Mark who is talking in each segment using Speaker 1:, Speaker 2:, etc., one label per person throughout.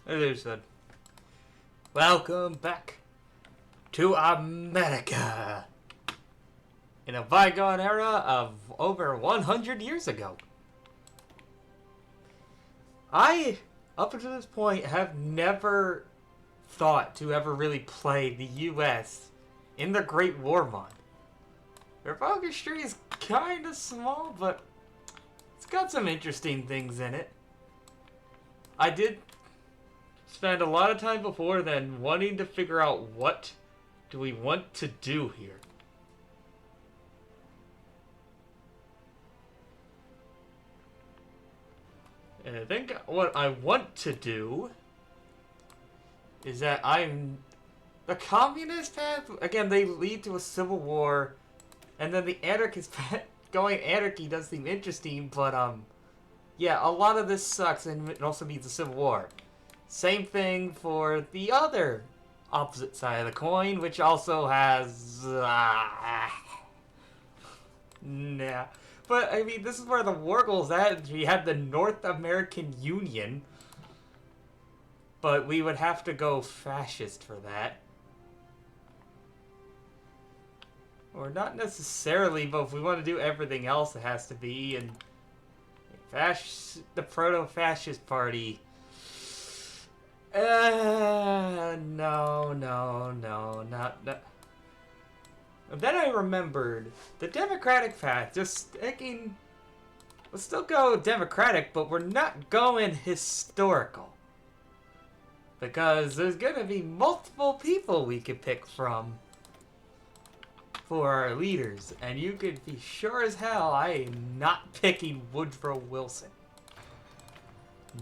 Speaker 1: It said, welcome back to America in a bygone era of over 100 years ago. I, up until this point, have never thought to ever really play the U.S. in the Great War mod. Their focus tree is kind of small, but it's got some interesting things in it. I did spend a lot of time before then wanting to figure out what do we want to do here. And I think what I want to do is that the communist path, again, they lead to a civil war, and then the anarchist path, going anarchy does seem interesting, but yeah, a lot of this sucks, and it also means a civil war. Same thing for the other opposite side of the coin, which also has... nah. But, I mean, this is where the war goal's at. We had the North American Union, but we would have to go fascist for that. Or not necessarily, but if we want to do everything else, it has to be. And the proto-fascist party... no, not. And then I remembered the Democratic path. Just thinking, let's still go Democratic, but we're not going historical. Because there's gonna be multiple people we could pick from for our leaders. And you could be sure as hell I am not picking Woodrow Wilson.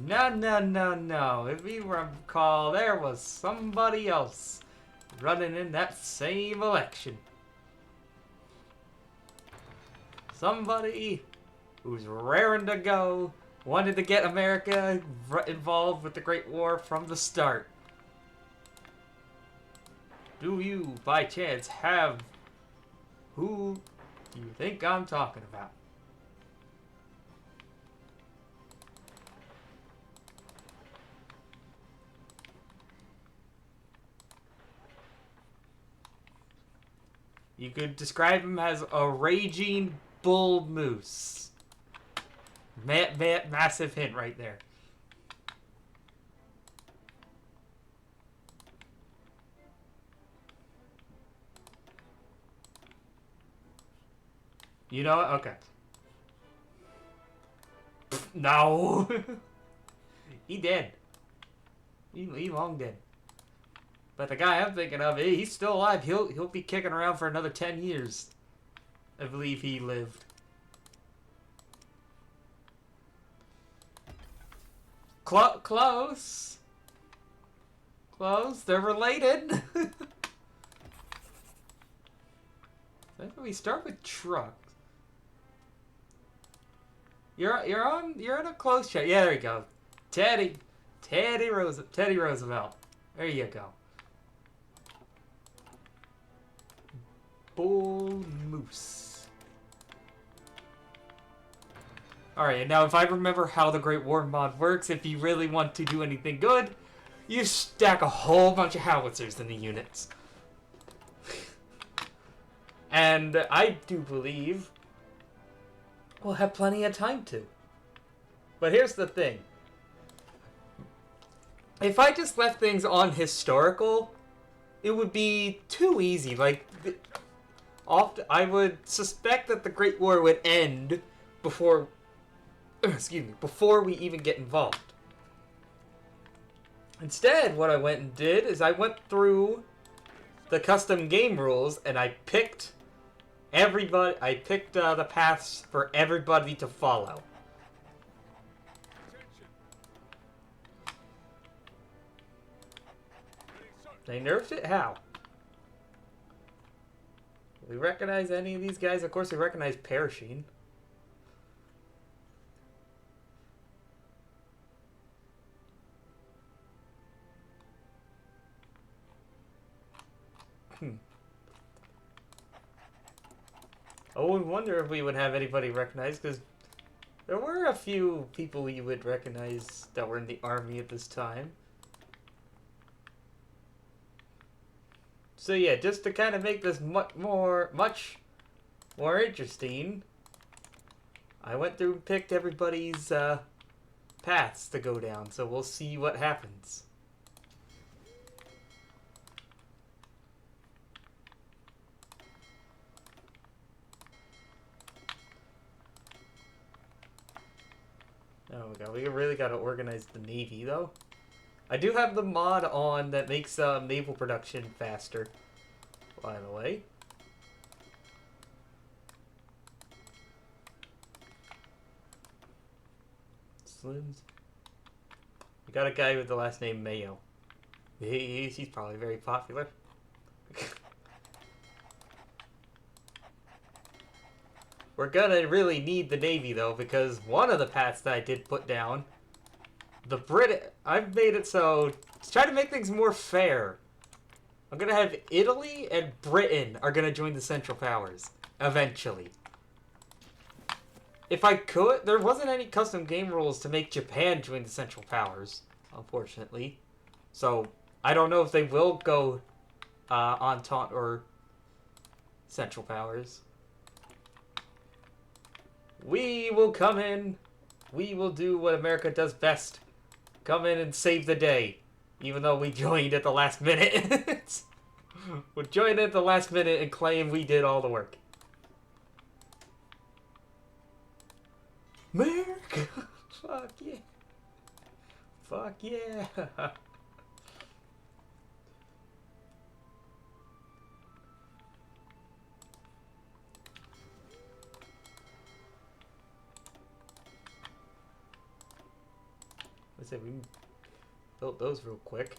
Speaker 1: No. If you recall, there was somebody else running in that same election. Somebody who's raring to go, wanted to get America involved with the Great War from the start. Do you, by chance, have who you think I'm talking about? You could describe him as a raging bull moose. Massive hint right there. You know what? Okay. No. He dead. He long dead. But the guy I'm thinking of, he's still alive. He'll be kicking around for another 10 years. I believe he lived. Close. Close. They're related. We start with trucks. You're in a close check. Yeah, there you go. Teddy Roosevelt. There you go. Bull moose. Alright, now if I remember how the Great War mod works, if you really want to do anything good, you stack a whole bunch of howitzers in the units. And I do believe we'll have plenty of time to. But here's the thing. If I just left things on historical, it would be too easy. Like, I would suspect that the Great War would end before we even get involved. Instead, what I went and did is I went through the custom game rules and I picked everybody. I picked the paths for everybody to follow. They nerfed it? How? Do we recognize any of these guys? Of course we recognize Pershing. I would wonder if we would have anybody recognize, because there were a few people you would recognize that were in the army at this time. So yeah, just to kind of make this much more interesting, I went through and picked everybody's paths to go down. So we'll see what happens. There we go. We really got to organize the Navy, though. I do have the mod on that makes naval production faster, by the way. Slims. We got a guy with the last name Mayo. He's probably very popular. We're gonna really need the Navy, though, because one of the paths that I did put down, I've made it so, to try to make things more fair, I'm gonna have Italy and Britain are gonna join the Central Powers, eventually. If I could, there wasn't any custom game rules to make Japan join the Central Powers, unfortunately. So, I don't know if they will go Entente or Central Powers. We will come in. We will do what America does best. Come in and save the day. Even though we joined at the last minute. We'll join at the last minute and claim we did all the work. America! Fuck yeah. Fuck yeah. Let's say we built those real quick.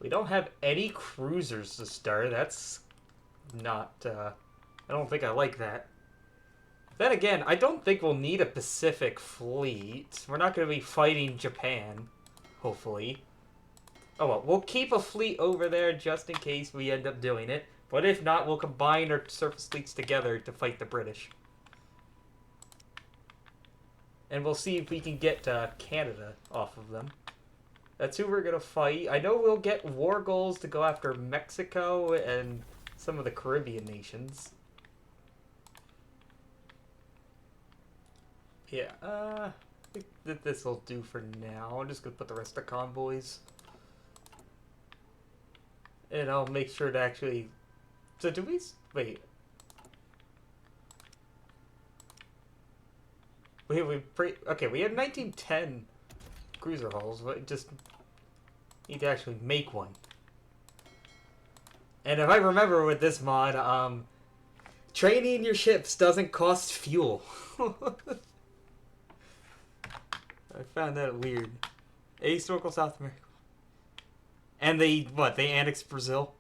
Speaker 1: We don't have any cruisers to start. That's not, I don't think I like that. Then again, I don't think we'll need a Pacific fleet. We're not going to be fighting Japan, hopefully. Oh well, we'll keep a fleet over there just in case we end up doing it. But if not, we'll combine our surface fleets together to fight the British. And we'll see if we can get Canada off of them. That's who we're going to fight. I know we'll get war goals to go after Mexico and some of the Caribbean nations. Yeah, I think that this will do for now. I'm just going to put the rest of convoys. And I'll make sure to actually... So do we... Wait. Okay, we had 1910 cruiser hulls. We just need to actually make one. And if I remember with this mod, training your ships doesn't cost fuel. I found that weird. Ahistorical South America. And they annexed Brazil?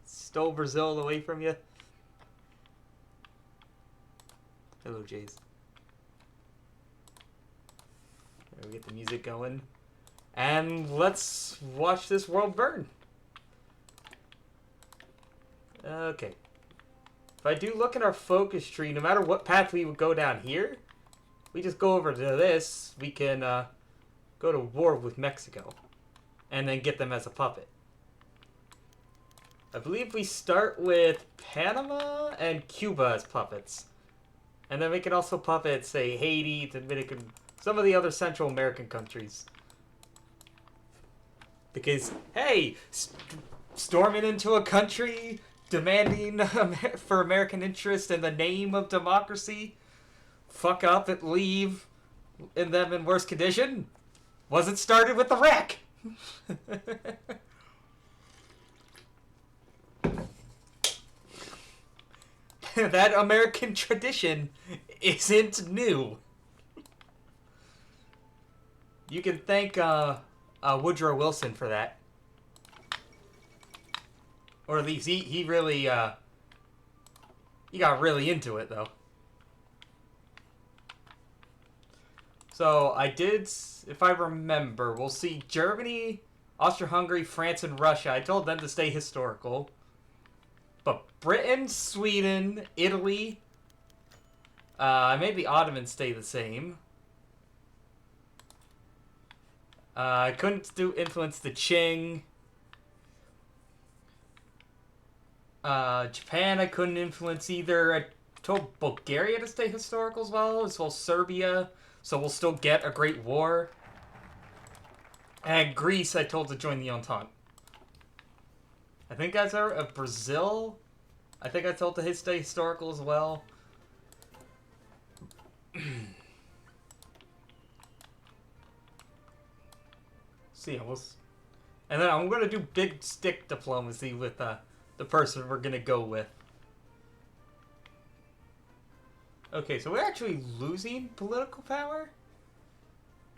Speaker 1: Stole Brazil away from you? Hello, Jays. There, we get the music going. And let's watch this world burn. Okay. If I do look at our focus tree, no matter what path we would go down here, we just go over to this, we can go to war with Mexico. And then get them as a puppet. I believe we start with Panama and Cuba as puppets. And then we can also puppet, say, Haiti, Dominican, some of the other Central American countries. Because, hey, storming into a country, demanding for American interest in the name of democracy, fuck up and leave in them in worse condition, wasn't started with the wreck. That American tradition isn't new. You can thank Woodrow Wilson for that. Or at least he really he got really into it, though. So I did, if I remember, we'll see Germany, Austria-Hungary, France, and Russia. I told them to stay historical. But Britain, Sweden, Italy, I made the Ottomans stay the same. I couldn't influence the Qing. Japan I couldn't influence either. I told Bulgaria to stay historical as well as Serbia, so we'll still get a great war. And Greece I told to join the Entente. I think that's Brazil. I think I told to stay historical as well. See, and then I'm gonna do big stick diplomacy with the person we're gonna go with. Okay, so we're actually losing political power?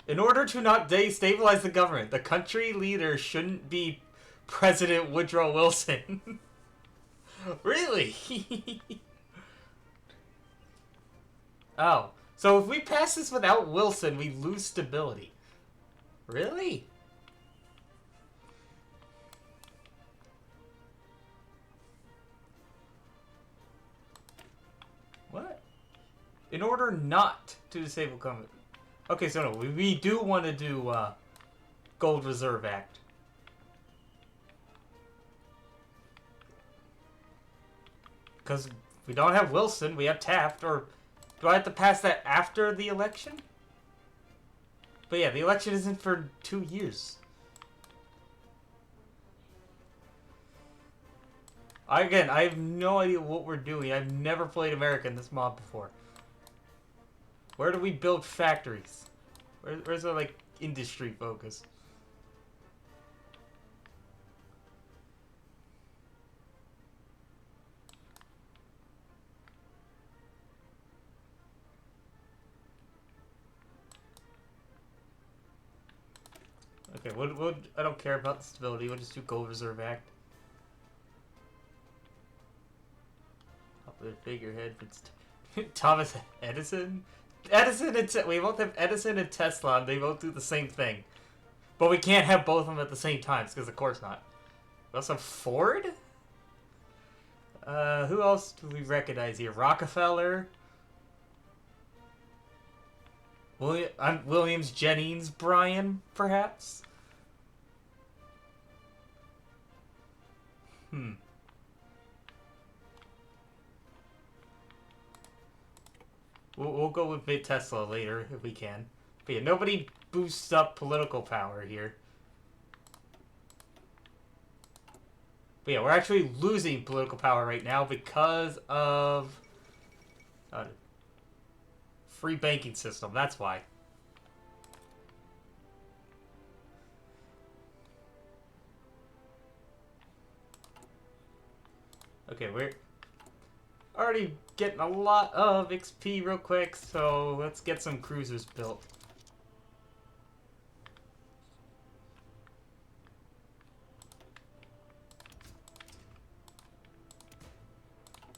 Speaker 1: In order to not destabilize the government, the country leader shouldn't be President Woodrow Wilson. Really? Oh. So if we pass this without Wilson, we lose stability. Really? What? In order not to disable government. Okay, so no, we do want to do Gold Reserve Act. Because we don't have Wilson, we have Taft, or do I have to pass that after the election? But yeah, the election isn't for 2 years. Again, I have no idea what we're doing. I've never played America in this mod before. Where do we build factories? Where's our, like, industry focus? Okay, I don't care about the stability. We'll just do Gold Reserve Act. Popular figurehead. Thomas Edison? Edison and we both have Edison and Tesla, and they both do the same thing. But we can't have both of them at the same time, because of course not. We also have Ford? Who else do we recognize here? Rockefeller? Williams, Jennings, Bryan, perhaps? We'll go with Tesla later, if we can. But yeah, nobody boosts up political power here. But yeah, we're actually losing political power right now because of free banking system. That's why. Okay, we're already getting a lot of XP real quick, so let's get some cruisers built.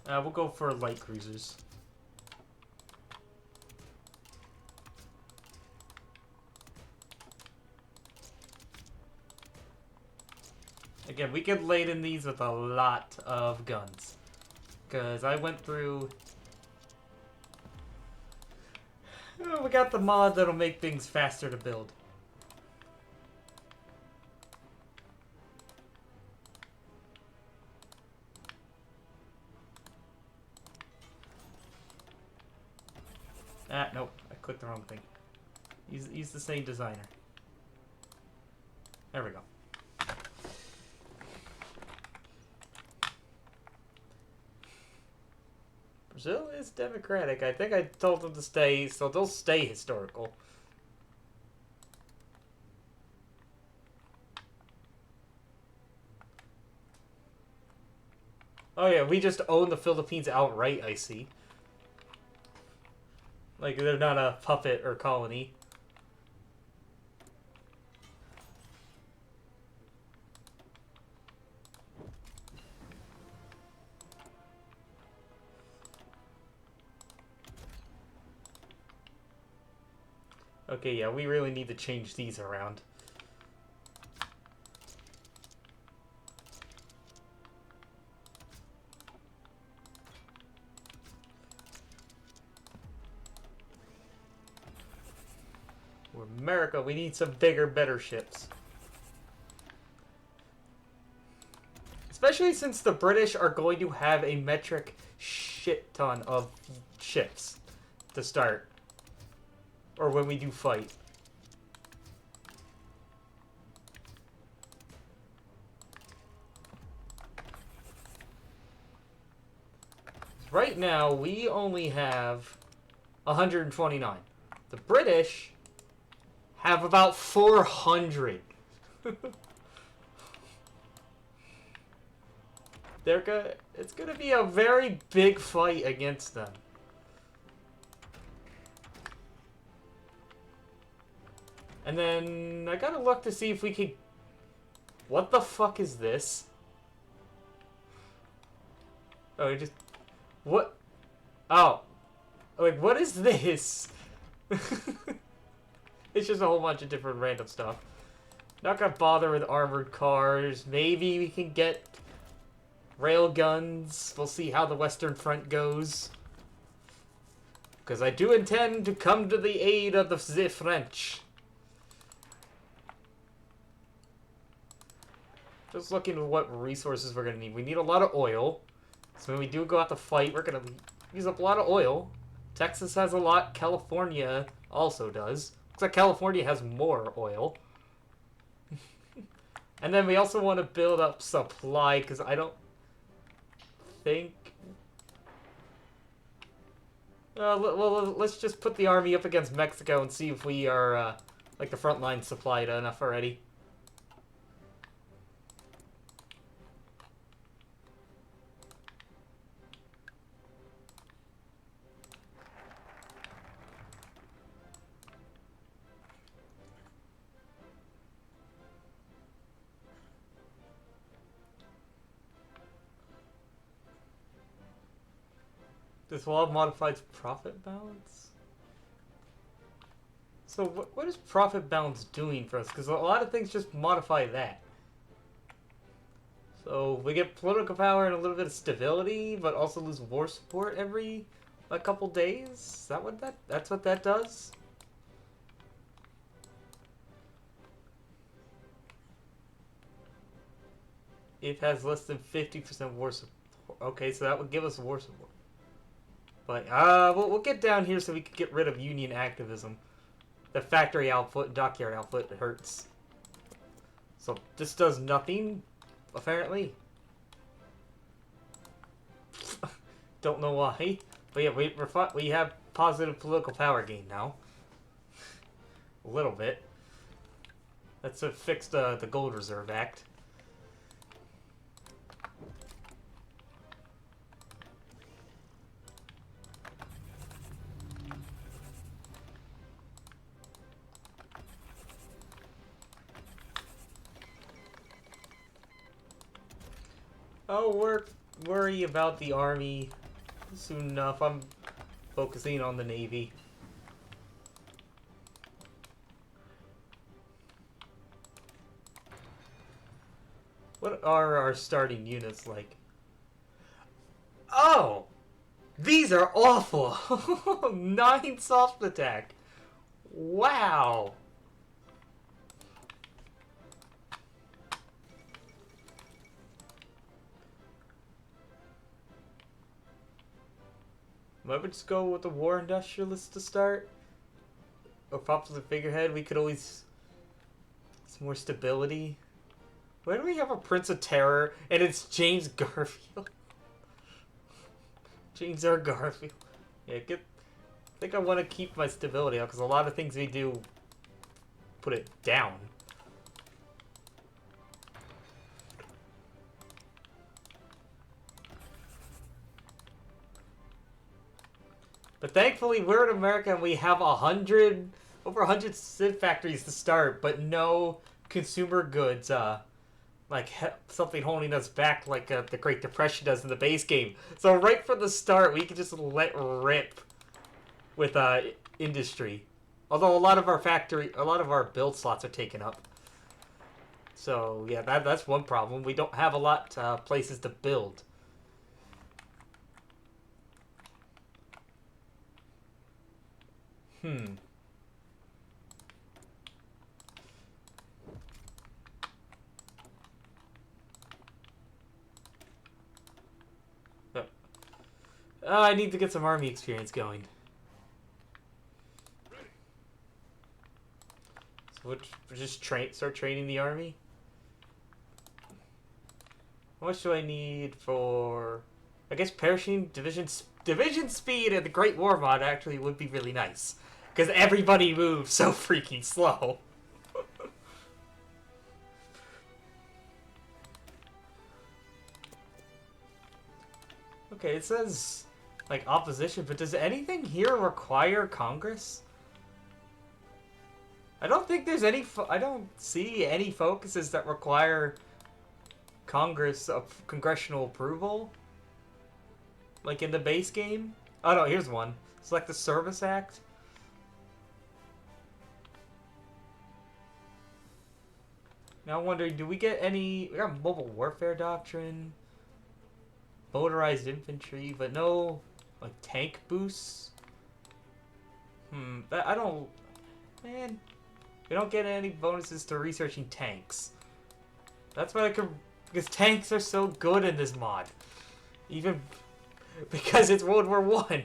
Speaker 1: We'll go for light cruisers. Again, we could laden these with a lot of guns. Because I went through... Oh, we got the mod that'll make things faster to build. Nope. I clicked the wrong thing. He's the same designer. There we go. Brazil is democratic. I think I told them to stay, so they'll stay historical. Oh yeah, we just own the Philippines outright, I see. Like, they're not a puppet or colony. Okay, yeah, we really need to change these around. America, we need some bigger, better ships. Especially since the British are going to have a metric shit ton of ships to start. Or when we do fight. Right now, we only have 129. The British have about 400. It's gonna be a very big fight against them. And then I gotta look to see if we could. What the fuck is this? Oh, we just. What? Oh. Like, what is this? It's just a whole bunch of different random stuff. Not gonna bother with armored cars. Maybe we can get rail guns. We'll see how the Western Front goes. Because I do intend to come to the aid of the French. Just looking at what resources we're gonna need. We need a lot of oil. So when we do go out to fight, we're gonna use up a lot of oil. Texas has a lot. California also does. Looks like California has more oil. And then we also want to build up supply, because I don't think... well, let's just put the army up against Mexico and see if we are, like, the front line supplied enough already. This will have modified profit balance? So what is profit balance doing for us? Because a lot of things just modify that. So we get political power and a little bit of stability, but also lose war support every a couple days. Is that what that's what that does? It has less than 50% war support. Okay, so that would give us war support. But we'll get down here so we can get rid of union activism. The factory output, dockyard output hurts. So this does nothing, apparently. Don't know why, but yeah, we have positive political power gain now. A little bit. Let's fix the Gold Reserve Act. I'll worry about the army soon enough. I'm focusing on the navy. What are our starting units like? Oh! These are awful! 9 soft attack! Wow! Might we just go with the war industrialist to start? Or popular figurehead? We could always... some more stability. Why do we have a Prince of Terror and it's James Garfield? James R. Garfield. Yeah, I think I want to keep my stability up because a lot of things we do put it down. But thankfully, we're in America and we have over 100 Civ factories to start, but no consumer goods, like something holding us back like the Great Depression does in the base game. So right from the start, we can just let rip with industry. Although a lot of our build slots are taken up. So yeah, that's one problem. We don't have a lot places to build. I need to get some army experience going. So we'll just start training the army. How much do I need for... I guess parachuting, division speed and the Great War mod actually would be really nice. Because everybody moves so freaking slow. Okay, it says, like, opposition, but does anything here require Congress? I don't think there's any... I don't see any focuses that require Congress of congressional approval. Like in the base game. Oh no, here's one. Select the Service Act. Now I'm wondering, do we get any... We got Mobile Warfare Doctrine. Motorized Infantry, but no, like, tank boosts? I don't... Man, we don't get any bonuses to researching tanks. That's why I could... Because tanks are so good in this mod. Even... Because it's World War I.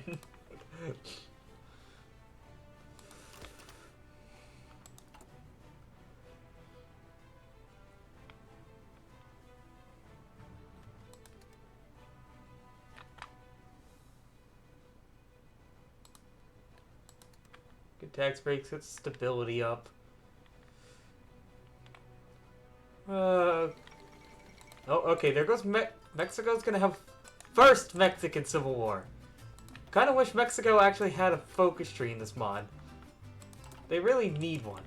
Speaker 1: Good tax breaks, get stability up. Oh, okay, there goes Mexico's gonna have first Mexican Civil War. Kinda wish Mexico actually had a focus tree in this mod. They really need one.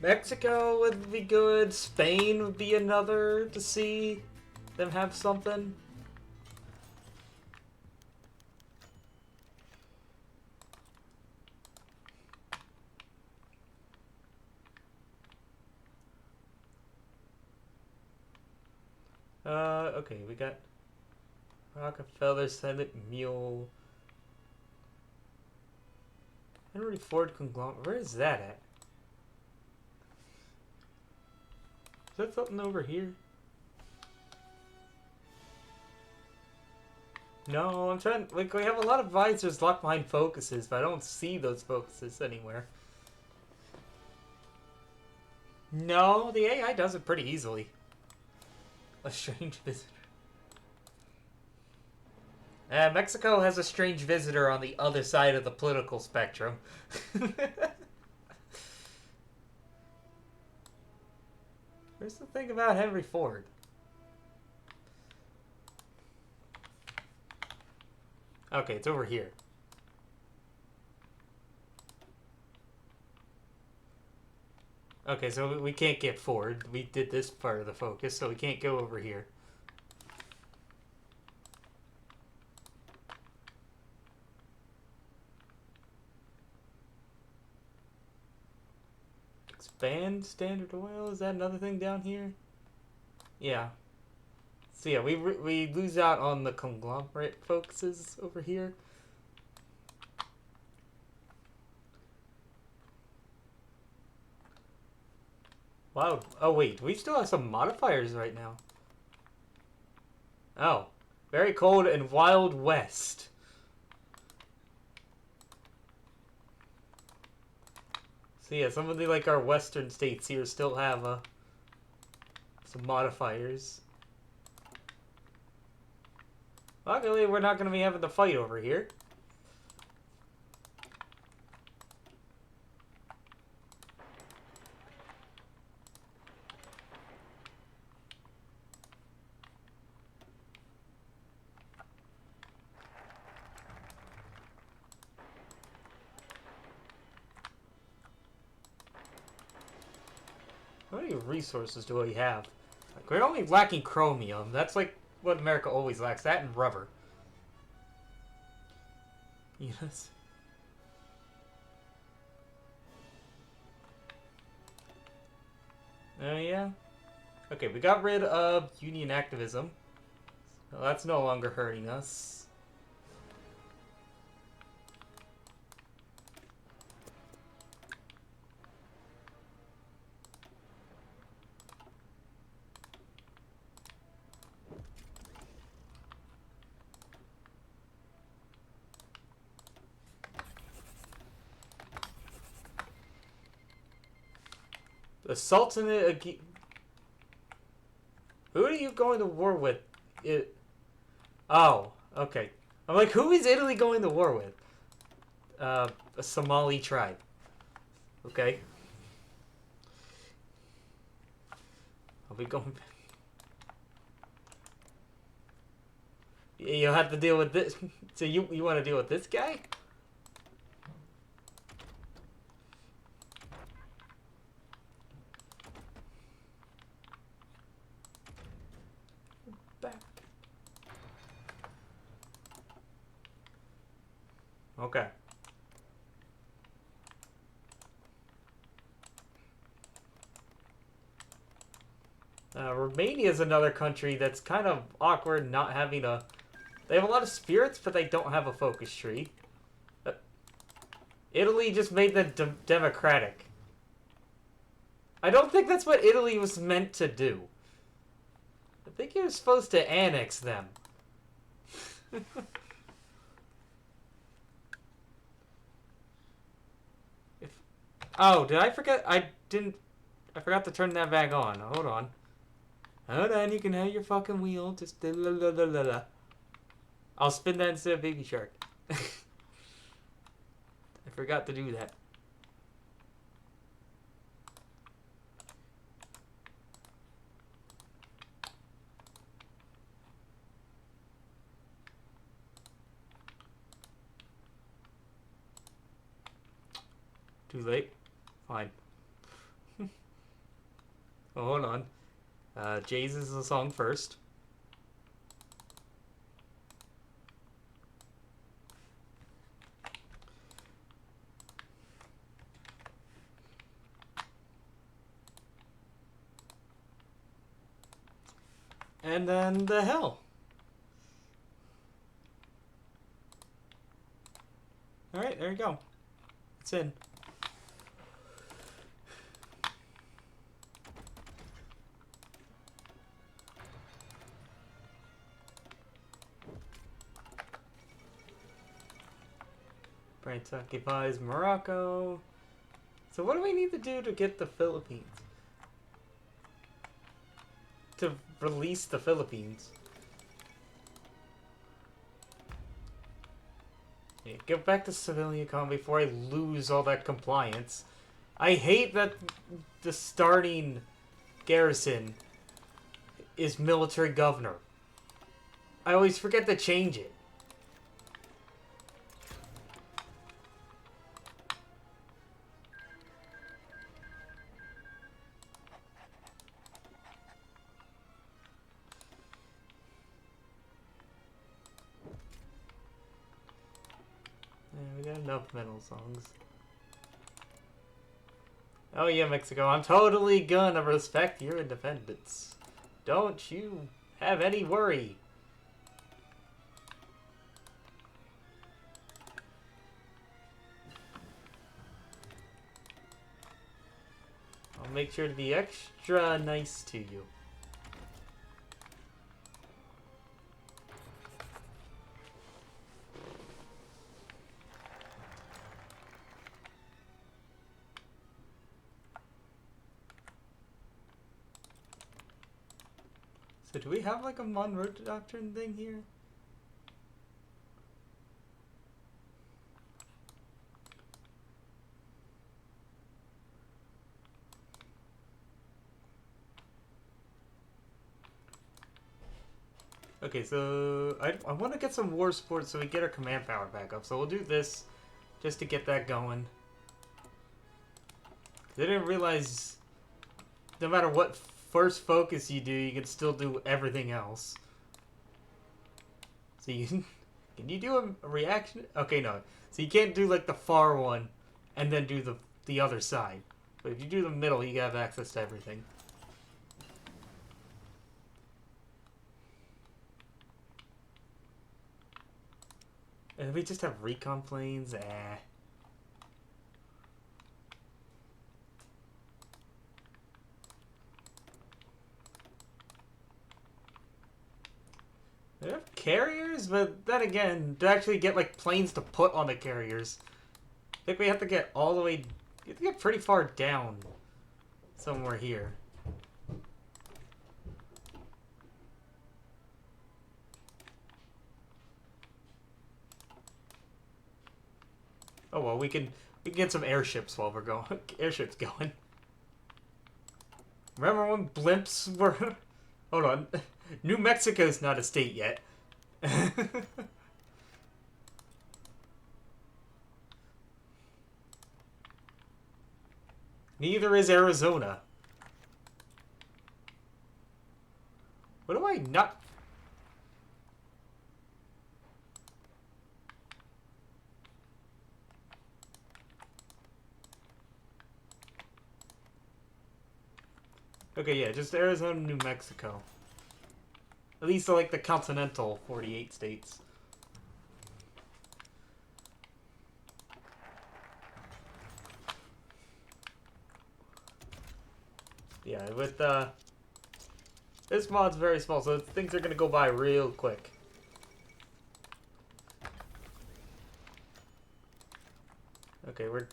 Speaker 1: Mexico would be good. Spain would be another to see them have something. Okay, we got Rockefeller, Senate, Mule. Henry Ford Conglomerate. Where is that at? Is that something over here? No, I'm trying... Like, we have a lot of visors locked behind focuses, but I don't see those focuses anywhere. No, the AI does it pretty easily. A strange visitor. Mexico has a strange visitor on the other side of the political spectrum. Where's the thing about Henry Ford? Okay, it's over here. Okay, so we can't get Ford. We did this part of the focus, so we can't go over here. Expand Standard Oil? Is that another thing down here? Yeah. So yeah, we lose out on the conglomerate focuses over here. Wow. Oh wait, we still have some modifiers right now. Oh. Very cold and Wild West. So yeah, some of the, like, our western states here still have some modifiers. Luckily, we're not going to be having to fight over here. How many resources do we have? Like, we're only lacking chromium. That's like what America always lacks. That and rubber. Yes. Oh, yeah? Okay, we got rid of union activism. So that's no longer hurting us. The Sultanate. Who are you going to war with? Oh, okay. I'm like, who is Italy going to war with? A Somali tribe. Okay. Are we going? You'll have to deal with this. So you want to deal with this guy? Back. Okay. Romania is another country that's kind of awkward not having a... They have a lot of spirits, but they don't have a focus tree. Italy just made them democratic. I don't think that's what Italy was meant to do. I think you're supposed to annex them. Oh, did I forget? I forgot to turn that back on. Hold on. Hold on, you can have your fucking wheel. Just la la la la la. I'll spin that instead of Baby Shark. I forgot to do that. Too late? Fine. Oh, hold on. Jay's is the song first. And then the hell. Alright, there you go. It's in. France occupies Morocco. So what do we need to do to get the Philippines? To release the Philippines. Yeah, get back to civilian economy before I lose all that compliance. I hate that the starting garrison is military governor. I always forget to change it. We got enough metal songs. Oh yeah, Mexico, I'm totally gonna respect your independence. Don't you have any worry. I'll make sure to be extra nice to you. So do we have like a Monroe Doctrine thing here? Okay, so I want to get some war sports so we get our command power back up. So we'll do this just to get that going. I didn't realize no matter what first focus you do, you can still do everything else. So you can you do a reaction? Okay, no. So you can't do like the far one and then do the other side. But if you do the middle, you have access to everything. And we just have recon planes? They have carriers, but then again, to actually get like planes to put on the carriers, I think we have to get all the way. You have to get pretty far down. somewhere here. Oh well, we can get some airships while we're going. Airships going. Remember when blimps were? Hold on, New Mexico's not a state yet. Neither is Arizona. What do I not? Okay, yeah, just Arizona, New Mexico. At least like the continental 48 states. Yeah, with this mod's very small, so things are gonna go by real quick. Okay, we're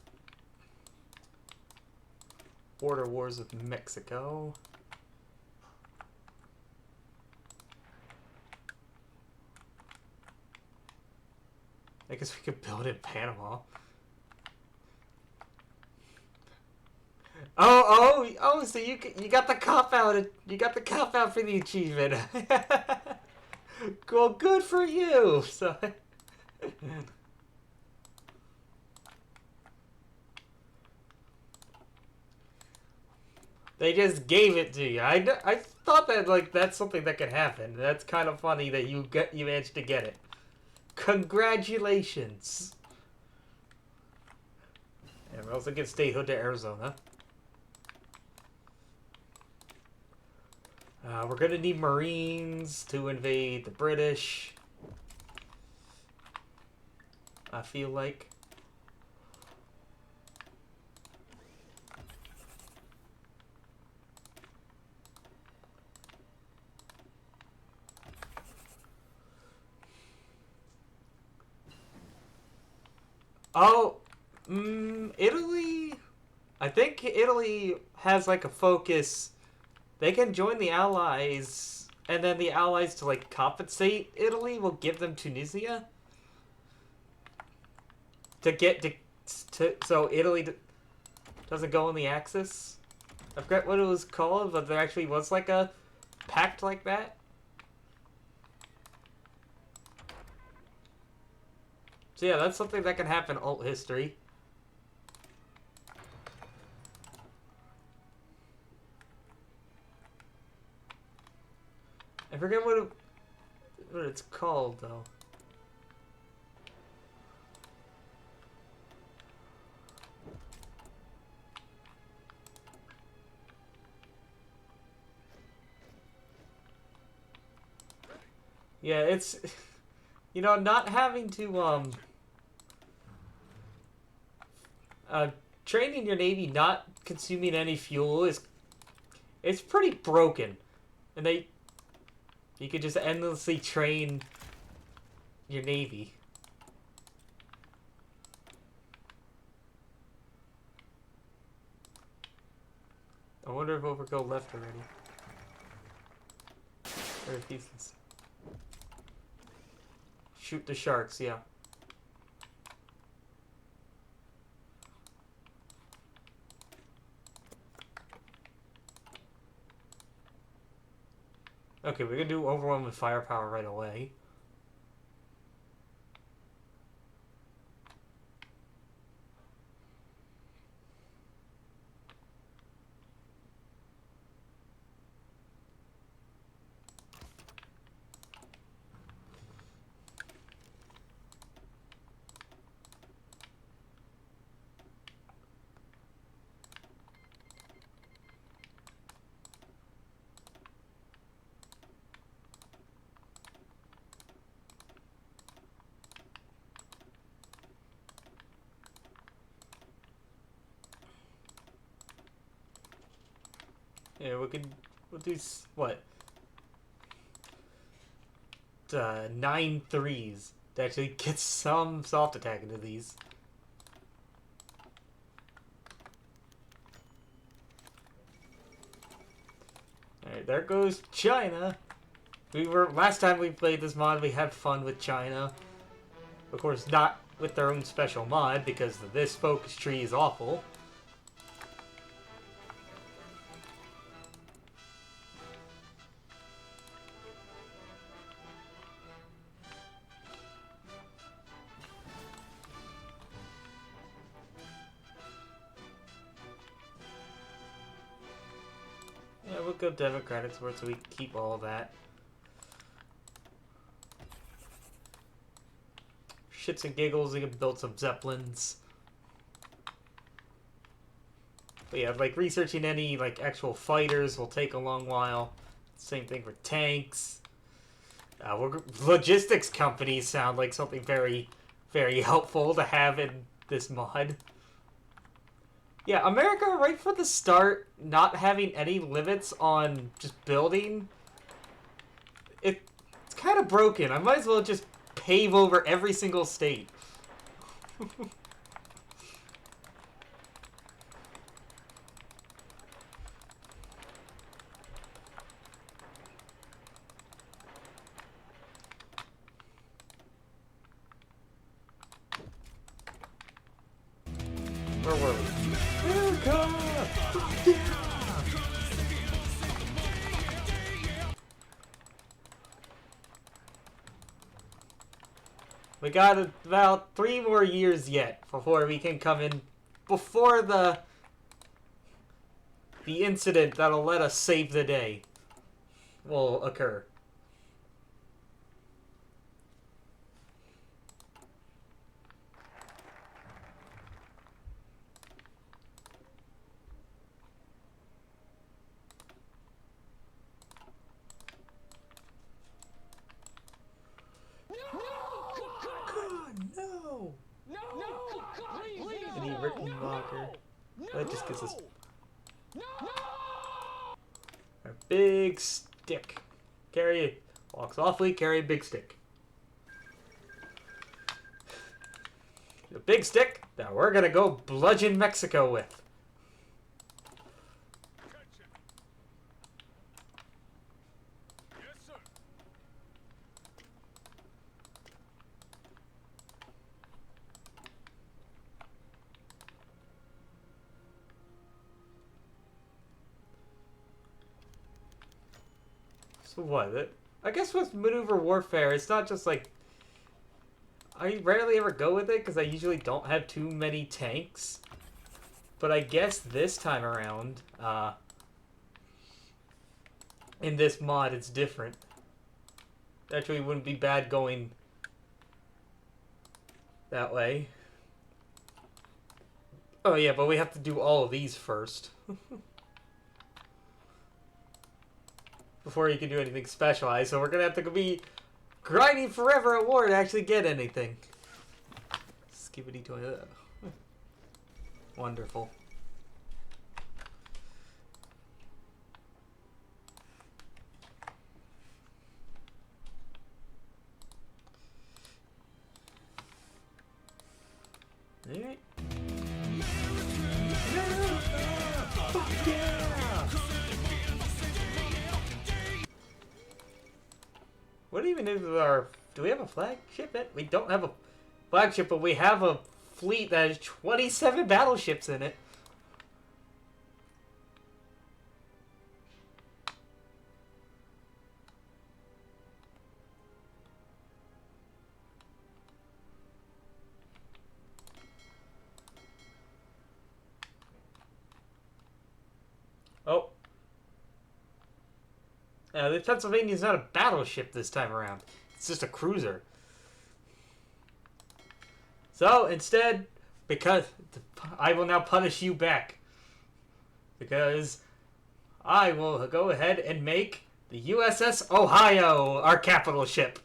Speaker 1: border wars with Mexico. I guess we could build in Panama. Oh! So you got the cop out. You got the cop out for the achievement. Well, good for you. So. They just gave it to you. I thought that like that's something that could happen. That's kind of funny that you managed to get it. Congratulations. And we also get statehood to Arizona. We're gonna need Marines to invade the British. I feel like. Oh, Italy. I think Italy has like a focus. They can join the Allies, and then the Allies to like compensate Italy will give them Tunisia to get to so Italy doesn't go on the Axis. I forget what it was called, but there actually was like a pact like that. So yeah, that's something that can happen in alt history. I forget what it's called though. Yeah, it's you know, not having to training your navy not consuming any fuel is it's pretty broken. And you could just endlessly train your navy. I wonder if we'll go left already. Or if these shoot the sharks, yeah. Okay, we're gonna do overwhelming firepower right away. Yeah, we'll do what? 9 threes to actually get some soft attack into these. Alright, there goes China. Last time we played this mod, we had fun with China. Of course, not with their own special mod, because this focus tree is awful. Yeah, we'll go Democratic so we keep all of that. Shits and giggles, we can build some Zeppelins. But yeah, like researching any like actual fighters will take a long while. Same thing for tanks. Logistics companies sound like something very, very helpful to have in this mod. Yeah, America, right from the start, not having any limits on just building, it's kind of broken. I might as well just pave over every single state. Where were we? America! Yeah! We got about 3 more years yet before we can come in, before the incident that'll let us save the day will occur. Any Rickenbacker. That just gives us a big stick. Walk softly, carry a big stick. A big stick that we're gonna go bludgeon Mexico with. So what? I guess with maneuver warfare, it's not just like... I rarely ever go with it because I usually don't have too many tanks. But I guess this time around, in this mod, it's different. Actually, it wouldn't be bad going that way. Oh yeah, but we have to do all of these first. Before you can do anything specialized, so we're gonna have to be grinding forever at war to actually get anything. Skibbity toy. Wonderful. Alright. Fuck yeah! What even is our... Do we have a flagship yet? We don't have a flagship, but we have a fleet that has 27 battleships in it. Oh. The Pennsylvania's not a battleship this time around. It's just a cruiser. So, instead, because I will now punish you back. Because I will go ahead and make the USS Ohio our capital ship.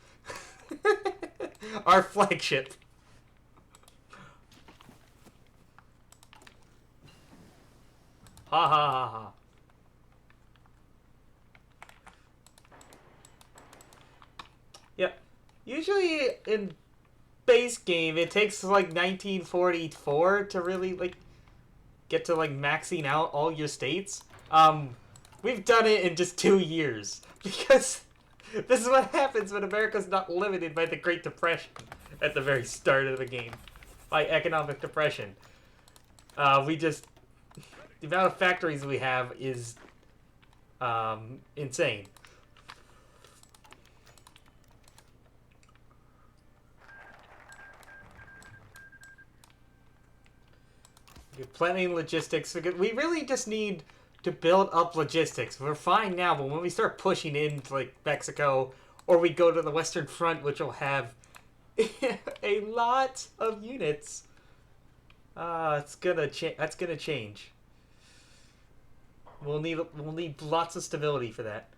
Speaker 1: Our flagship. Ha ha ha ha. Yep. Usually in base game, it takes like 1944 to really like get to like maxing out all your states. We've done it in just 2 years. Because this is what happens when America's not limited by the Great Depression at the very start of the game. By economic depression. We just... The amount of factories we have is insane. Planning logistics. We really just need to build up logistics. We're fine now, but when we start pushing into like Mexico, or we go to the Western Front, which will have a lot of units, that's gonna change. We'll need lots of stability for that.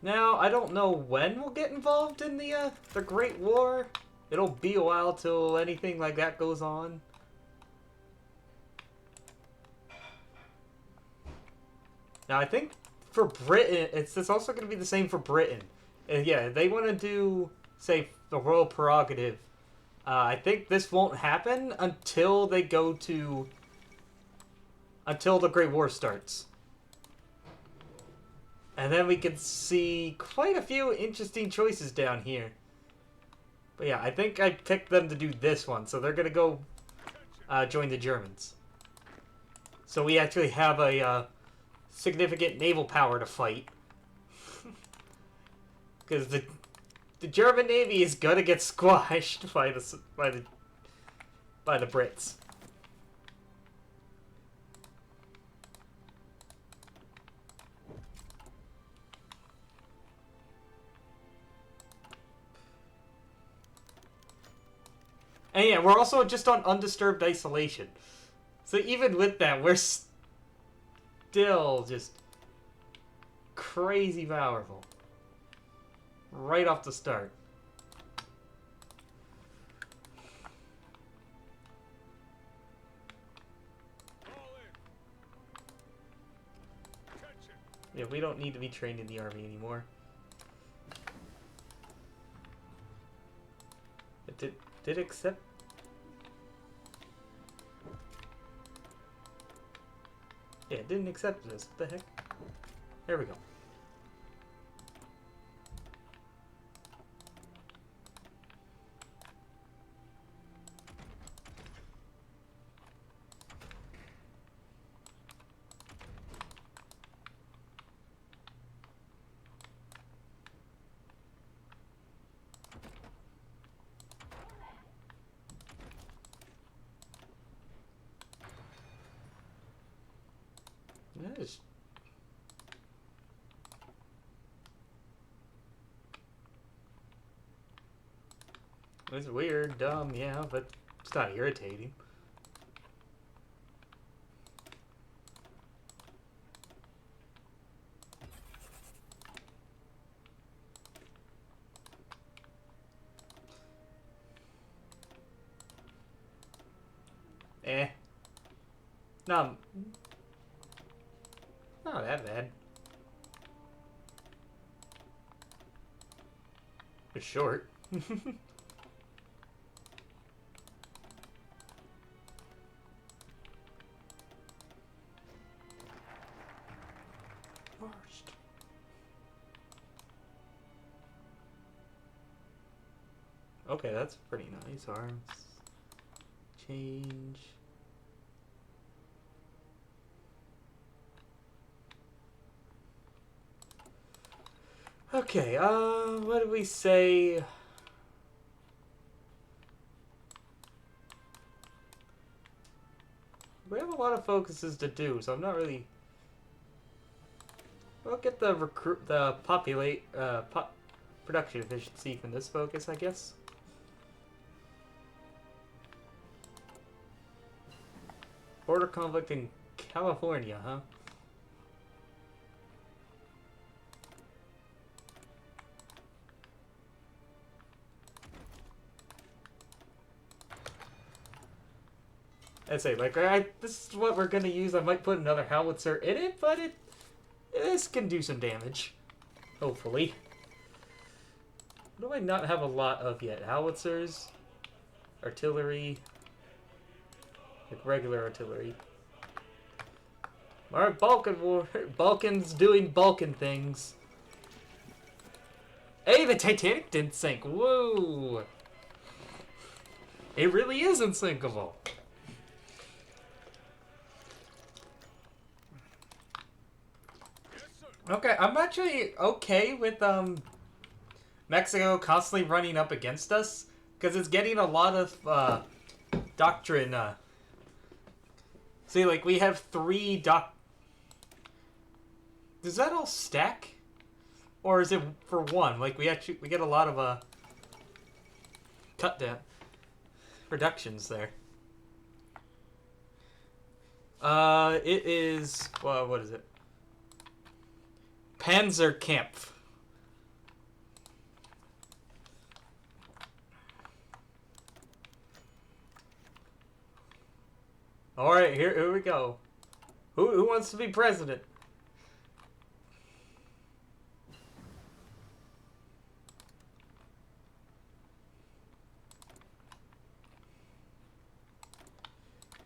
Speaker 1: Now, I don't know when we'll get involved in the Great War. It'll be a while till anything like that goes on. Now, I think for Britain, it's also going to be the same for Britain. Yeah, they want to do, say, the royal prerogative. I think this won't happen until they go to... Until the Great War starts. And then we can see quite a few interesting choices down here. But yeah, I think I picked them to do this one. So they're going to go join the Germans. So we actually have a significant naval power to fight. Because the German Navy is going to get squashed by the Brits. And yeah, we're also just on undisturbed isolation. So even with that, we're still just crazy powerful. Right off the start. Yeah, we don't need to be trained in the army anymore. It did accept... Yeah, it didn't accept this. What the heck? There we go. Nice. It's weird, dumb, yeah, but it's not irritating. No. Not that bad. It's short. Worst. Okay, that's pretty nice. Arms. Change. Okay, what did we say? We have a lot of focuses to do, so I'm not really... We'll get the production efficiency from this focus, I guess. Border conflict in California, huh? I say, like, this is what we're gonna use. I might put another howitzer in it, but this can do some damage. Hopefully. What do I not have a lot of yet? Howitzers, artillery, like regular artillery. Alright, Balkan War. Balkan's doing Balkan things. Hey, the Titanic didn't sink. Whoa! It really is unsinkable. Okay, I'm actually okay with Mexico constantly running up against us because it's getting a lot of doctrine. See, like we have 3 Does that all stack, or is it for 1? Like we get a lot of cut down reductions there. It is what is it? Panzerkampf. All right, here we go. Who wants to be president?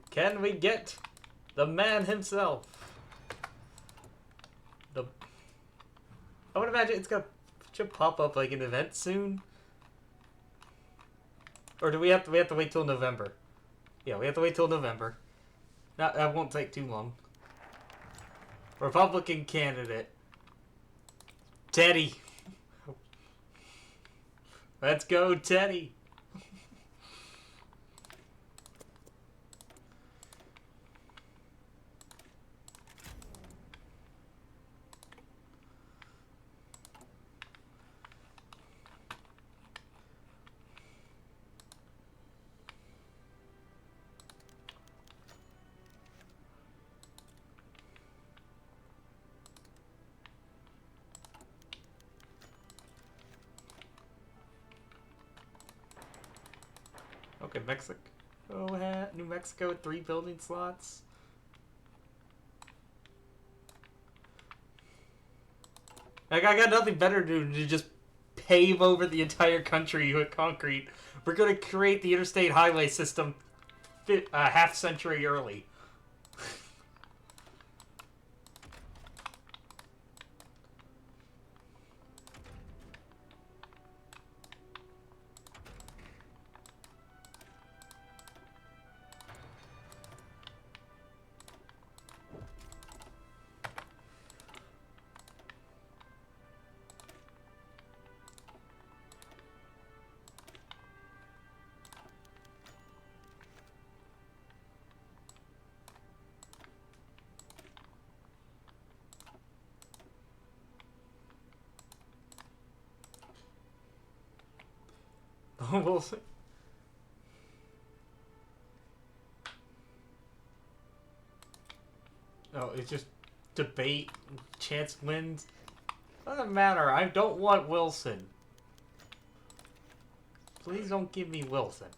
Speaker 1: Can we get the man himself? I would imagine it's gonna should pop up like an event soon. Or do we have to wait till November? Yeah, we have to wait till November. That won't take too long. Republican candidate. Teddy. Let's go, Teddy. Okay, Mexico. New Mexico with 3 building slots. Like, I got nothing better to do than just pave over the entire country with concrete. We're gonna create the interstate highway system half century early. We'll see. Oh, it's just debate. Chance wins. Doesn't matter. I don't want Wilson. Please don't give me Wilson.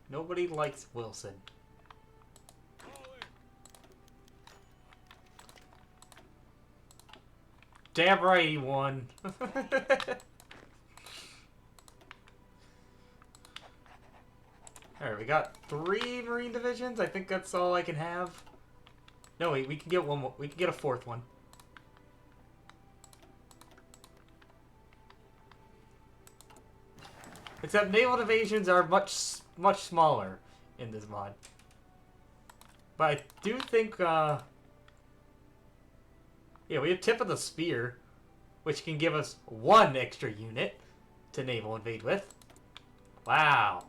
Speaker 1: Nobody likes Wilson. Damn right he won. Alright, we got 3 Marine divisions. I think that's all I can have. No, wait, we can get one more. We can get a 4th one. Except naval divisions are much smaller in this mod. But I do think, yeah, we have Tip of the Spear, which can give us 1 extra unit to naval invade with. Wow.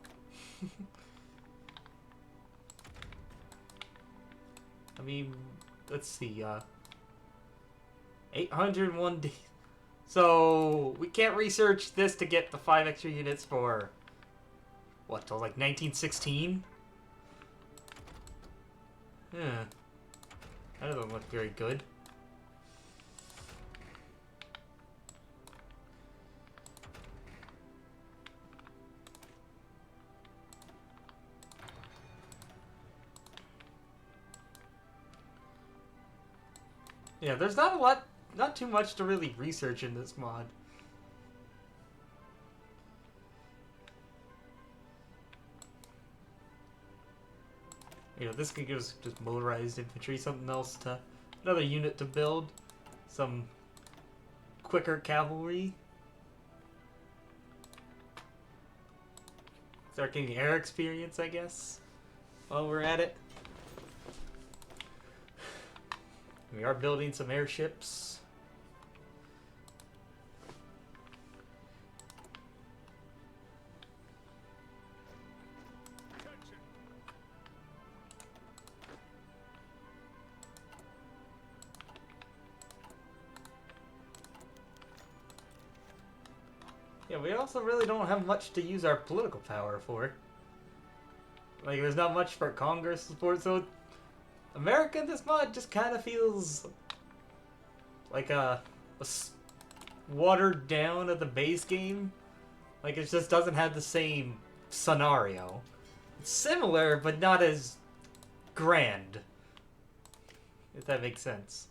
Speaker 1: I mean, let's see, 801 days. So, we can't research this to get the 5 extra units for, what, till like 1916? Yeah. That doesn't look very good. Yeah, there's not too much to really research in this mod. You know, this could give us just motorized infantry, something else to, another unit to build, some quicker cavalry. Start getting air experience, I guess, while we're at it. We are building some airships. Yeah, we also really don't have much to use our political power for. Like, there's not much for Congress support, so America in this mod just kind of feels like a watered down of the base game. Like, it just doesn't have the same scenario. It's similar, but not as grand. If that makes sense.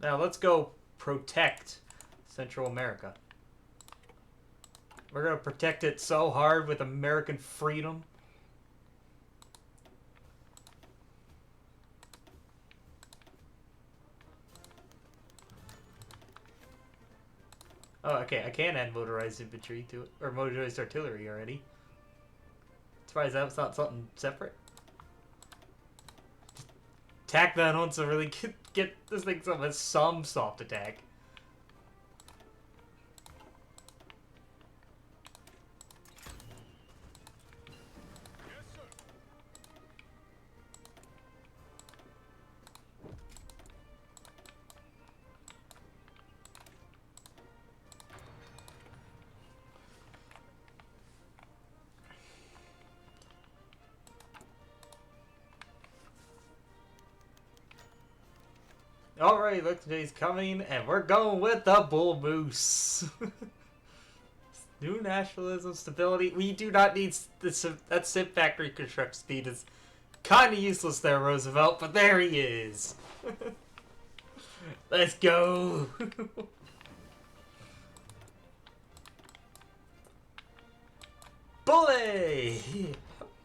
Speaker 1: Now let's go protect Central America. We're gonna protect it so hard with American freedom. Oh, okay, I can add motorized infantry to it, or motorized artillery already. Surprised that's not something separate. Attack that on to really get this thing some soft attack. Alright, look, today's coming, and we're going with the Bull Moose. New nationalism, stability. We do not need this. That Civ Factory construct speed is kind of useless there, Roosevelt, but there he is. Let's go. Bully!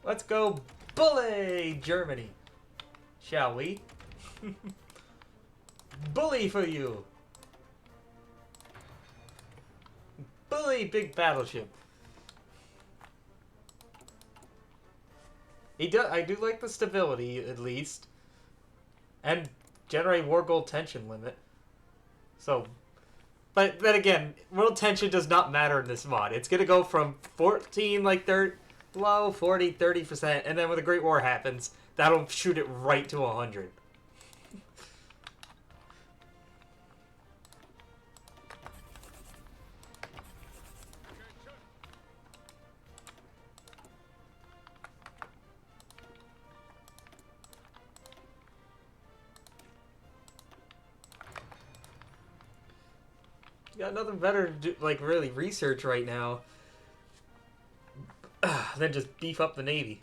Speaker 1: Let's go bully Germany. Shall we? Bully for you! Bully big battleship. I do like the stability, at least. And generate war goal tension limit. So, but then again, world tension does not matter in this mod. It's gonna go from 14, like, low, 40, 30%, and then when the Great War happens, that'll shoot it right to 100. Got nothing better to do, like, really research right now than just beef up the Navy.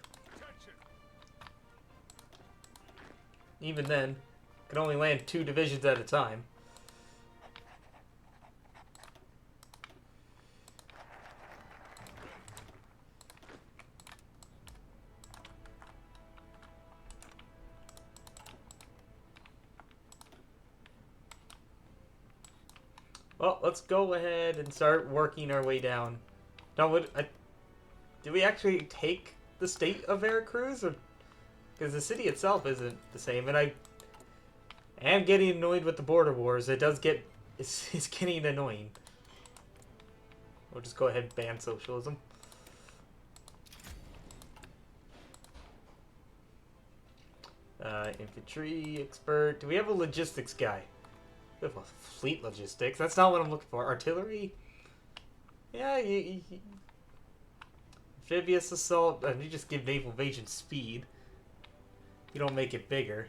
Speaker 1: Even then, can only land 2 divisions at a time. Well, let's go ahead and start working our way down. Now, did we actually take the state of Veracruz? Because the city itself isn't the same, and I am getting annoyed with the border wars. It's getting annoying. We'll just go ahead and ban socialism. Infantry expert. Do we have a logistics guy? We have a fleet logistics. That's not what I'm looking for. Artillery? Yeah, Amphibious assault, and you just give naval evasion speed. You don't make it bigger.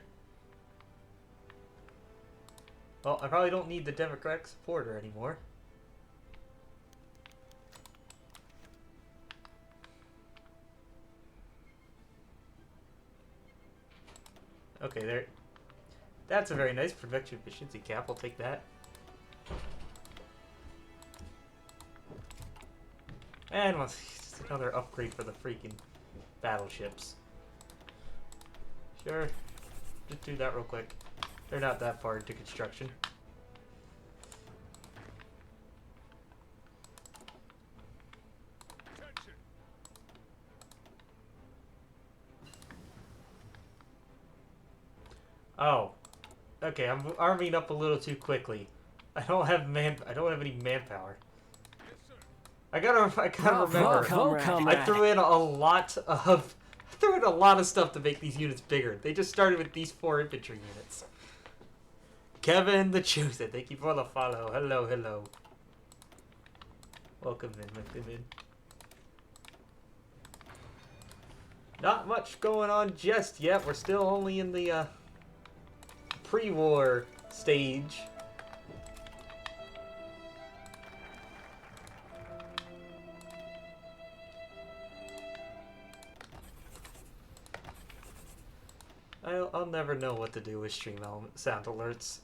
Speaker 1: Well, I probably don't need the Democratic supporter anymore. Okay, there. That's a very nice production efficiency cap. I'll take that. And well, just another upgrade for the freaking battleships. Sure. Just do that real quick. They're not that far into construction. Oh. Okay, I'm arming up a little too quickly. I don't have any manpower. I gotta remember. I threw in a lot of stuff to make these units bigger. They just started with these 4 infantry units. Kevin the Chosen, thank you for the follow. Hello, hello. Welcome in. Not much going on just yet. We're still only in the pre-war stage. I'll never know what to do with stream element sound alerts.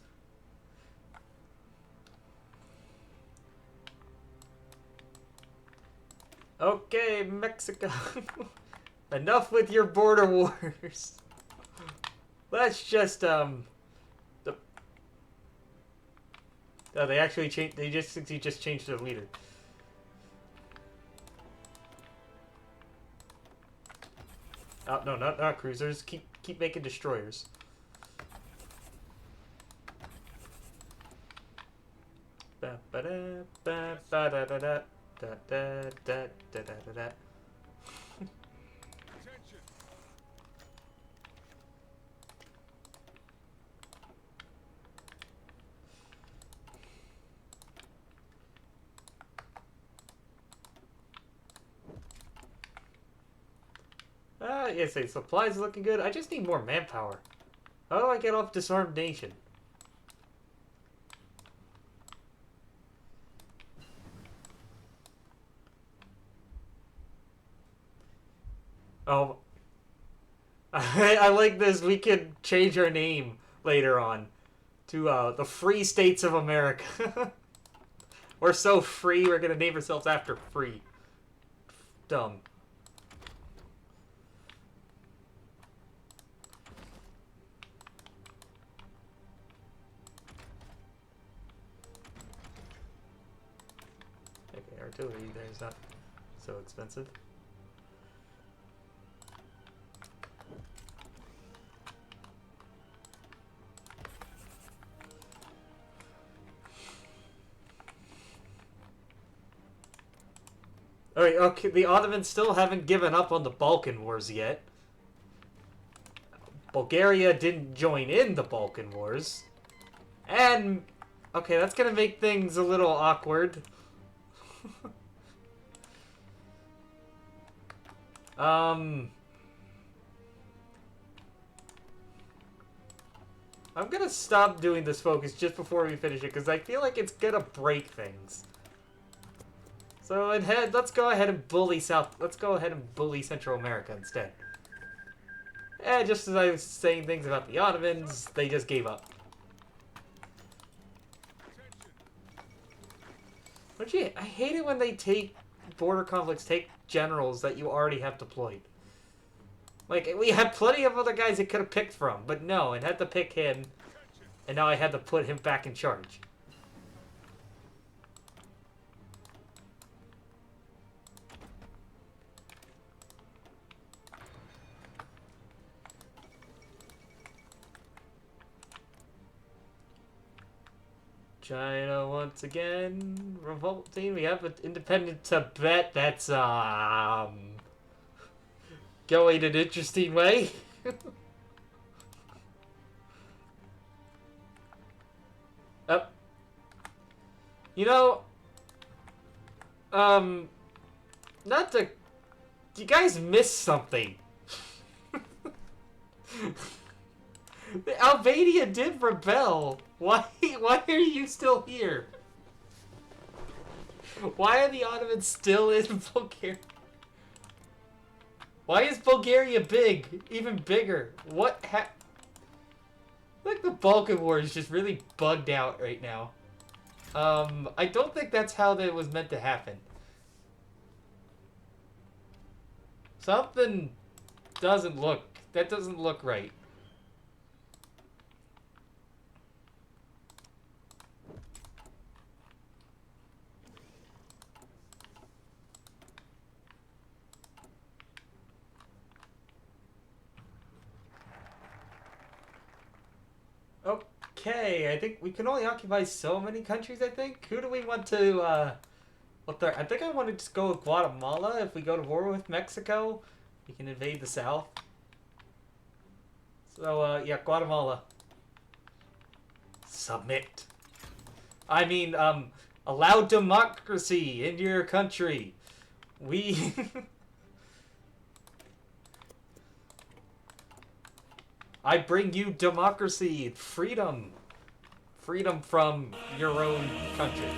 Speaker 1: Okay, Mexico. Enough with your border wars. Let's just oh, they actually changed. He just changed their leader. Oh no, not cruisers. Keep making destroyers. Ba ba da ba ba da da da da da da da da da. Yes, supplies looking good. I just need more manpower. How do I get off Disarmed Nation? Oh. I like this. We could change our name later on to the Free States of America. We're so free, we're gonna name ourselves after free. Dumb. Okay, artillery there is not so expensive. Alright, okay, the Ottomans still haven't given up on the Balkan Wars yet. Bulgaria didn't join in the Balkan Wars. And, okay, that's gonna make things a little awkward. I'm gonna stop doing this focus just before we finish it, because I feel like it's gonna break things. So let's go ahead and bully Central America instead. And just as I was saying things about the Ottomans, they just gave up. I hate it when they take border conflicts, take generals that you already have deployed. Like, we had plenty of other guys it could have picked from, but no, it had to pick him, and now I had to put him back in charge. China once again revolting. We have an independent Tibet that's going an interesting way. Oh. You know, not to You guys missed something. Albania did rebel. Why are you still here? Why are the Ottomans still in Bulgaria? Why is Bulgaria big? Even bigger. What like the Balkan War is just really bugged out right now. I don't think that's how that was meant to happen. Something doesn't look right. Okay, I think we can only occupy so many countries, I think. Who do we want to, I think I want to just go with Guatemala. If we go to war with Mexico, we can invade the south. So, yeah, Guatemala. Submit. I mean, allow democracy into your country. We... I bring you democracy, freedom. Freedom from your own country.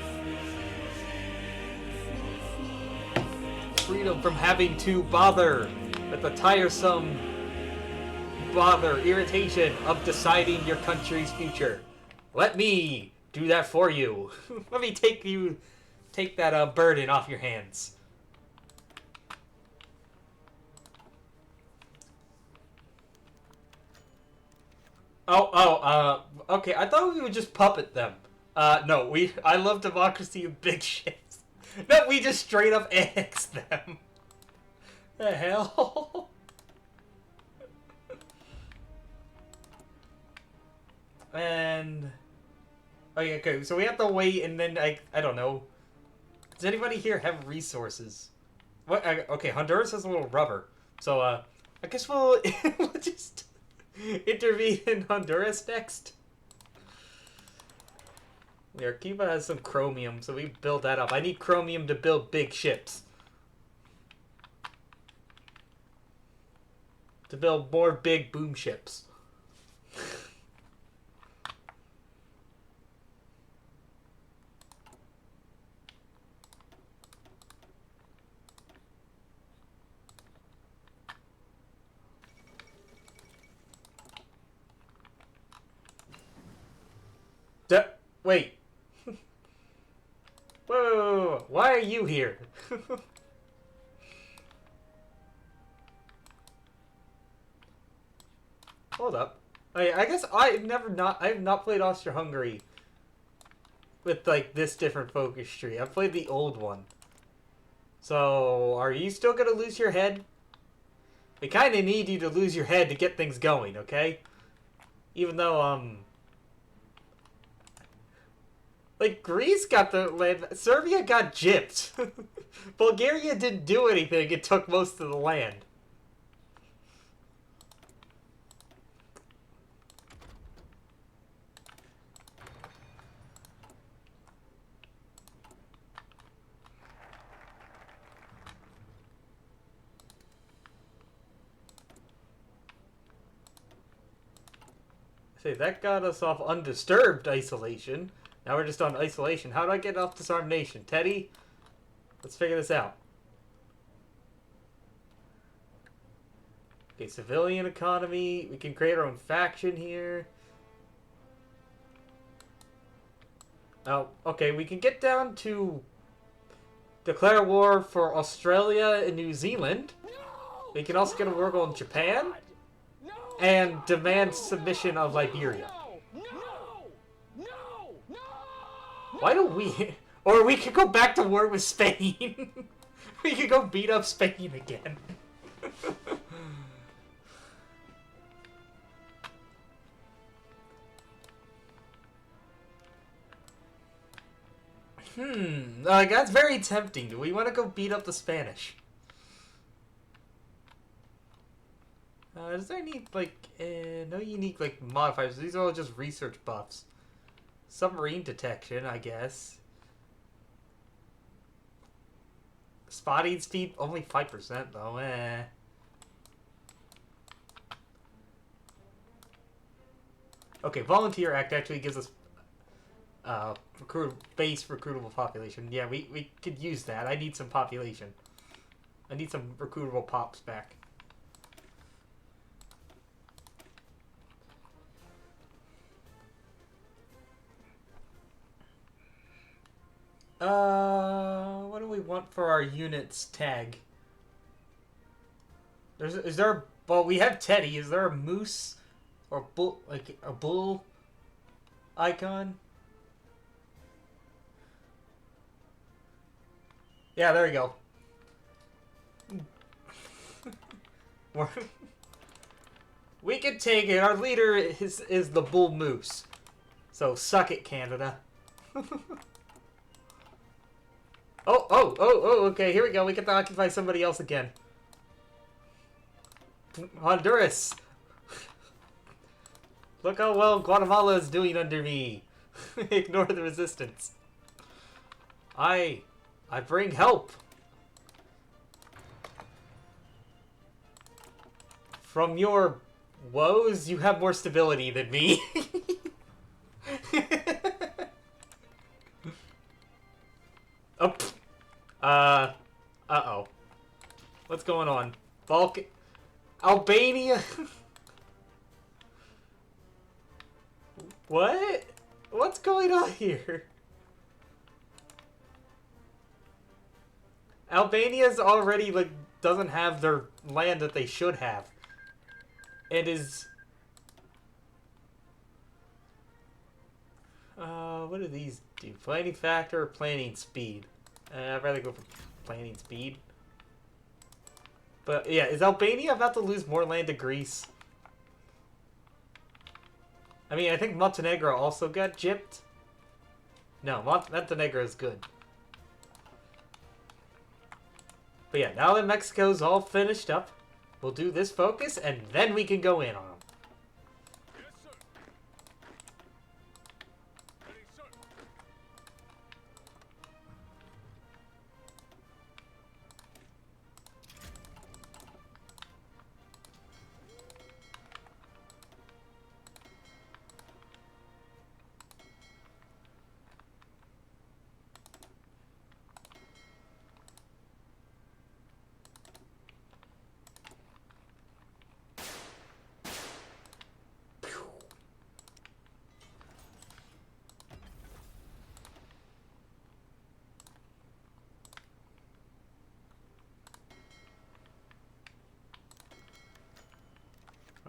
Speaker 1: Freedom from having to bother with the tiresome irritation of deciding your country's future. Let me do that for you. Let me take that burden off your hands. Okay, I thought we would just puppet them. No, I love democracy and big ships. No, we just straight up annex them. The hell? And... okay, so we have to wait and then, I don't know. Does anybody here have resources? What? Okay, Honduras has a little rubber. So, I guess we'll just... intervene in Honduras next. There, Cuba has some chromium, so we build that up. I need chromium to build big ships. To build more big boom ships. Wait. Whoa, why are you here? Hold up. I guess I've not played Austria-Hungary with like this different focus tree. I've played the old one. So, are you still gonna lose your head? We kinda need you to lose your head to get things going, okay? Even though, like, Greece got the land. Serbia got gypped. Bulgaria didn't do anything. It took most of the land. Say, that got us off undisturbed isolation. Now we're just on isolation. How do I get off disarmed nation? Teddy? Let's figure this out. Okay, civilian economy. We can create our own faction here. Oh, okay, we can get down to declare war for Australia and New Zealand. We can also get a war on Japan. And demand submission of Liberia. Why don't we... Or we could go back to war with Spain. We could go beat up Spain again. That's very tempting. Do we want to go beat up the Spanish? Is there any, like, no unique, like, modifiers? These are all just research buffs. Submarine detection, I guess. spotting speed only 5% though. Eh. Okay, Volunteer Act actually gives us base recruitable population. Yeah, we could use that. I need some population. I need some recruitable pops back. What do we want for our units tag? Is there? Well, we have Teddy. Is there a moose or bull, like a bull icon? Yeah, there we go. We can take it. Our leader is the bull moose. So suck it, Canada. Oh, okay, here we go. We get to occupy somebody else again. Honduras. Look how well Guatemala is doing under me. Ignore the resistance. I bring help. From your woes, you have more stability than me. Oh. Uh-oh. What's going on? Albania? What? What's going on here? Albania's already, like, doesn't have their land that they should have. It is... what do these do? Planning factor or planning speed? I'd rather go for planning speed. But, yeah, is Albania about to lose more land to Greece? I mean, I think Montenegro also got gypped. No, Montenegro is good. But yeah, now that Mexico's all finished up, we'll do this focus, and then we can go in on them.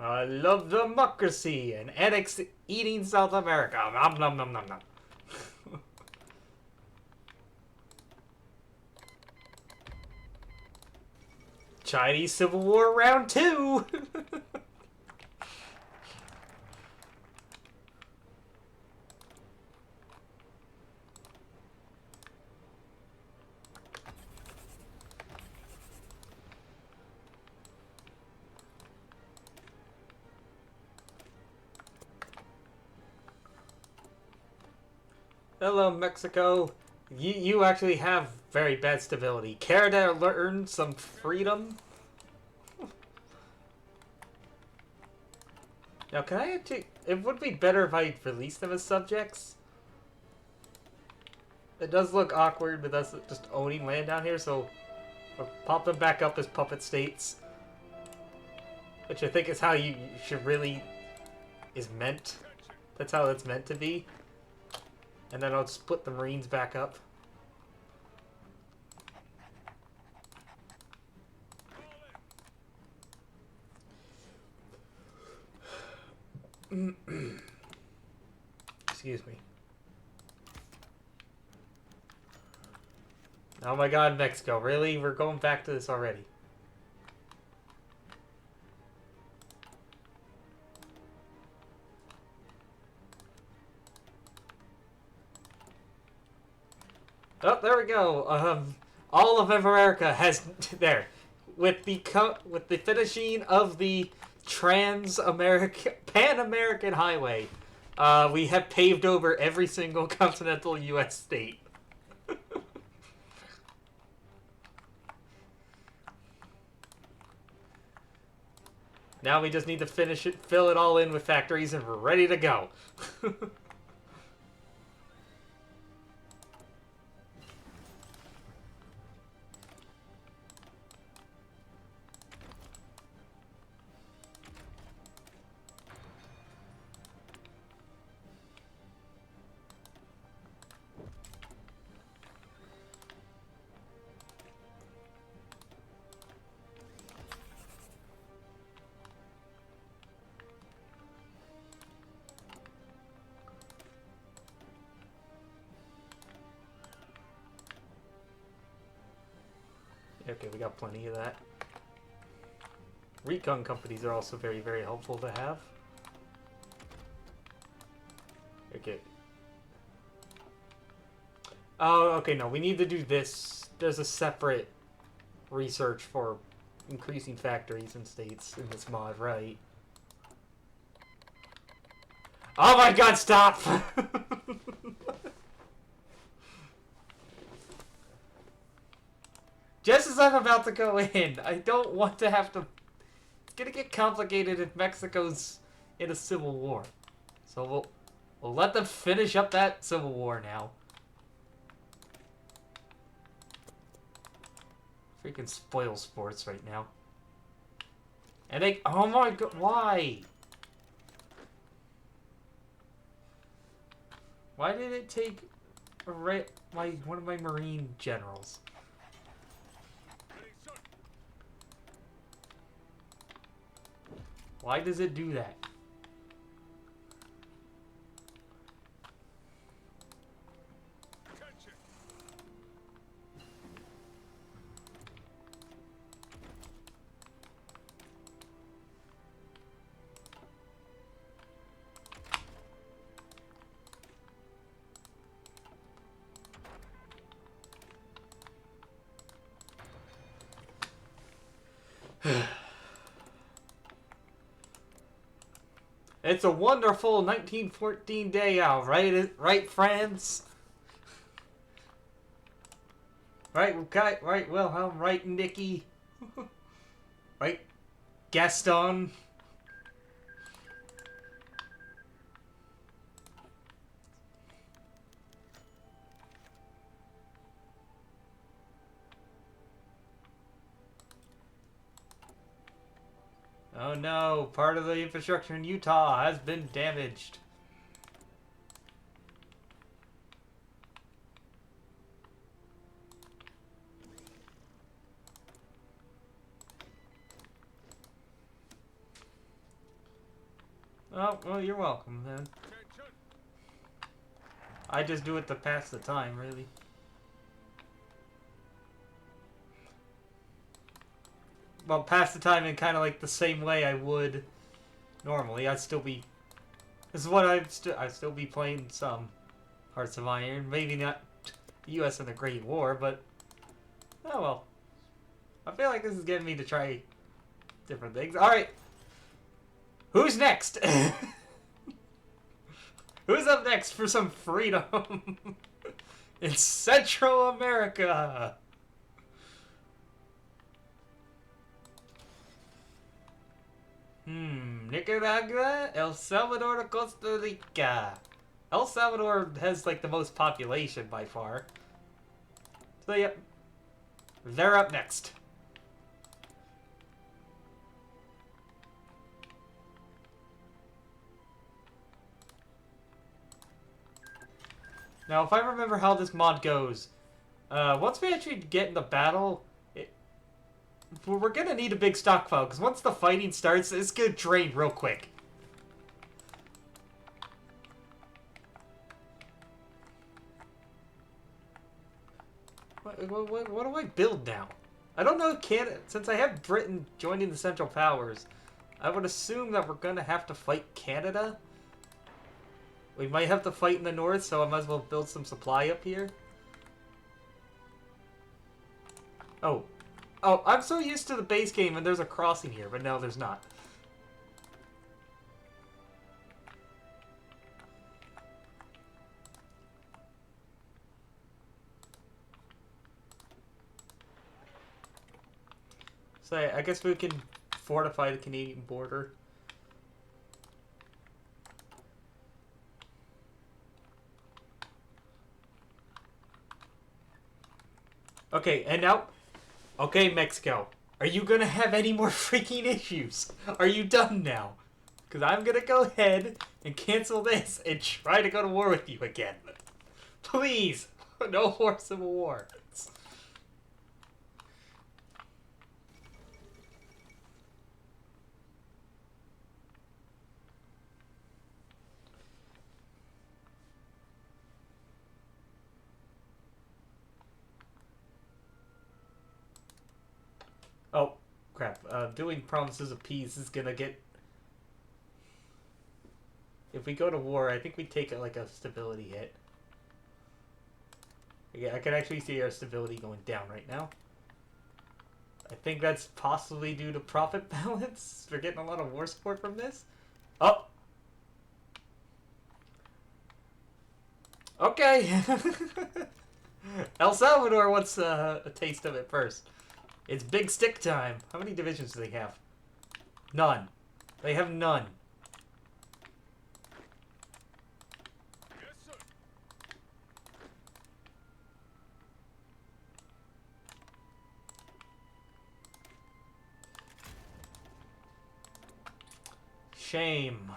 Speaker 1: I love democracy and eating South America. Nom nom nom nom nom. Chinese Civil War round 2. Hello, Mexico. You actually have very bad stability. Care to learn some freedom? Now, can I actually... It would be better if I released them as subjects. It does look awkward with us just owning land down here, so... I'll pop them back up as puppet states. Which I think is how you should really... is meant. That's how it's meant to be. And then I'll split the Marines back up. Excuse me. Oh my god, Mexico. Really? We're going back to this already. Oh, there we go. All of America has there, with the finishing of the Pan-American Highway. We have paved over every single continental U.S. state. Now we just need to finish it, fill it all in with factories, and we're ready to go. Okay, we got plenty of that. Recon companies are also very, very helpful to have. Okay. Oh, okay, no, we need to do this. There's a separate research for increasing factories and states in this mod, right? Oh my god, stop! Just as I'm about to go in, I don't want to have to... It's gonna get complicated if Mexico's in a civil war. So we'll let them finish up that civil war now. Freaking spoil sports right now. And they... Oh my god, why? Why did it take one of my Marine generals? Why does it do that? It's a wonderful 1914 day out, right? Right, France? Right, okay, right, Wilhelm, right, Nikki? Right, Gaston? Oh no, part of the infrastructure in Utah has been damaged. Oh, well, you're welcome, then. I just do it to pass the time, really. Well, pass the time in kind of like the same way I would normally. I'd still be... This is what I'd still be playing some Hearts of Iron. Maybe not the U.S. in the Great War, but... Oh, well. I feel like this is getting me to try different things. Alright. Who's next? Who's up next for some freedom? In Central America. Nicaragua, El Salvador, Costa Rica. El Salvador has like the most population by far. So yep. They're up next. Now, if I remember how this mod goes, once we actually get in the battle, we're gonna need a big stockpile, because once the fighting starts, it's gonna drain real quick. What do I build now? I don't know, since I have Britain joining the Central Powers, I would assume that we're gonna have to fight Canada. We might have to fight in the north, so I might as well build some supply up here. Oh. Oh, I'm so used to the base game and there's a crossing here, but no, there's not. So I guess we can fortify the Canadian border. Okay, and now... Okay, Mexico. Are you gonna have any more freaking issues? Are you done now? Because I'm gonna go ahead and cancel this and try to go to war with you again. Please! No more civil war. Oh, crap. Doing promises of peace is gonna get... If we go to war, I think we take like a stability hit. Yeah, I can actually see our stability going down right now. I think that's possibly due to profit balance. We're getting a lot of war support from this. Oh! Okay! El Salvador wants a taste of it first. It's big stick time. How many divisions do they have? None. They have none.
Speaker 2: Yes, sir.
Speaker 1: Shame.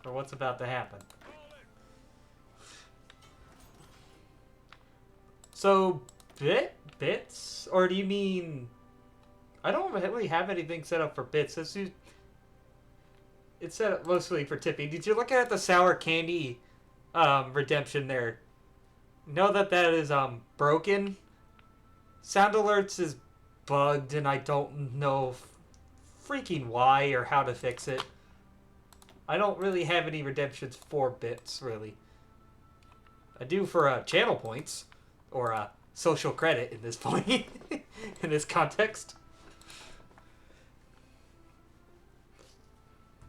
Speaker 1: For what's about to happen. So, bits? Or do you mean... I don't really have anything set up for bits. It's set up mostly for tipping. Did you look at the sour candy redemption there? Know that is broken? Sound alerts is bugged and I don't know freaking why or how to fix it. I don't really have any redemptions for bits, really. I do for channel points. Or social credit in this point. In this context.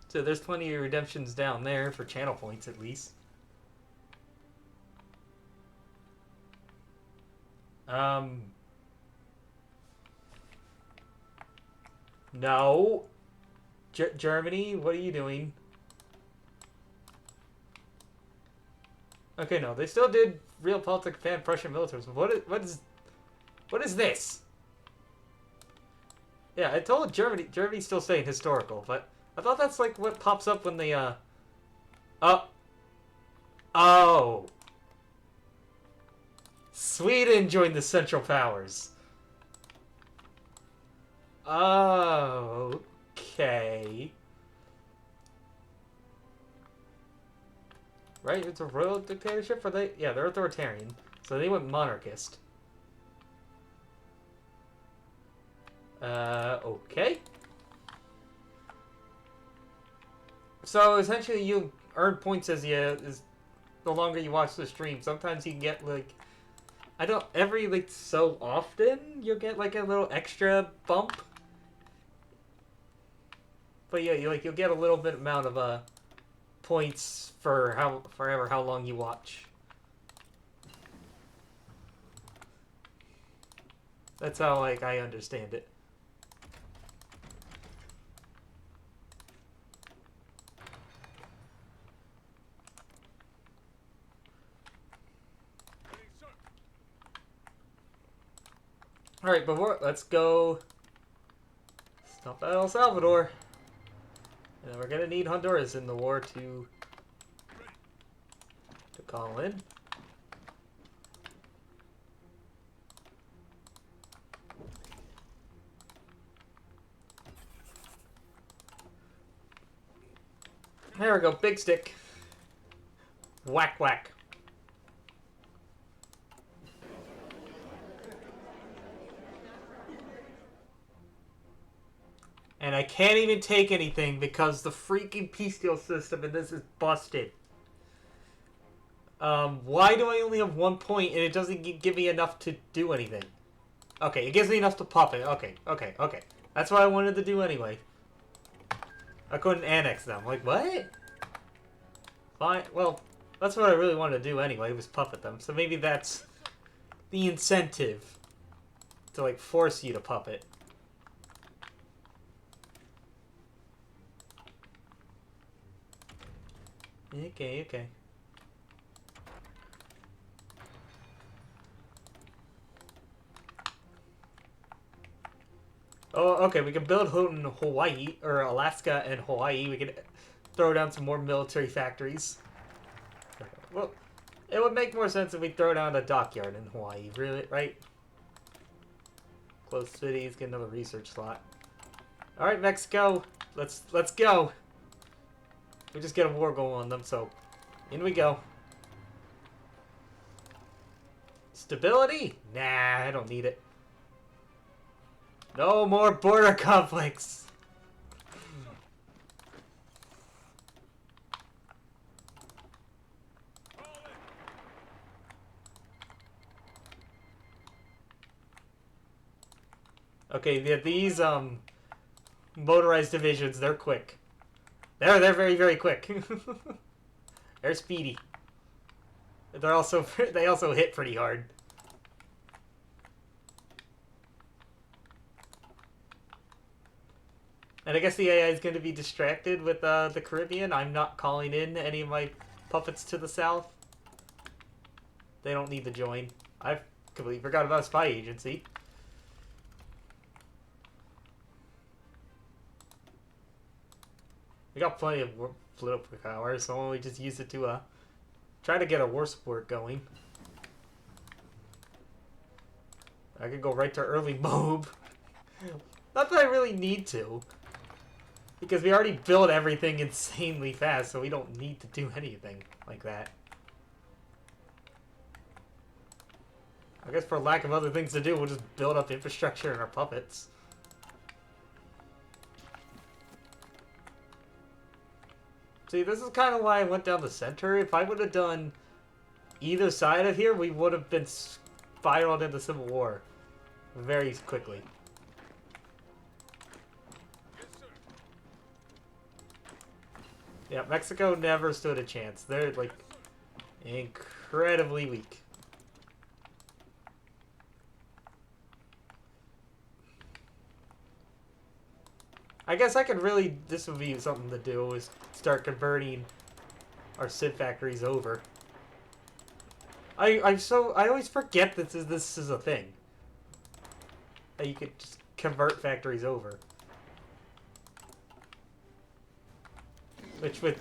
Speaker 1: So there's plenty of redemptions down there for channel points at least. No. Germany, what are you doing? Okay, no, they still did realpolitik fan Prussian militarism. What is this? Yeah, I told Germany's still saying historical, but I thought that's like what pops up when they oh. Sweden joined the Central Powers. Oh, okay. Right? It's a royal dictatorship? Yeah, they're authoritarian. So they went monarchist. Okay. So essentially you earn points as the longer you watch the stream. Sometimes you can get like... every like so often you'll get like a little extra bump. But yeah, you'll get a little bit amount of points for how long you watch. That's how like I understand it. All right, let's go stop at El Salvador. And we're gonna need Honduras in the war to call in. There we go, big stick. Whack whack. And I can't even take anything because the freaking peace deal system in this is busted. Why do I only have 1 point and it doesn't give me enough to do anything? Okay, it gives me enough to pop it. Okay. That's what I wanted to do anyway. I couldn't annex them. Like, what? Fine. Well, that's what I really wanted to do anyway, was puppet them. So maybe that's the incentive to like force you to puppet. Okay, okay. Oh, okay, we can build in Hawaii, or Alaska and Hawaii. We can throw down some more military factories. Well, it would make more sense if we throw down a dockyard in Hawaii, really, right? Close cities, get another research slot. All right, Mexico, let's go. We just get a war going on them, so in we go. Stability? Nah, I don't need it. No more border conflicts. Okay, these motorized divisions, they're quick. They're very, very quick. They're speedy. They're also they also hit pretty hard. And I guess the AI is going to be distracted with the Caribbean. I'm not calling in any of my puppets to the south. They don't need to join. I completely forgot about a spy agency. We got plenty of political power, so we just use it to try to get a war support going. I could go right to early mob. Not that I really need to. Because we already built everything insanely fast, so we don't need to do anything like that. I guess for lack of other things to do, we'll just build up infrastructure in our puppets. See, this is kind of why I went down the center. If I would have done either side of here, we would have been spiraled into Civil War very quickly.
Speaker 2: Yes, sir.
Speaker 1: Yeah, Mexico never stood a chance. They're, like, incredibly weak. I guess I could really, this would be something to do, is start converting our Civ factories over. I always forget this is a thing. That you could just convert factories over. Which with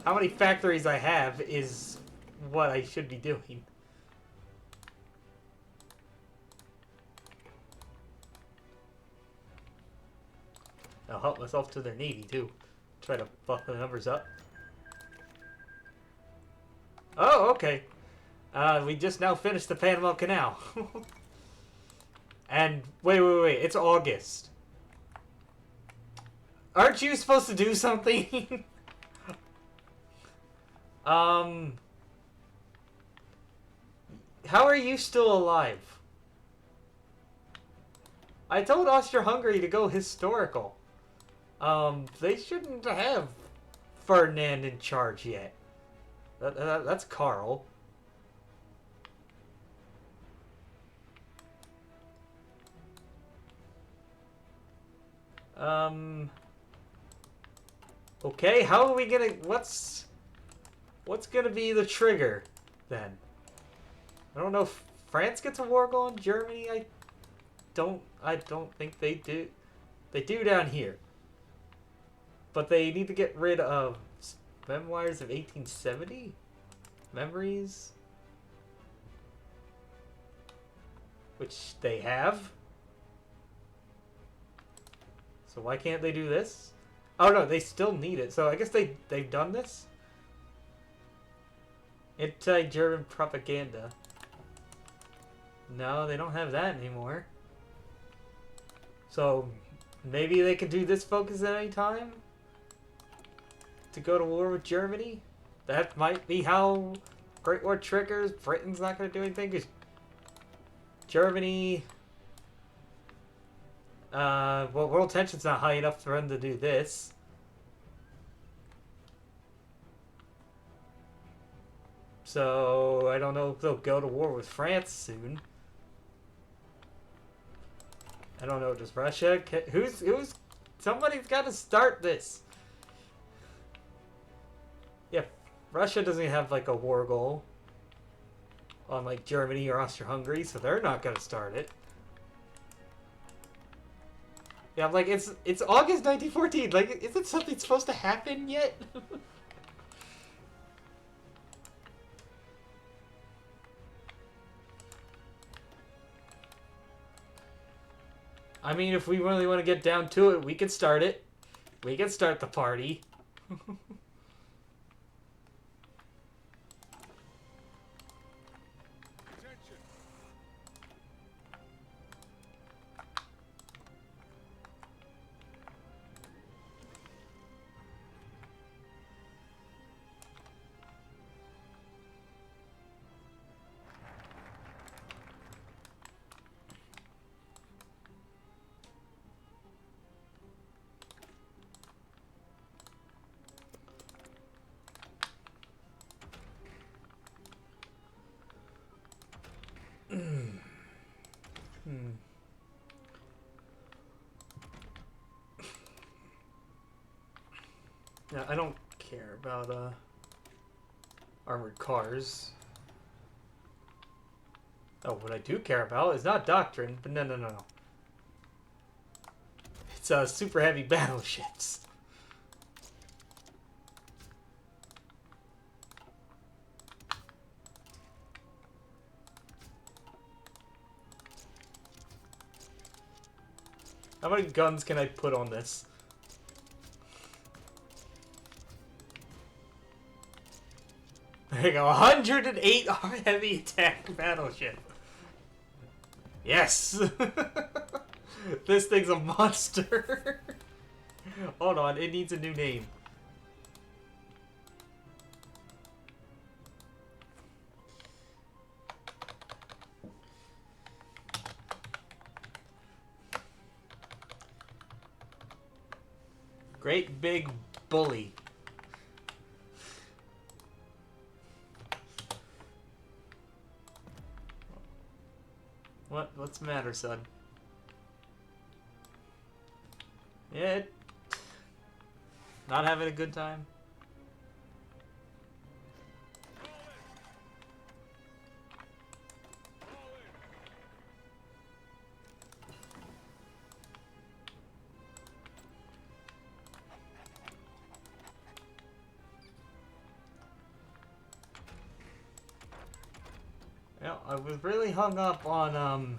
Speaker 1: how many factories I have is what I should be doing. I'll help myself to their navy too. Try to buff the numbers up. Oh, okay. We just now finished the Panama Canal. And wait, it's August. Aren't you supposed to do something? How are you still alive? I told Austria-Hungary to go historical. They shouldn't have Ferdinand in charge yet. That's Carl. Okay, how are we gonna... What's gonna be the trigger, then? I don't know if France gets a war going. Germany, I don't think they do. They do down here. But they need to get rid of Memoirs of 1870? Memories? Which they have. So why can't they do this? Oh no, they still need it. So I guess they've done this? Anti-German propaganda. No, they don't have that anymore. So maybe they could do this focus at any time? To go to war with Germany? That might be how Great War triggers. Britain's not going to do anything because Germany... well, world tension's not high enough for them to do this. So, I don't know if they'll go to war with France soon. I don't know. Does Russia? Who's? Somebody's got to start this. Yeah, Russia doesn't have like a war goal on like Germany or Austria-Hungary, so they're not gonna start it. Yeah, I'm like it's August 1914. Like, isn't something supposed to happen yet? I mean, if we really want to get down to it, we could start it. We could start the party.
Speaker 2: Attention.
Speaker 1: Yeah, I don't care about armored cars. Oh, what I do care about is not doctrine, but no. It's super heavy battleships. How many guns can I put on this? There you go, 108 heavy attack battleship. Yes! This thing's a monster. Hold on, it needs a new name. Great big bully. What's the matter, son? Yeah, not having a good time? Yeah, I was really hung up on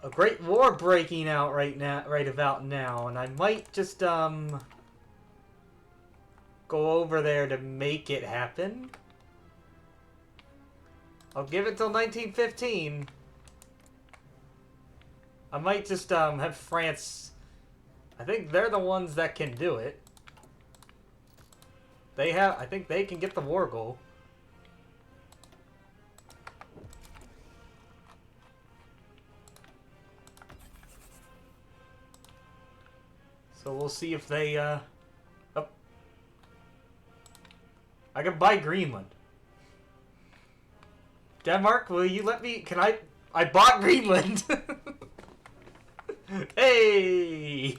Speaker 1: a great war breaking out right about now, and I might just go over there to make it happen. I'll give it till 1915. I might just have France. I think they're the ones that can do it. I think they can get the war goal. So we'll see if they, oh. I can buy Greenland. Denmark, will you let me, I bought Greenland! Hey!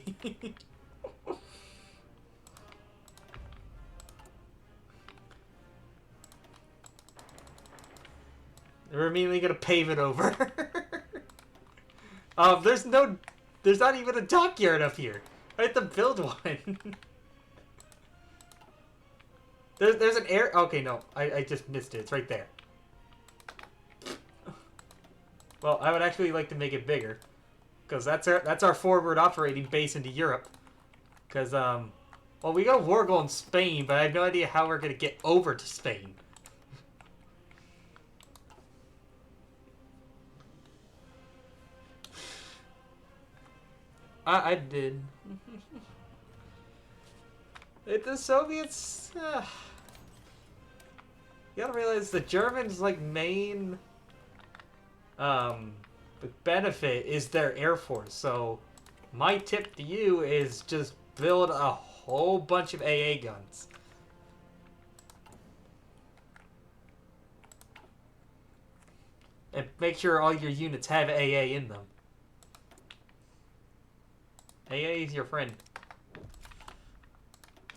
Speaker 1: We're immediately gonna pave it over. There's not even a dockyard up here. I have to build one. There's an air. Okay, no, I just missed it. It's right there. Well, I would actually like to make it bigger, because that's our forward operating base into Europe. Because well, we got a war goal in Spain, but I have no idea how we're gonna get over to Spain. I did. The Soviets. You gotta realize the Germans' like main benefit is their air force. So my tip to you is just build a whole bunch of AA guns. And make sure all your units have AA in them. AA is your friend.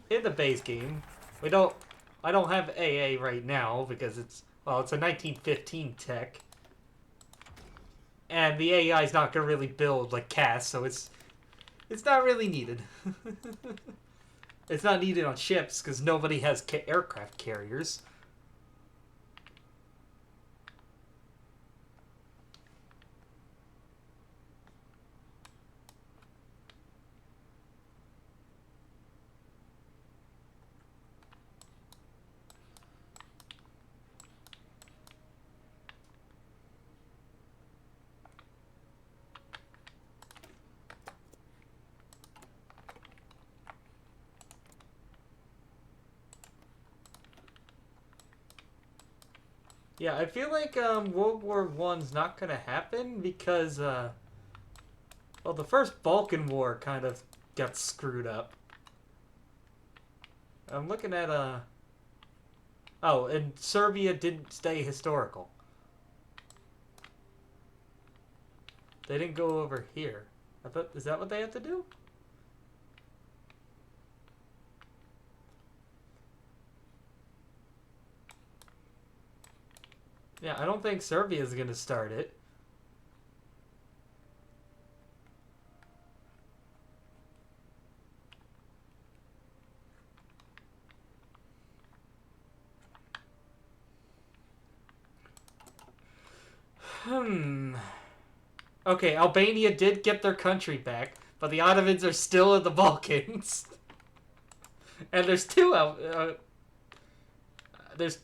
Speaker 1: In the base game, we don't. I don't have AA right now because it's it's a 1915 tech, and the AI is not gonna really build like Cass, so it's not really needed. It's not needed on ships because nobody has aircraft carriers. Yeah, I feel like World War I's not gonna happen because the first Balkan War kind of got screwed up. I'm looking at oh, and Serbia didn't stay historical. They didn't go over here. I thought, is that what they have to do? Yeah, I don't think Serbia is gonna start it. Okay, Albania did get their country back, but the Ottomans are still in the Balkans. And there's two there's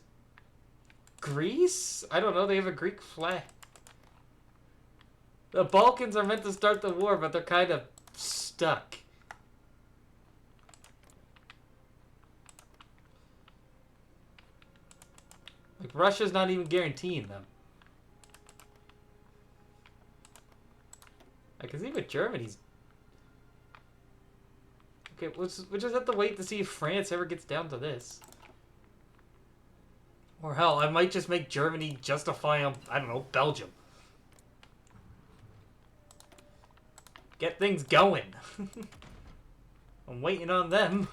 Speaker 1: Greece? I don't know, they have a Greek flag. The Balkans are meant to start the war, but they're kind of stuck. Like, Russia's not even guaranteeing them. I can see what Germany's... Okay, we'll just have to wait to see if France ever gets down to this. Or hell, I might just make Germany justify on, I don't know, Belgium. Get things going. I'm waiting on them.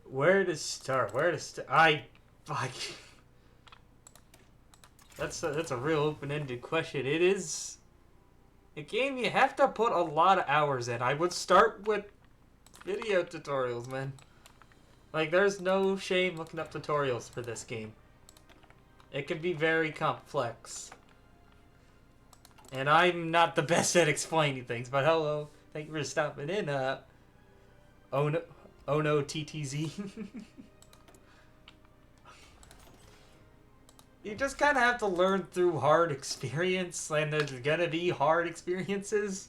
Speaker 1: Where to start? Where to start? That's a real open-ended question. It is a game you have to put a lot of hours in. I would start with video tutorials, man. Like, there's no shame looking up tutorials for this game. It can be very complex. And I'm not the best at explaining things, but hello. Thank you for stopping in, Oh no, TTZ. You just kind of have to learn through hard experience, and there's gonna be hard experiences.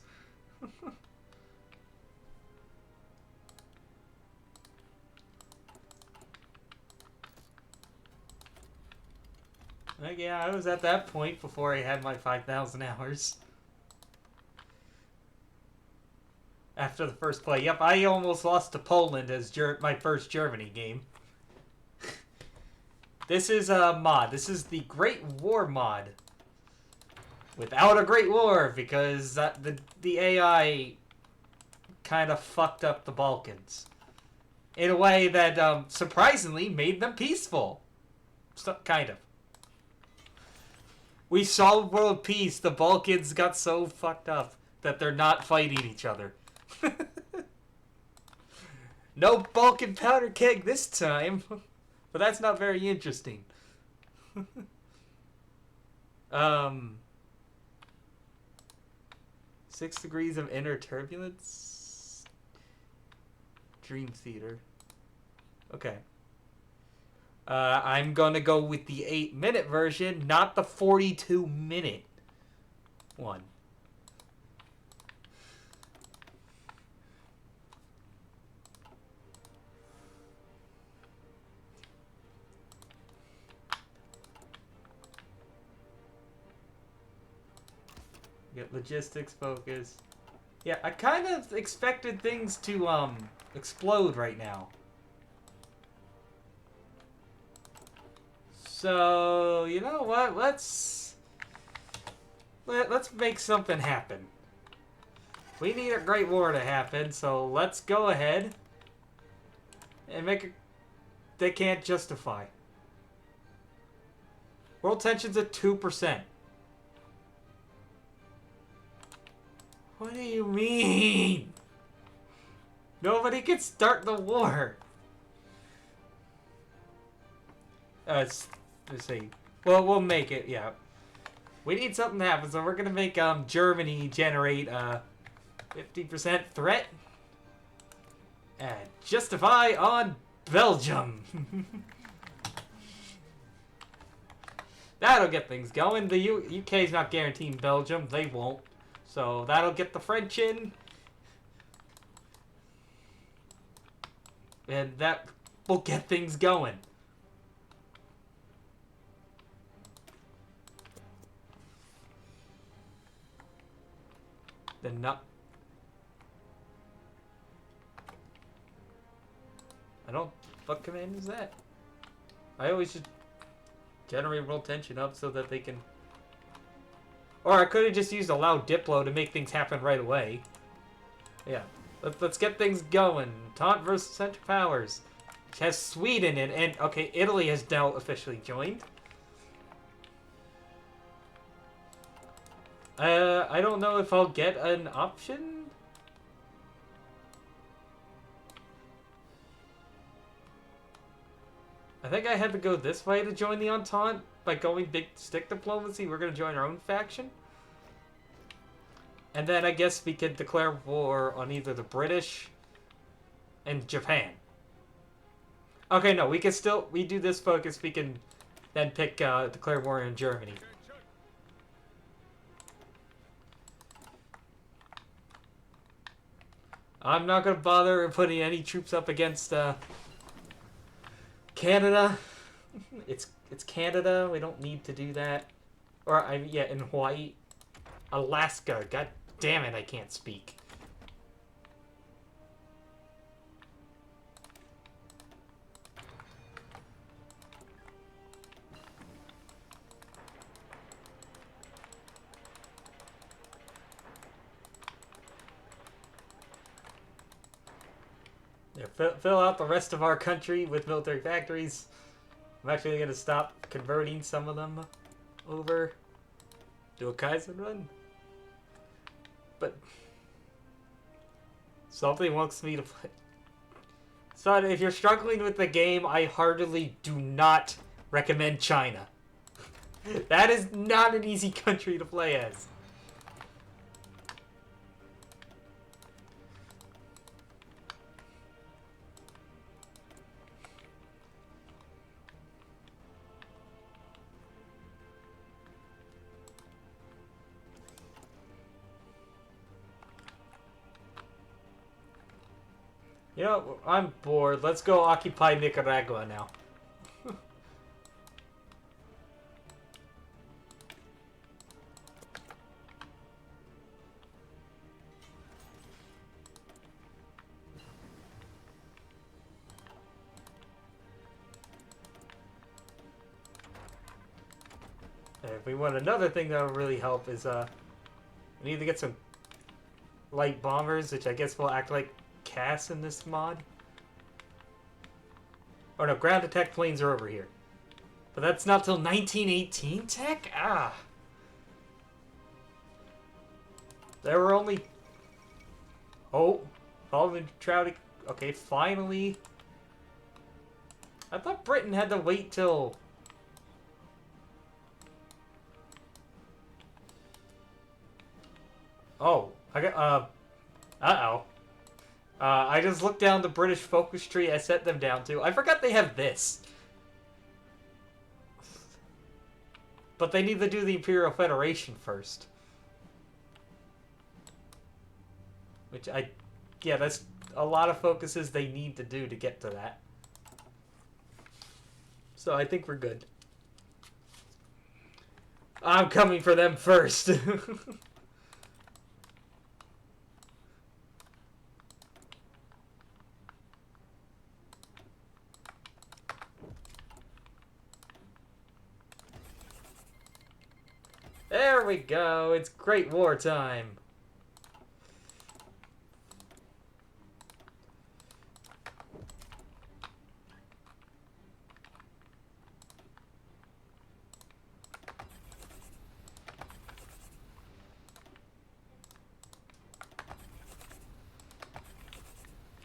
Speaker 1: Like, yeah, I was at that point before I had my 5,000 hours. After the first play. Yep, I almost lost to Poland as my first Germany game. This is a mod. This is the Great War mod. Without a Great War, because the AI kind of fucked up the Balkans. In a way that, surprisingly, made them peaceful. So, kind of. We saw world peace. The Balkans got so fucked up that they're not fighting each other. No Balkan powder keg this time. But that's not very interesting. 6 degrees of inner turbulence? Dream Theater. Okay. I'm gonna go with the 8-minute version, not the 42-minute one. Get logistics focus. Yeah, I kind of expected things to, explode right now. So, you know what? Let's make something happen. We need a Great War to happen, so let's go ahead and make it. They can't justify. World tension's at 2%. What do you mean? Nobody can start the war. Let's see. Well, we'll make it. Yeah, we need something to happen, so we're gonna make Germany generate 50% threat and justify on Belgium. That'll get things going. The UK's not guaranteeing Belgium. They won't. So that'll get the French in. And that will get things going. Then not. I don't. What command is that? I always just generate world tension up so that they can. Or I could have just used allow Diplo to make things happen right away. Yeah. Let's get things going. Taunt versus Central Powers. Which has Sweden in, and okay, Italy has now officially joined. I don't know if I'll get an option. I think I had to go this way to join the Entente. By going big stick diplomacy, we're going to join our own faction. And then I guess we could declare war on either the British and Japan. Okay, no, we can still, we do this focus, we can then pick, declare war on Germany. I'm not going to bother putting any troops up against, Canada. It's Canada. We don't need to do that. Or yeah, in Hawaii, Alaska. God damn it, I can't speak. Yeah, fill out the rest of our country with military factories. I'm actually going to stop converting some of them over. Do a Kaizen run. But something wants me to play. So if you're struggling with the game, I heartily do not recommend China. That is not an easy country to play as. You know, I'm bored. Let's go occupy Nicaragua now. If we want another thing that will really help is, we need to get some light bombers, which I guess will act like CAS in this mod. Oh no, ground attack planes are over here. But that's not till 1918 tech? Ah. There were only... Oh. All neutrality... Okay, finally. I thought Britain had to wait till... Oh. I got... Uh-oh. I just looked down the British focus tree I set them down to. I forgot they have this. But they need to do the Imperial Federation first. Which yeah, that's a lot of focuses they need to do to get to that. So I think we're good. I'm coming for them first. There we go. It's Great War time.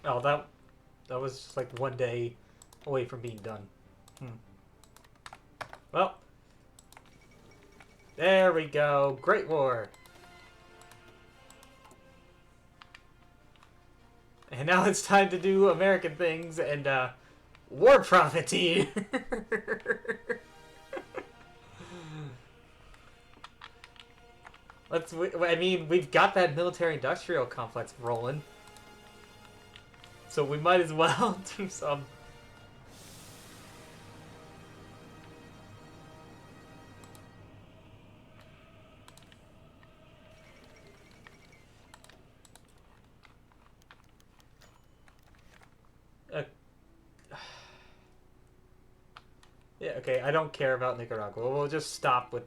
Speaker 1: Oh, that was just like one day away from being done. Well, there we go. Great War. And now it's time to do American things and war profiteer. I mean, we've got that military-industrial complex rolling. So we might as well do some. Yeah, okay, I don't care about Nicaragua. We'll just stop with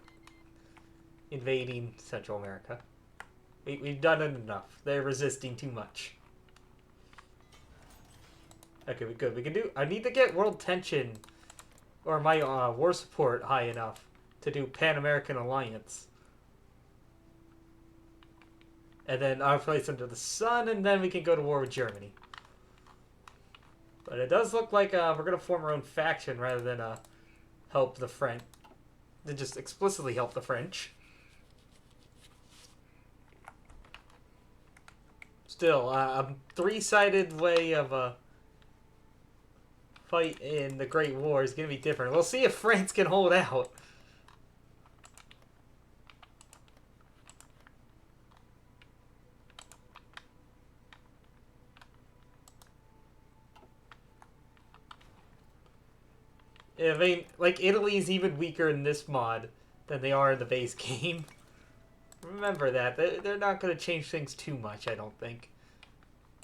Speaker 1: invading Central America. We've done it enough. They're resisting too much. Okay, we good. We can do... I need to get world tension or my war support high enough to do Pan-American Alliance. And then our place under the sun, and then we can go to war with Germany. But it does look like we're going to form our own faction rather than help the French. To just explicitly help the French. Still, a three-sided way of fight in the Great War is going to be different. We'll see if France can hold out. I mean, like, Italy's even weaker in this mod than they are in the base game. Remember that. They're not going to change things too much, I don't think.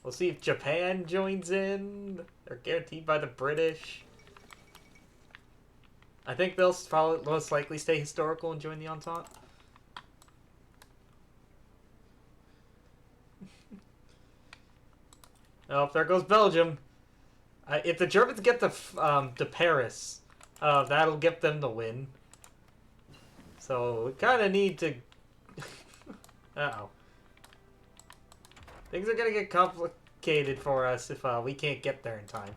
Speaker 1: We'll see if Japan joins in. They're guaranteed by the British. I think they'll most likely stay historical and join the Entente. Oh, there goes Belgium. If the Germans get to Paris, that'll get them the win. So we kind of need to... Uh-oh. Things are going to get complicated for us if we can't get there in time.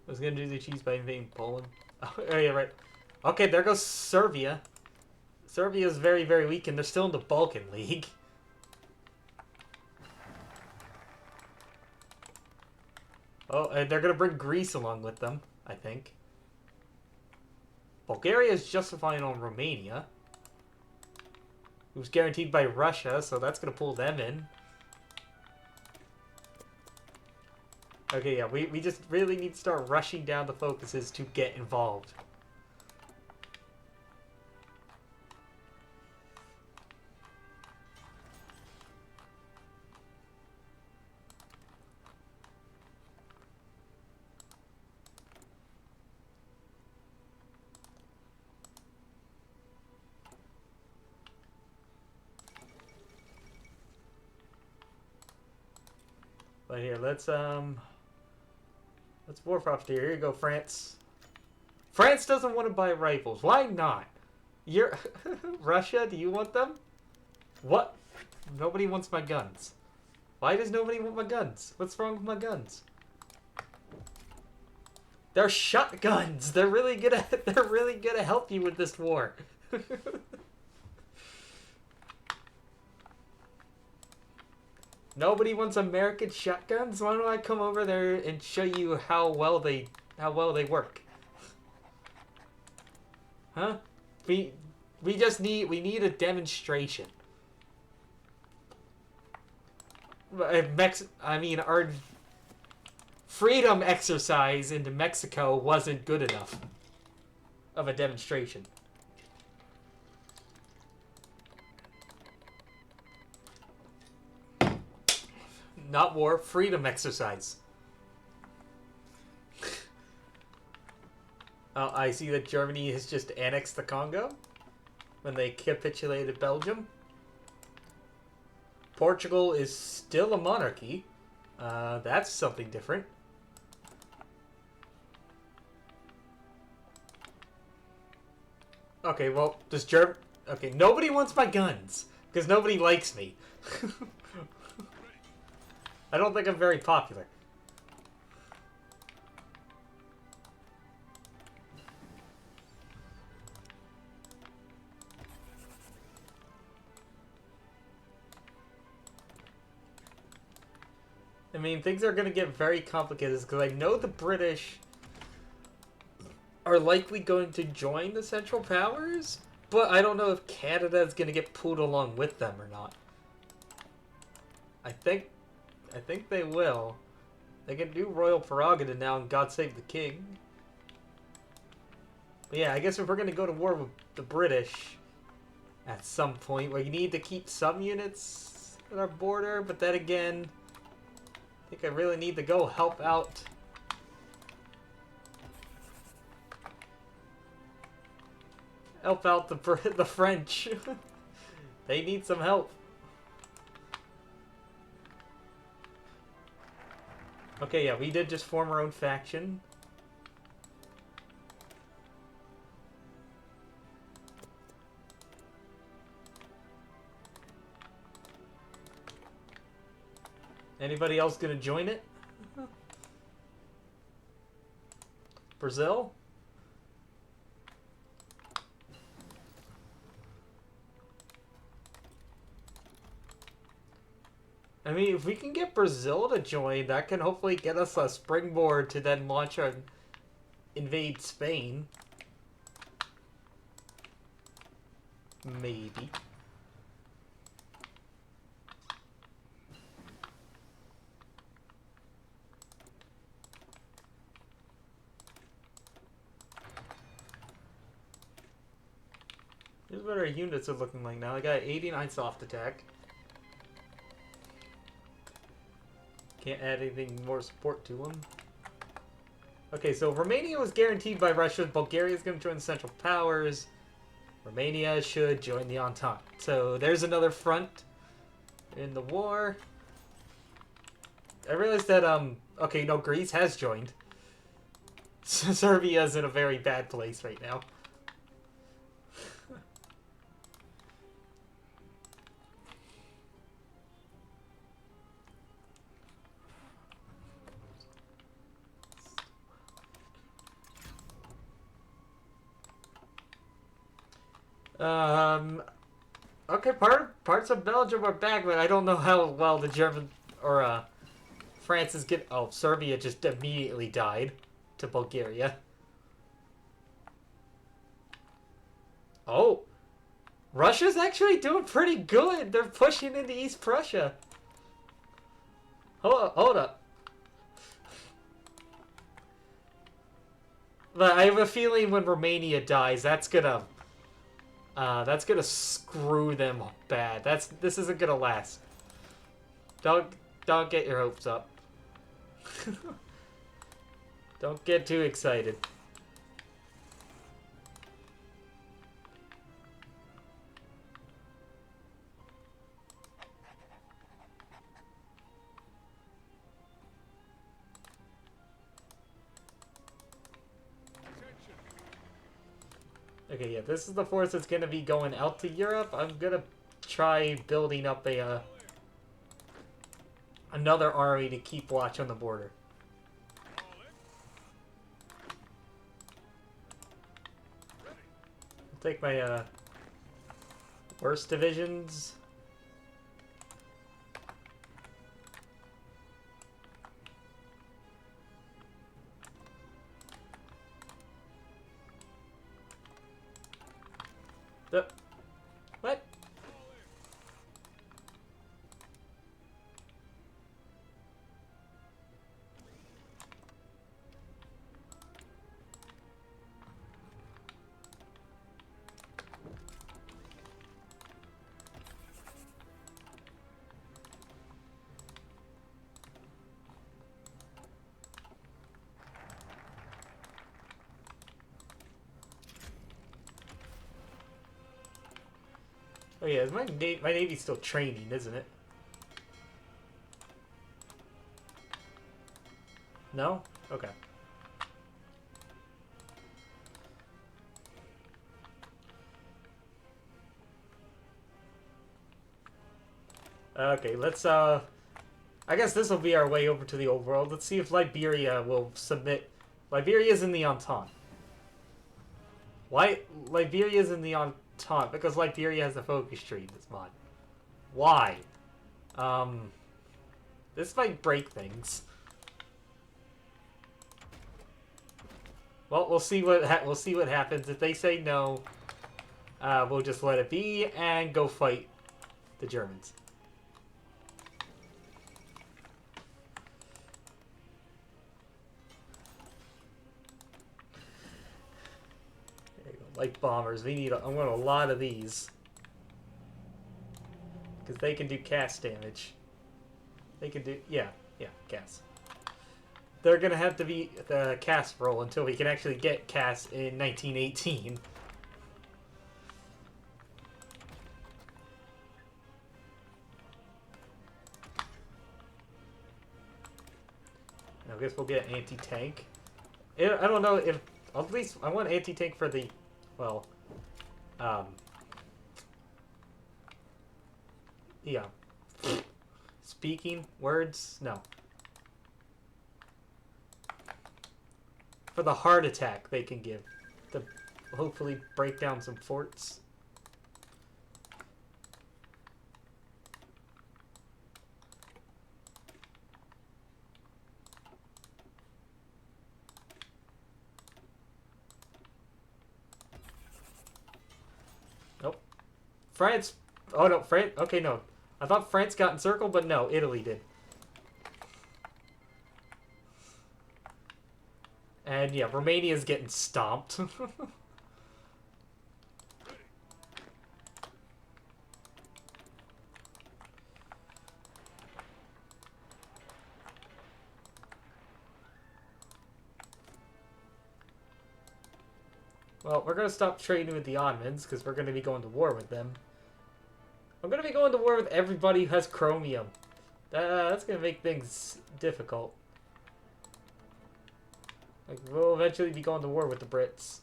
Speaker 1: I was going to do the cheese by invading Poland. Oh, yeah, right. Okay, there goes Serbia. Serbia is very, very weak, and they're still in the Balkan League. Oh, and they're going to bring Greece along with them, I think. Bulgaria is justifying on Romania, who's guaranteed by Russia, so that's going to pull them in. Okay, yeah, we just really need to start rushing down the focuses to get involved. But here, let's war profiteer. Here you go, France. France doesn't want to buy rifles. Why not? You're Russia, do you want them? What? Nobody wants my guns. Why does nobody want my guns? What's wrong with my guns? They're shotguns. They're really gonna help you with this war. Nobody wants American shotguns? Why don't I come over there and show you how well they work? Huh? We need a demonstration. I mean, our freedom exercise into Mexico wasn't good enough of a demonstration. Not war, freedom exercise. I see that Germany has just annexed the Congo when they capitulated Belgium. Portugal is still a monarchy. That's something different. Okay, well, does Germ... Okay, nobody wants my guns. Because nobody likes me. I don't think I'm very popular. I mean, things are going to get very complicated because I know the British are likely going to join the Central Powers, but I don't know if Canada is going to get pulled along with them or not. I think they will. They can do royal prerogative now and God save the king. But yeah, I guess if we're going to go to war with the British at some point, we need to keep some units at our border, but then again, I think I really need to go help out. Help out the French. They need some help. Okay, yeah, we did just form our own faction. Anybody else gonna join it? Brazil? I mean, if we can get Brazil to join, that can hopefully get us a springboard to then launch our invade Spain. Maybe. Here's what our units are looking like now. I got 89 soft attack. Can't add anything more support to them. Okay, so Romania was guaranteed by Russia. Bulgaria is going to join the Central Powers. Romania should join the Entente. So there's another front in the war. I realized that, okay, no, Greece has joined. Serbia's in a very bad place right now. Okay, parts of Belgium are back, but I don't know how well the German or France is getting. Oh, Serbia just immediately died to Bulgaria. Oh, Russia's actually doing pretty good. They're pushing into East Prussia. Hold up. But I have a feeling when Romania dies, that's gonna screw them bad. This isn't gonna last. Don't get your hopes up. Don't get too excited. Okay, yeah, this is the force that's gonna be going out to Europe. I'm gonna try building up a another army to keep watch on the border. I'll take my worst divisions. What? Oh yeah, is my Navy's still training, isn't it? No? Okay. Okay, let's I guess this will be our way over to the old world. Let's see if Liberia will submit. Liberia's in the Entente. Why Liberia's in the Entente? Because Liberia has a focus tree in this mod. Why? This might break things. Well, we'll see what happens. If they say no, we'll just let it be and go fight the Germans. There you go. Like bombers, we need. I want a lot of these because they can do cast damage. They can do cast. They're gonna have to be the cast roll until we can actually get cast in 1918. I guess we'll get anti-tank. I don't know if at least I want anti-tank for the yeah. Speaking words, no. For the heart attack they can give to hopefully break down some forts. Nope. France. Oh no, France. Okay, no. I thought France got encircled, but no, Italy did. And yeah, Romania's getting stomped. Well, we're going to stop trading with the Ottomans because we're going to be going to war with them. I'm going to be going to war with everybody who has chromium. That's going to make things difficult. Like, we'll eventually be going to war with the Brits.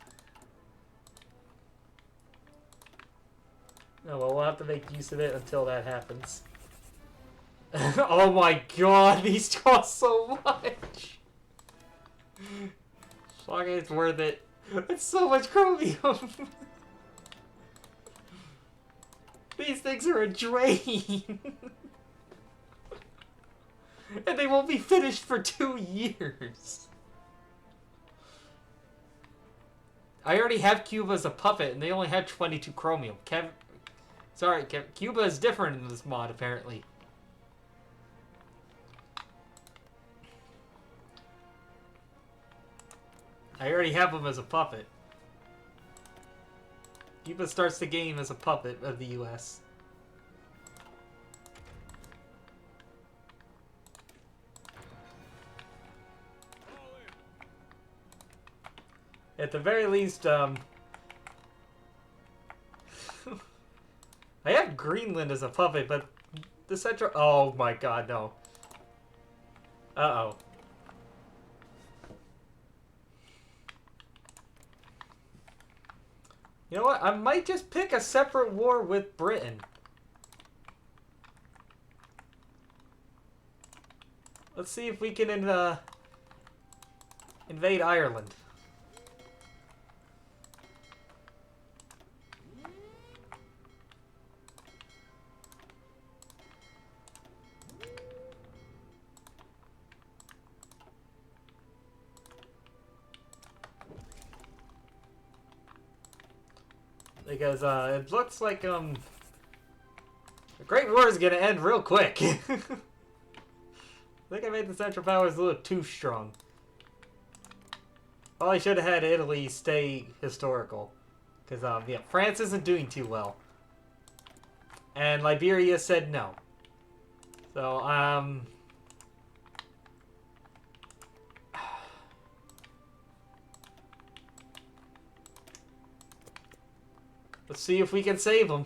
Speaker 1: Oh, well, we'll have to make use of it until that happens. Oh my god, these cost so much! Fuck, it's worth it. It's so much chromium! These things are a drain! And they won't be finished for 2 years! I already have Cuba as a puppet, and they only have 22 chromium. Cuba is different in this mod, apparently. I already have him as a puppet. Cuba starts the game as a puppet of the US. At the very least, I have Greenland as a puppet, but the central... Oh my god, no. Uh-oh. You know what? I might just pick a separate war with Britain. Let's see if we can invade Ireland. Because it looks like the Great War is gonna end real quick. I think I made the Central Powers a little too strong. Well, I should have had Italy stay historical. Because, yeah, France isn't doing too well. And Liberia said no. So, let's see if we can save them.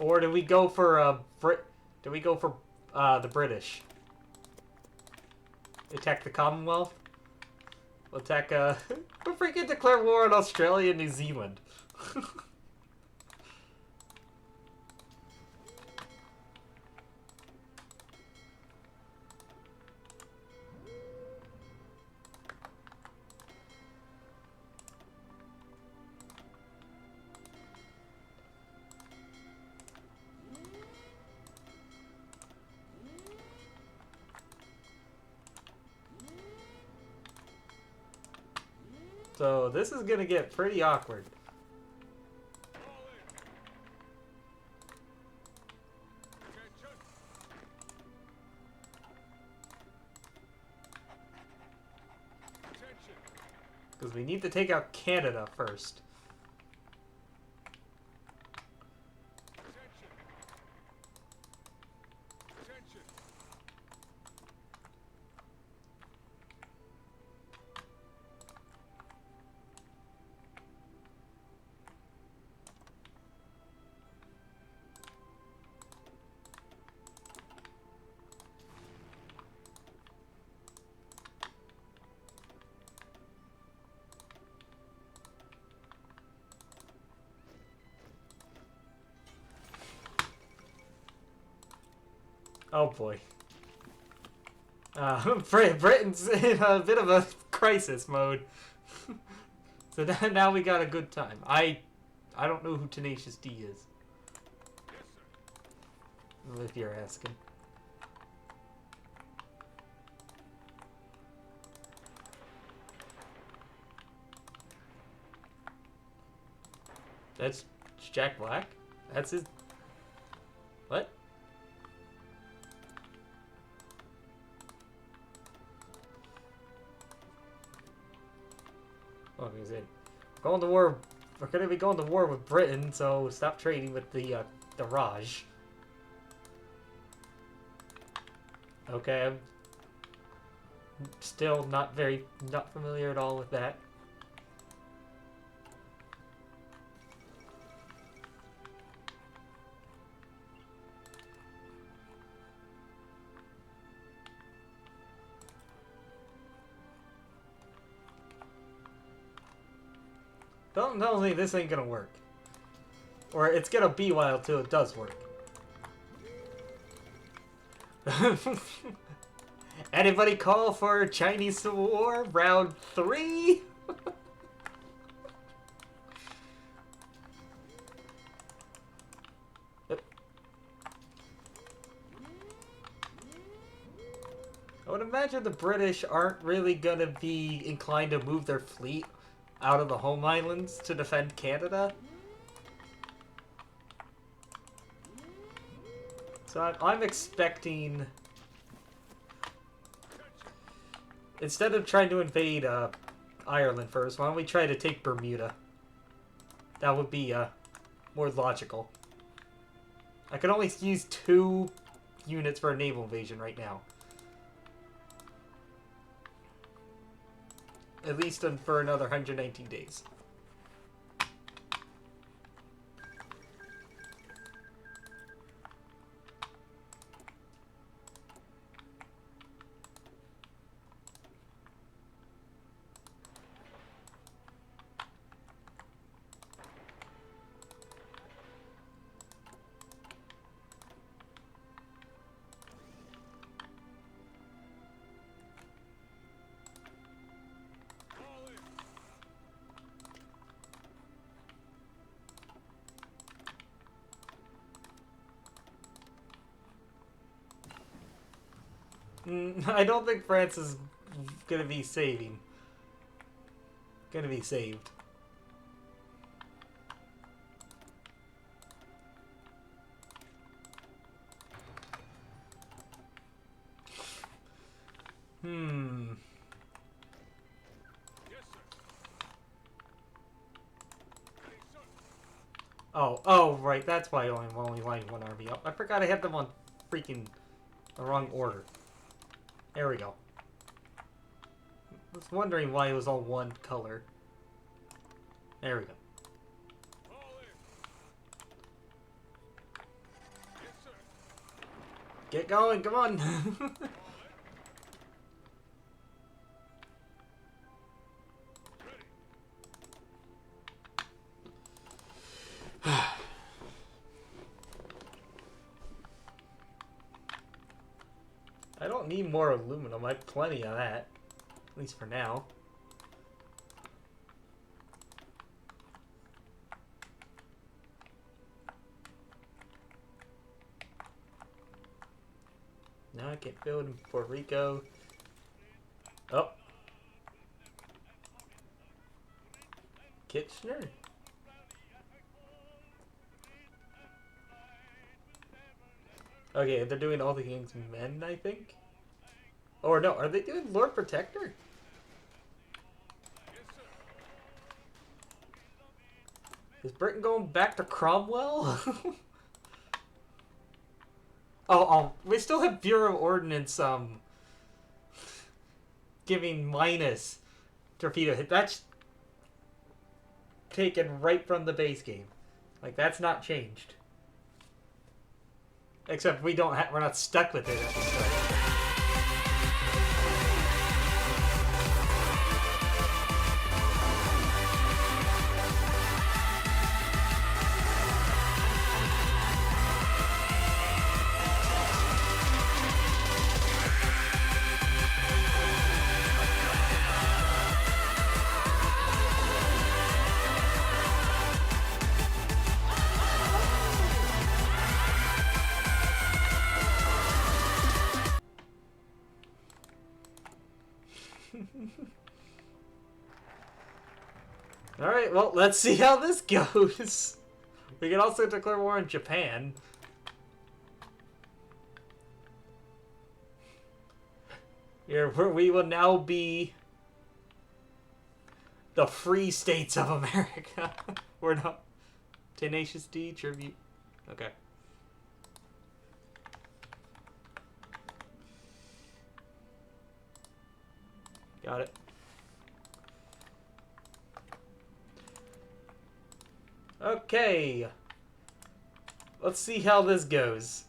Speaker 1: Or do we go for Do we go for the British? Attack the Commonwealth? We'll attack we'll freaking declare war on Australia and New Zealand. So this is gonna get pretty awkward. Because we need to take out Canada first. Oh boy. Britain's in a bit of a crisis mode. So now we got a good time. I don't know who Tenacious D is. If you're asking. That's Jack Black? That's his... What? Oh, he's in. Going to war. We're gonna be going to war with Britain, so stop trading with the Raj. Okay, I'm still not familiar at all with that. Don't tell me this ain't gonna work. Or it's gonna be a while till it does work. Anybody call for Chinese Civil War round 3? I would imagine the British aren't really gonna be inclined to move their fleet out of the home islands to defend Canada. So I'm expecting, instead of trying to invade Ireland first, why don't we try to take Bermuda? That would be more logical. I can only use 2 units for a naval invasion right now. At least for another 119 days. I don't think France is gonna be saved. Oh, right. That's why I'm only lining one army up. I forgot I had them on freaking the wrong order. There we go. I was wondering why it was all one color. There we go. Get going, come on. I don't need more aluminum. I have plenty of that. At least for now. Now I can build in Puerto Rico. Oh. Kitchener? Okay, they're doing All the King's Men, I think? Or no, are they doing Lord Protector? Is Britain going back to Cromwell? Oh, we still have Bureau of Ordnance, giving minus torpedo hit. That's taken right from the base game. Like, that's not changed. Except we're not stuck with it at the start. Alright, well, let's see how this goes. We can also declare war on Japan. Here, we will now be the Free States of America. We're not. Tenacious D, tribute. Okay. Got it. Okay. Let's see how this goes.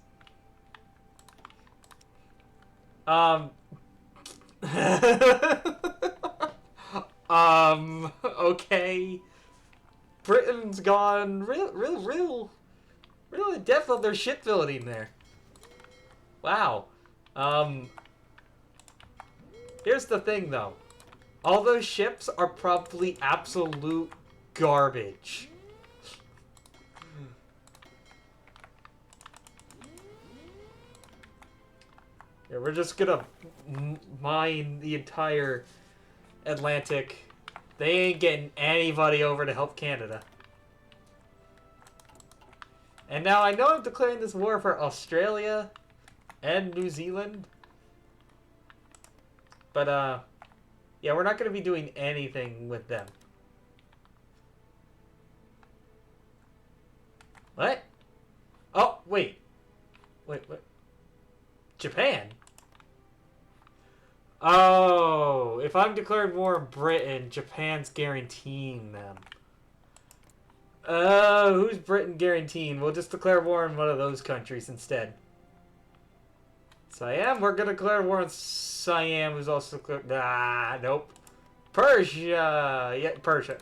Speaker 1: Okay. Britain's gone real in depth of their shipbuilding there. Wow. Here's the thing, though. All those ships are probably absolute garbage. Yeah, we're just gonna mine the entire Atlantic. They ain't getting anybody over to help Canada. And now I know I'm declaring this war for Australia and New Zealand. But, yeah, we're not going to be doing anything with them. What? Oh, wait. Wait. Japan? Oh, if I'm declaring war on Britain, Japan's guaranteeing them. Who's Britain guaranteeing? We'll just declare war on one of those countries instead. Siam? We're gonna declare war on Siam, who's also declared... Ah, nope. Persia! Yeah, Persia.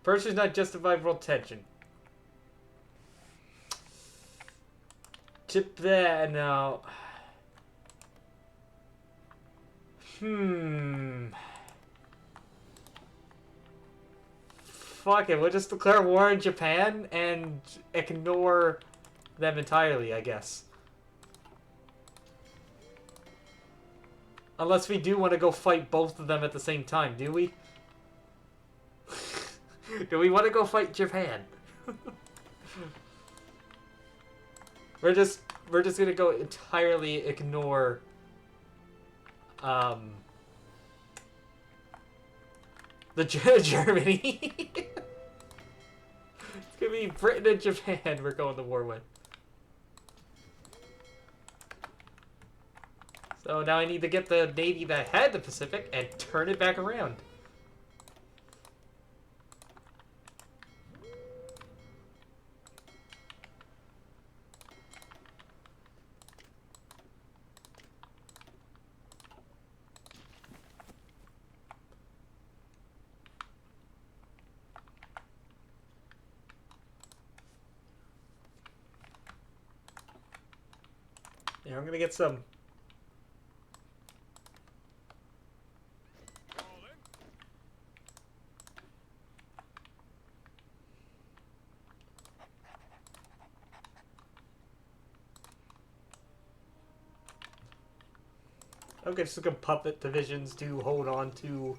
Speaker 1: Persia's not justified world tension. Japan, no. Fuck it, we'll just declare war on Japan and ignore them entirely, I guess. Unless we do want to go fight both of them at the same time, do we? Do we want to go fight Japan? We're just gonna go entirely ignore the Germany. It's gonna be Britain and Japan we're going to war with. So now I need to get the navy that had the Pacific and turn it back around. Yeah, I'm gonna get some.
Speaker 2: Rolling.
Speaker 1: Okay, just some puppet divisions to hold on to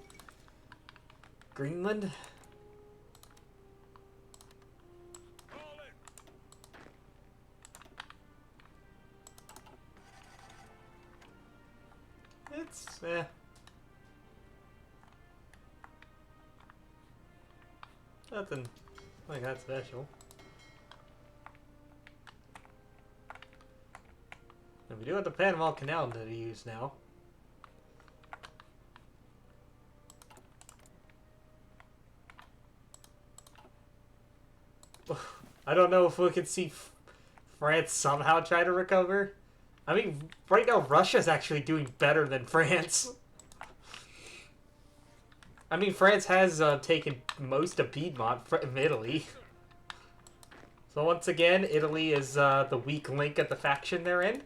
Speaker 1: Greenland.
Speaker 2: Rolling.
Speaker 1: It's eh. Nothing like that special. And we do have the Panama Canal to use now. I don't know if we could see France somehow try to recover. I mean, right now Russia's actually doing better than France. I mean, France has taken most of Piedmont from Italy.
Speaker 2: Yes, sir.
Speaker 1: So once again, Italy is the weak link at the faction they're in.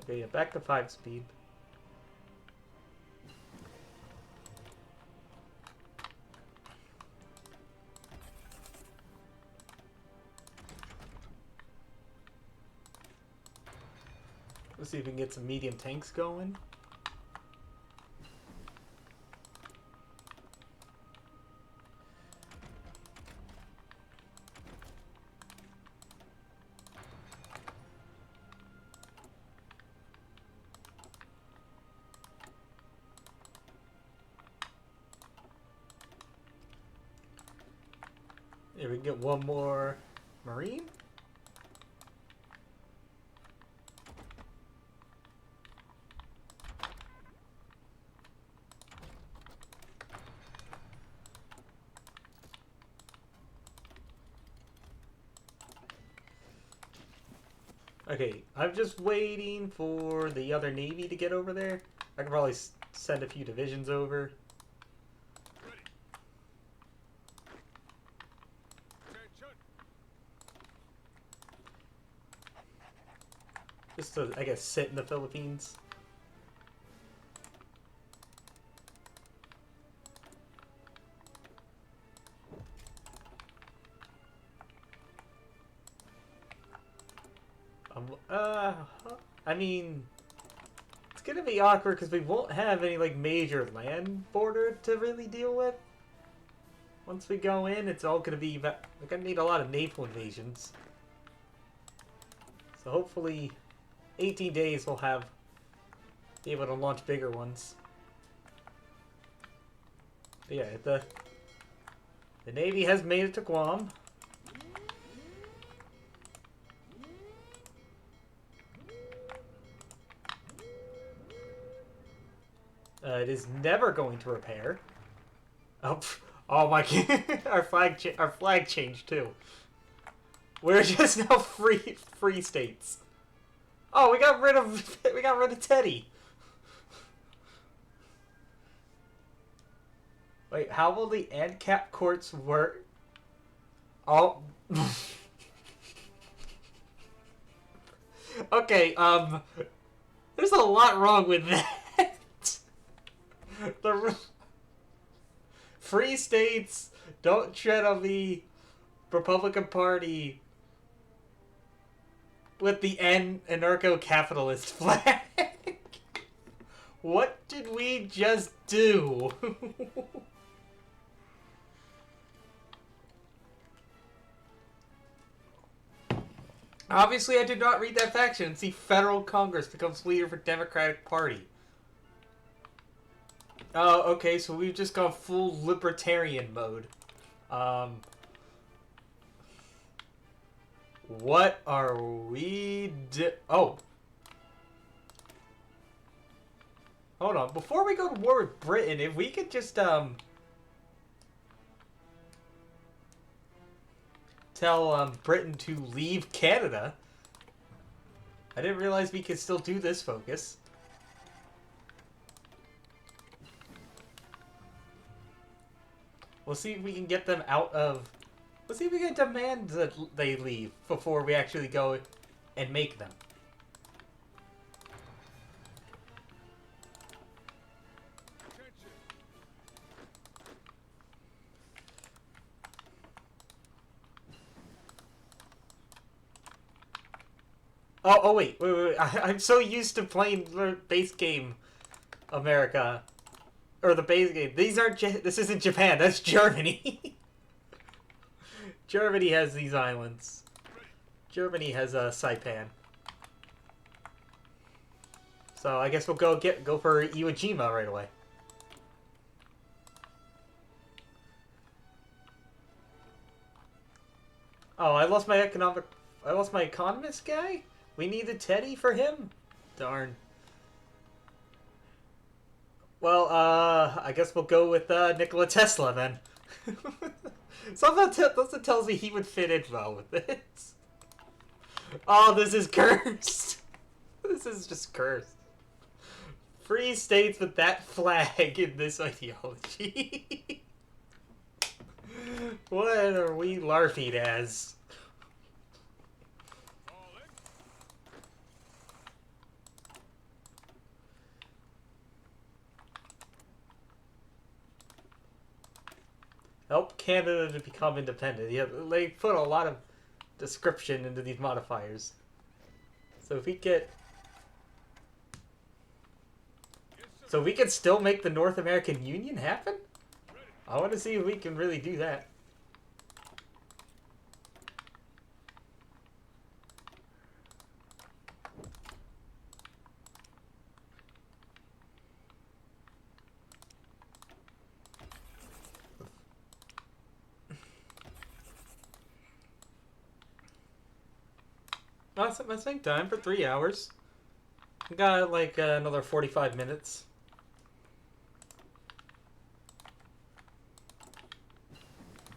Speaker 1: Okay, yeah, back to 5 speed. Let's see if we can get some medium tanks going. Here we can get one more Marine. Okay, I'm just waiting for the other Navy to get over there. I can probably send a few divisions over.
Speaker 2: Ready. Attention.
Speaker 1: Just to, I guess, sit in the Philippines. I mean, it's gonna be awkward because we won't have any like major land border to really deal with. Once we go in, it's all gonna be. We're gonna need a lot of naval invasions. So hopefully, 18 days we'll have be able to launch bigger ones. But yeah, the Navy has made it to Guam. It is never going to repair. Oh, oh my! Our flag changed too. We're just now free states. Oh, we got rid of Teddy. Wait, how will the ANCAP courts work? Oh. Okay, there's a lot wrong with that. The free states don't tread on the Republican Party with the anarcho-capitalist flag. What did we just do? Obviously, I did not read that faction and see federal Congress becomes leader for Democratic Party. Oh, okay, so we've just gone full libertarian mode. What are we Oh. Hold on. Before we go to war with Britain, if we could just, tell, Britain to leave Canada. I didn't realize we could still do this focus. We'll see if we can get them out of... Let's see if we can demand that they leave before we actually go and make them.
Speaker 2: Attention.
Speaker 1: Oh, wait. I'm so used to playing the base game America. Or the base game. These aren't... This isn't Japan. That's Germany. Germany has these islands. Germany has Saipan. So I guess we'll go for Iwo Jima right away. Oh, I lost my economist guy? We needed Teddy for him? Darn. Well, I guess we'll go with Nikola Tesla then. Something tells me he would fit in well with this. Oh, this is cursed. This is just cursed. Free states with that flag in this ideology. What are we larping as?
Speaker 2: All in.
Speaker 1: Help Canada to become independent. Yeah, they put a lot of description into these modifiers. So if we get...
Speaker 2: Yes, sir.
Speaker 1: So we can still make the North American Union happen?
Speaker 2: Ready.
Speaker 1: I want to see if we can really do that. That's my same time for 3 hours. We got like another 45 minutes.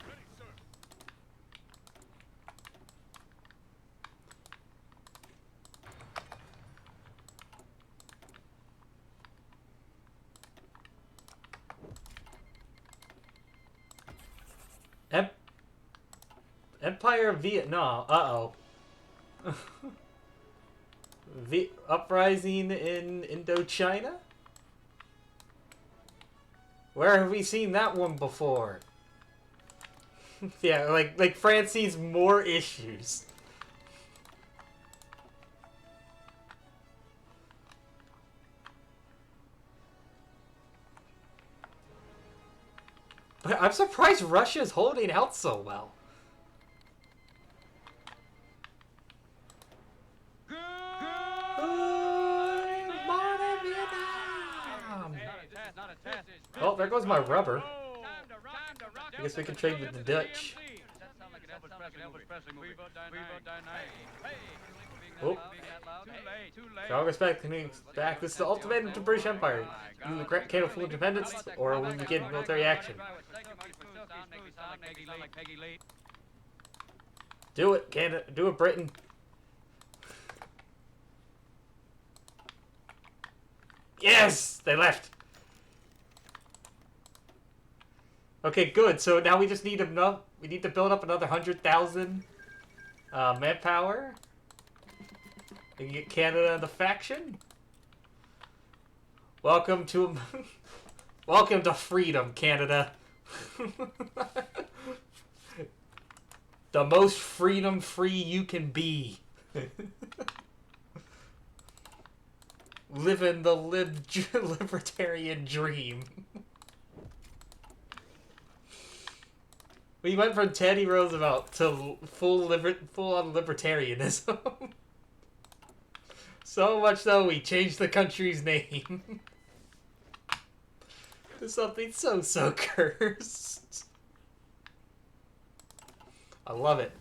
Speaker 2: Ready, sir.
Speaker 1: Em- Empire of Vietnam. Uh-oh. Uprising in Indochina? Where have we seen that one before? Yeah, like France sees more issues. But I'm surprised Russia's holding out so well. Oh, there goes my rubber. I guess we can trade with the Dutch. Oh. Strong respect coming back. This is the ultimatum to British Empire. You grant Canada full independence, or we begin military action. Do it, Canada. Do it, Britain. Yes! They left. Okay, good. So now we just need enough. We need to build up another 100,000 manpower. We can get Canada in the faction. Welcome to welcome to freedom, Canada. The most freedom-free you can be. Living the libertarian dream. We went from Teddy Roosevelt to full-on libertarianism. So much so, we changed the country's name. To something so cursed. I love it.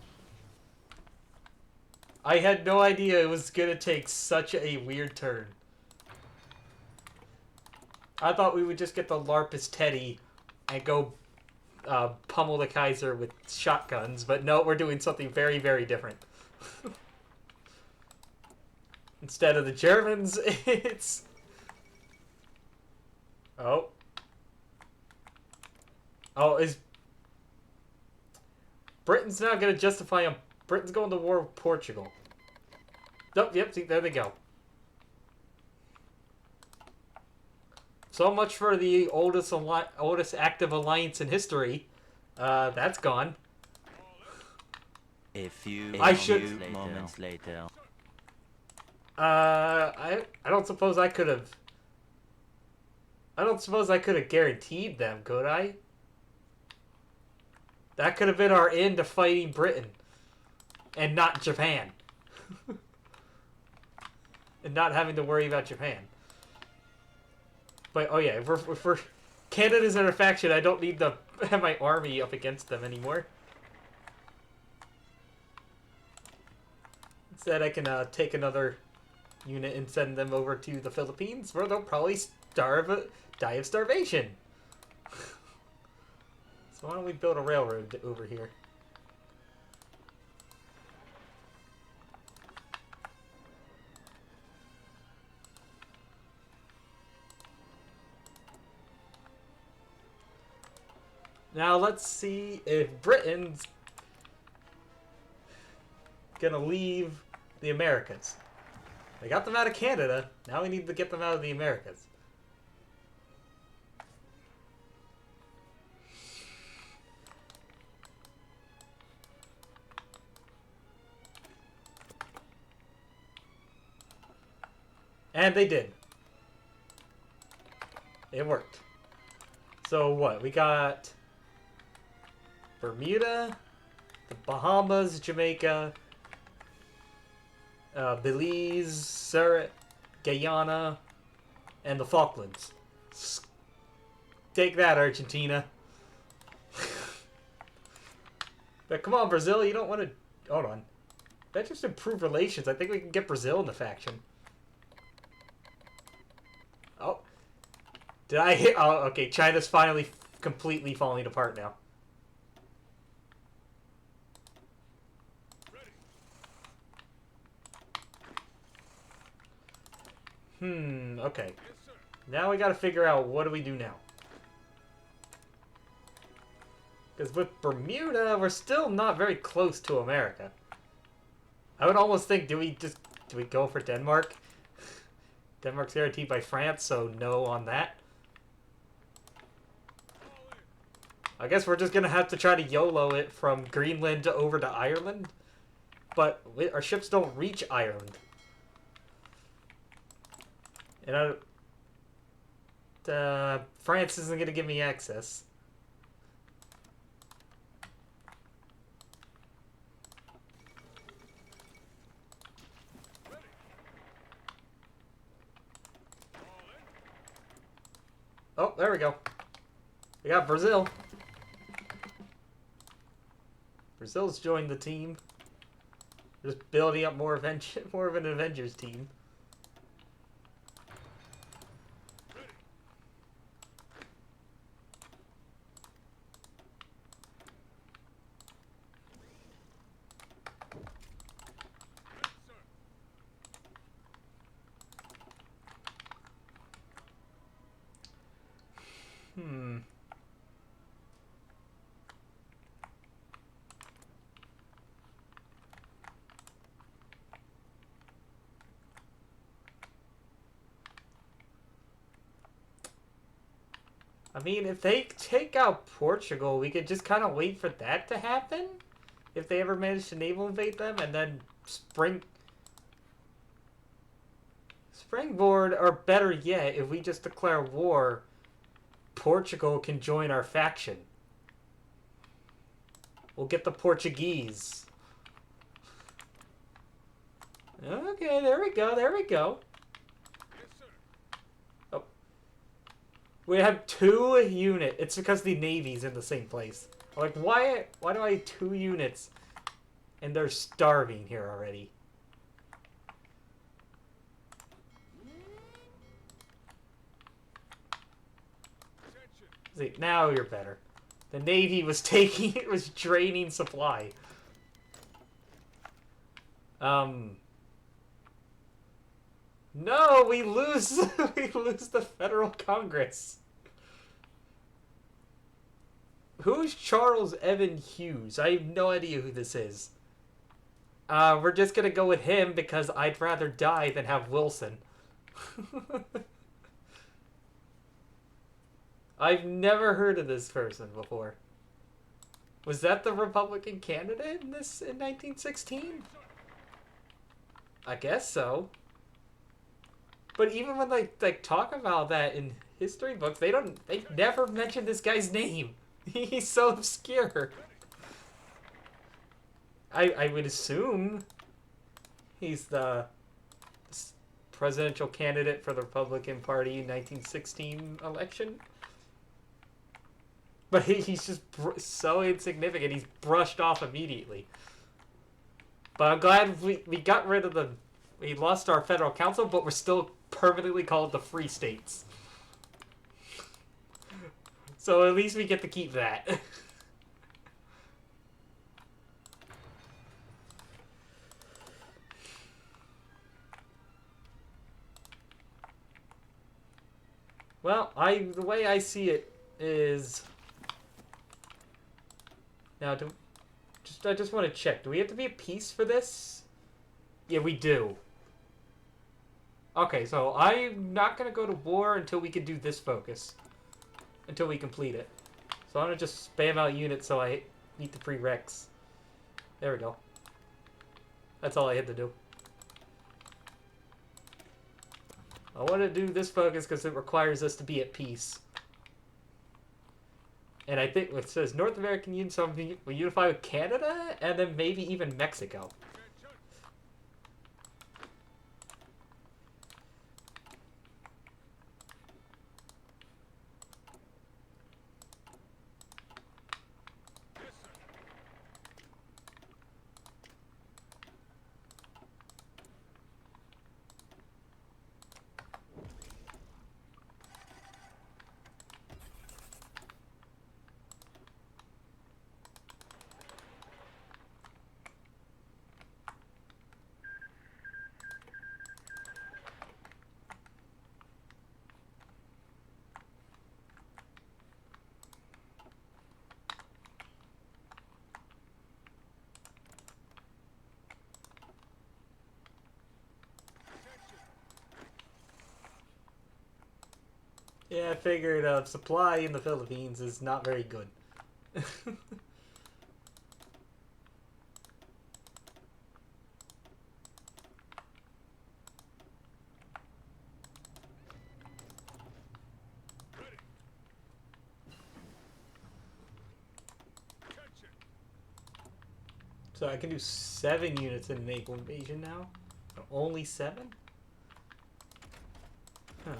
Speaker 1: I had no idea it was gonna take such a weird turn. I thought we would just get the Larpus Teddy and go pummel the Kaiser with shotguns, but no, we're doing something very, very different. Instead of the Germans, it's... Oh. Oh, is... Britain's not going to justify him. Britain's going to war with Portugal. Oh, yep, see, there they go. So much for the oldest active alliance in history. That's gone.
Speaker 3: A few moments later.
Speaker 1: I don't suppose I could have... I don't suppose I could have guaranteed them, could I? That could have been our end to fighting Britain. And not Japan. And not having to worry about Japan. But, oh yeah, if we're Canada's in a faction, I don't need to have my army up against them anymore. Instead, I can take another unit and send them over to the Philippines, where they'll probably die of starvation. So why don't we build a railroad over here? Now let's see if Britain's gonna leave the Americas. They got them out of Canada. Now we need to get them out of the Americas. And they did. It worked. So what? We got Bermuda, the Bahamas, Jamaica, Belize, Suriname, Guyana, and the Falklands. Take that, Argentina. But come on, Brazil, you don't want to... Hold on. That just improved relations. I think we can get Brazil in the faction. Oh. Did I hit... Oh, okay. China's finally completely falling apart now. Okay. Now we gotta figure out what do we do now. Because with Bermuda, we're still not very close to America. I would almost think, do we go for Denmark? Denmark's guaranteed by France, so no on that. I guess we're just gonna have to try to YOLO it from Greenland to over to Ireland. But our ships don't reach Ireland. And France isn't gonna give me access. Oh, there we go. We got Brazil. Brazil's joined the team. Just building up more of an Avengers team. I mean, if they take out Portugal, we could just kind of wait for that to happen. If they ever manage to naval invade them, and then springboard, or better yet, if we just declare war, Portugal can join our faction. We'll get the Portuguese. Okay, there we go, there we go. We have 2 units. It's because the Navy's in the same place. Like, why do I have 2 units? And they're starving here already. See, now you're better. The Navy was taking... It was draining supply. No, we lose... we lose the federal Congress. Who's Charles Evan Hughes? I have no idea who this is. We're just gonna go with him because I'd rather die than have Wilson. I've never heard of this person before. Was that the Republican candidate in 1916? I guess so. But even when they talk about that in history books, they never mention this guy's name. He's so obscure. I would assume he's the presidential candidate for the Republican Party in 1916 election. But he's just so insignificant. He's brushed off immediately. But I'm glad we got rid of the... We lost our federal council, but we're still permanently called the Free States. So at least we get to keep that. Well, the way I see it is... Now, I just want to check. Do we have to be at peace for this? Yeah, we do. Okay, so I'm not going to go to war until we can do this focus. Until we complete it. So I'm going to just spam out units so I meet the prereqs. There we go. That's all I had to do. I want to do this focus because it requires us to be at peace. And I think it says North American Union, so we unify with Canada, and then maybe even Mexico. Yeah, I figured supply in the Philippines is not very good. So I can do 7 units in naval invasion now? Only 7? Huh.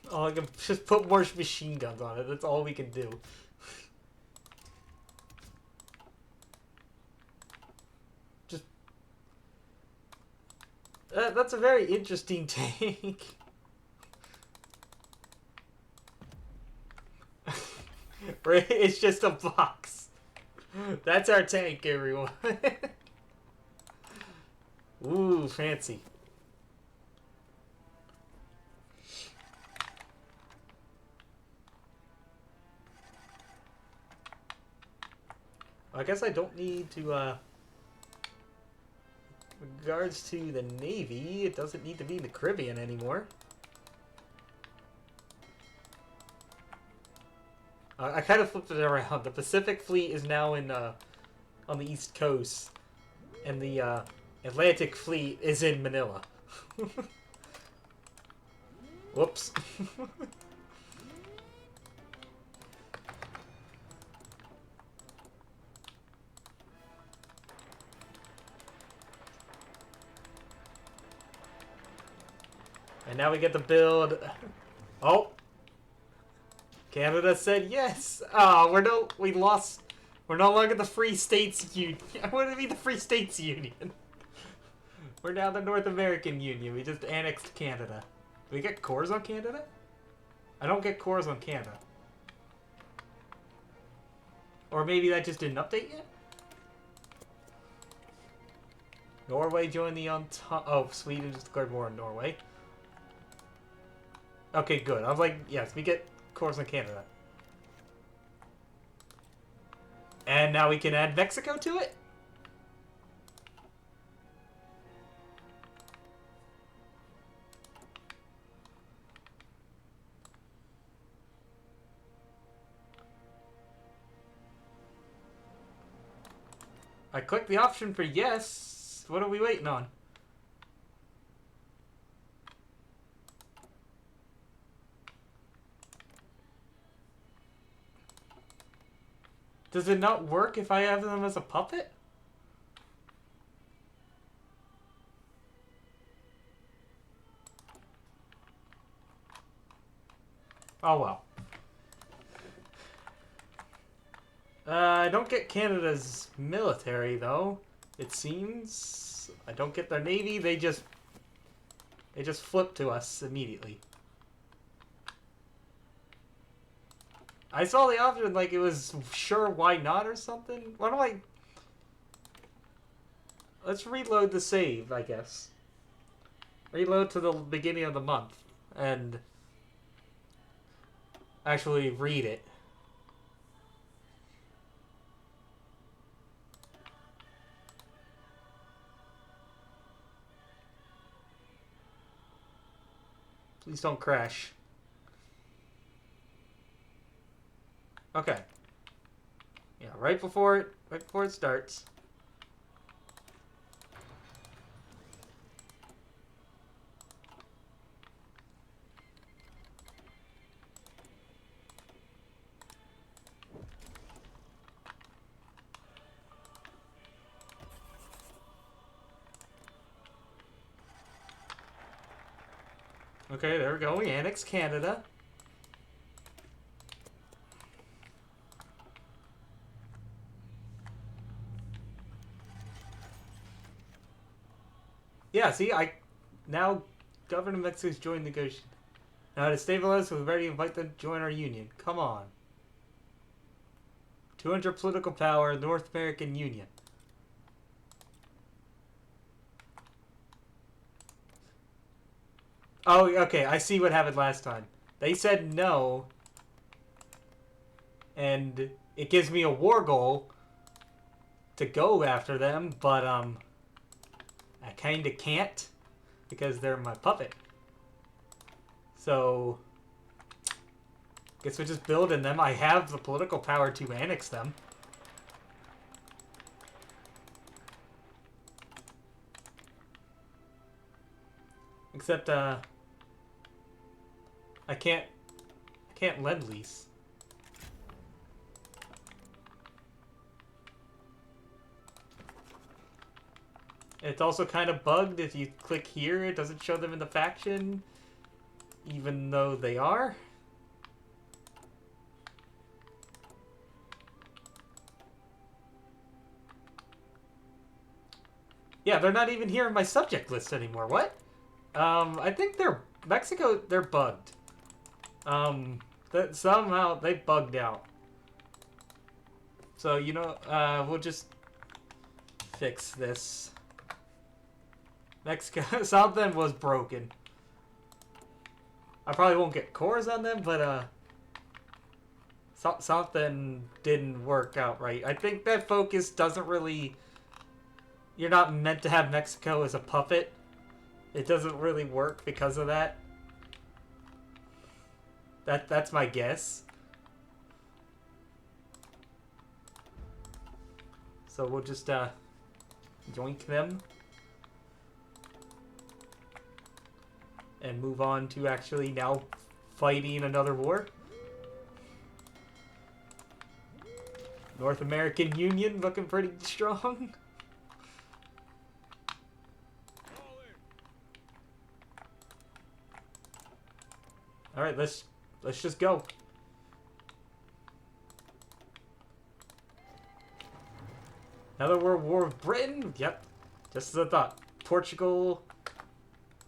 Speaker 1: Oh, I can just put more machine guns on it. That's all we can do. Just... that's a very interesting tank. It's just a box. That's our tank, everyone. Ooh, fancy. I guess I don't need to, regards to the Navy, it doesn't need to be in the Caribbean anymore. I kind of flipped it around. The Pacific Fleet is now in, on the East Coast, and the, Atlantic Fleet is in Manila. Whoops. And now we get to build... Oh! Canada said yes. Ah, we lost. We're no longer the Free States Union. I want to be the Free States Union. We're now the North American Union. We just annexed Canada. Do we get cores on Canada? I don't get cores on Canada. Or maybe that just didn't update yet? Norway joined the oh, Sweden just declared war on Norway. Okay, good. I was like, yes, we get cores on Canada. And now we can add Mexico to it? I clicked the option for yes. What are we waiting on? Does it not work if I have them as a puppet? Oh well. I don't get Canada's military, though. It seems. I don't get their navy. They just flip to us immediately. I saw the option like it was sure why not or something. Why do I... Let's reload the save, I guess. Reload to the beginning of the month. And actually read it. Please don't crash. Okay. Yeah, right before it starts. Okay, there we go. We annex Canada. Yeah, see, now Governor of Mexico's joined negotiation. Now to stabilize, we're ready to invite them to join our union. Come on. 200 political power, North American Union. Oh, okay, I see what happened last time. They said no, and it gives me a war goal to go after them, but, I kinda can't, because they're my puppet. So, guess we're just building them. I have the political power to annex them. Except, I can't lend lease. It's also kind of bugged. If you click here, it doesn't show them in the faction, even though they are. Yeah, they're not even here in my subject list anymore. What? I think they're bugged. That somehow they bugged out. So, you know, we'll just fix this. Mexico, something was broken. I probably won't get cores on them, but, something didn't work out right. I think that focus doesn't really... You're not meant to have Mexico as a puppet. It doesn't really work because of that. That's my guess. So we'll just, yoink them. And move on to actually now fighting another war. North American Union looking pretty strong. All right, let's just go. Another world war with Britain? Yep. Just as I thought. Portugal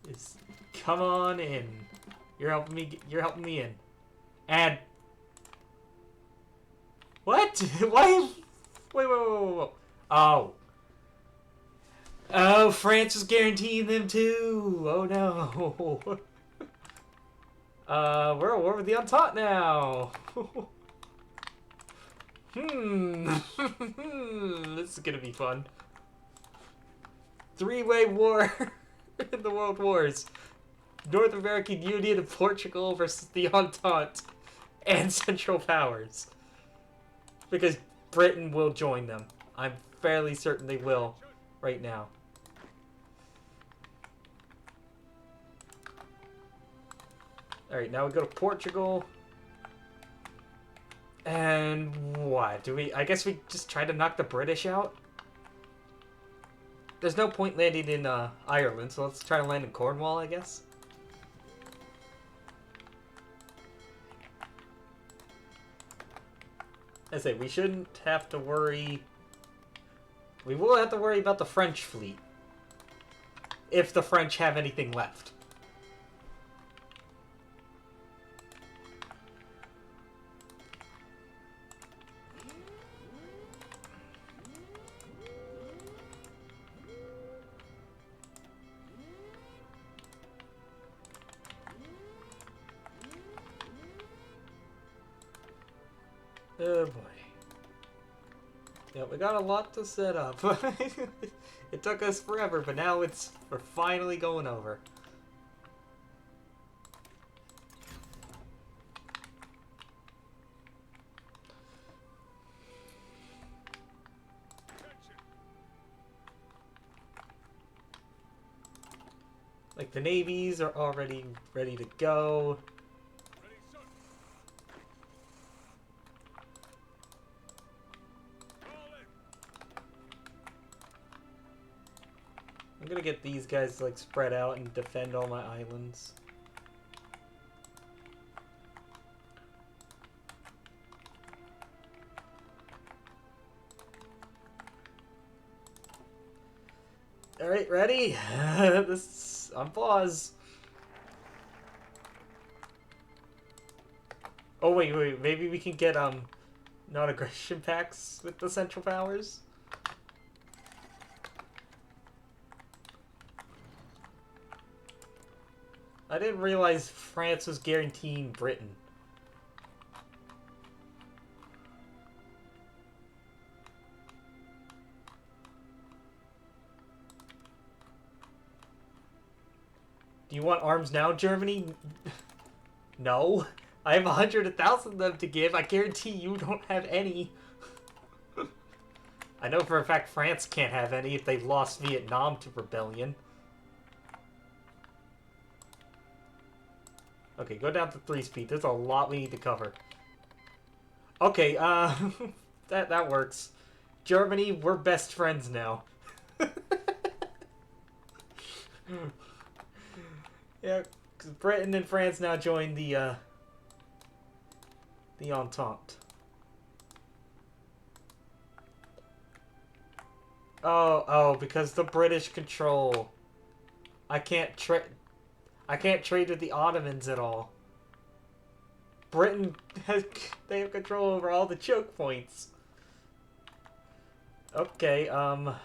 Speaker 1: is... Come on in. You're helping me. You're helping me in. And... What? Why? Wait. Oh. Oh, France is guaranteeing them too. Oh no. We're at war with the Entente now. This is gonna be fun. Three-way war in the World Wars. North American Union of Portugal versus the Entente and Central Powers. Because Britain will join them. I'm fairly certain they will right now. Alright, now we go to Portugal. And what? Do we... I guess we just try to knock the British out? There's no point landing in Ireland, so let's try to land in Cornwall, I guess. I say, we shouldn't have to worry... We will have to worry about the French fleet. If the French have anything left. Oh boy. Yeah, we got a lot to set up. It took us forever, but now we're finally going over. Like, the navies are already ready to go.
Speaker 2: Ready, sir. All in.
Speaker 1: I'm gonna get these guys, like, spread out and defend all my islands. Alright, ready? This on pause. Oh wait, maybe we can get non-aggression pacts with the Central Powers? I didn't realize France was guaranteeing Britain. Do you want arms now, Germany? No. I have 100,000 of them to give. I guarantee you don't have any. I know for a fact France can't have any if they've lost Vietnam to rebellion. Okay, go down to 3-speed. There's a lot we need to cover. Okay, that works. Germany, we're best friends now. Yeah, 'cause Britain and France now join the Entente. Oh, because the British control. I can't trade with the Ottomans at all. Britain they have control over all the choke points. Okay, well,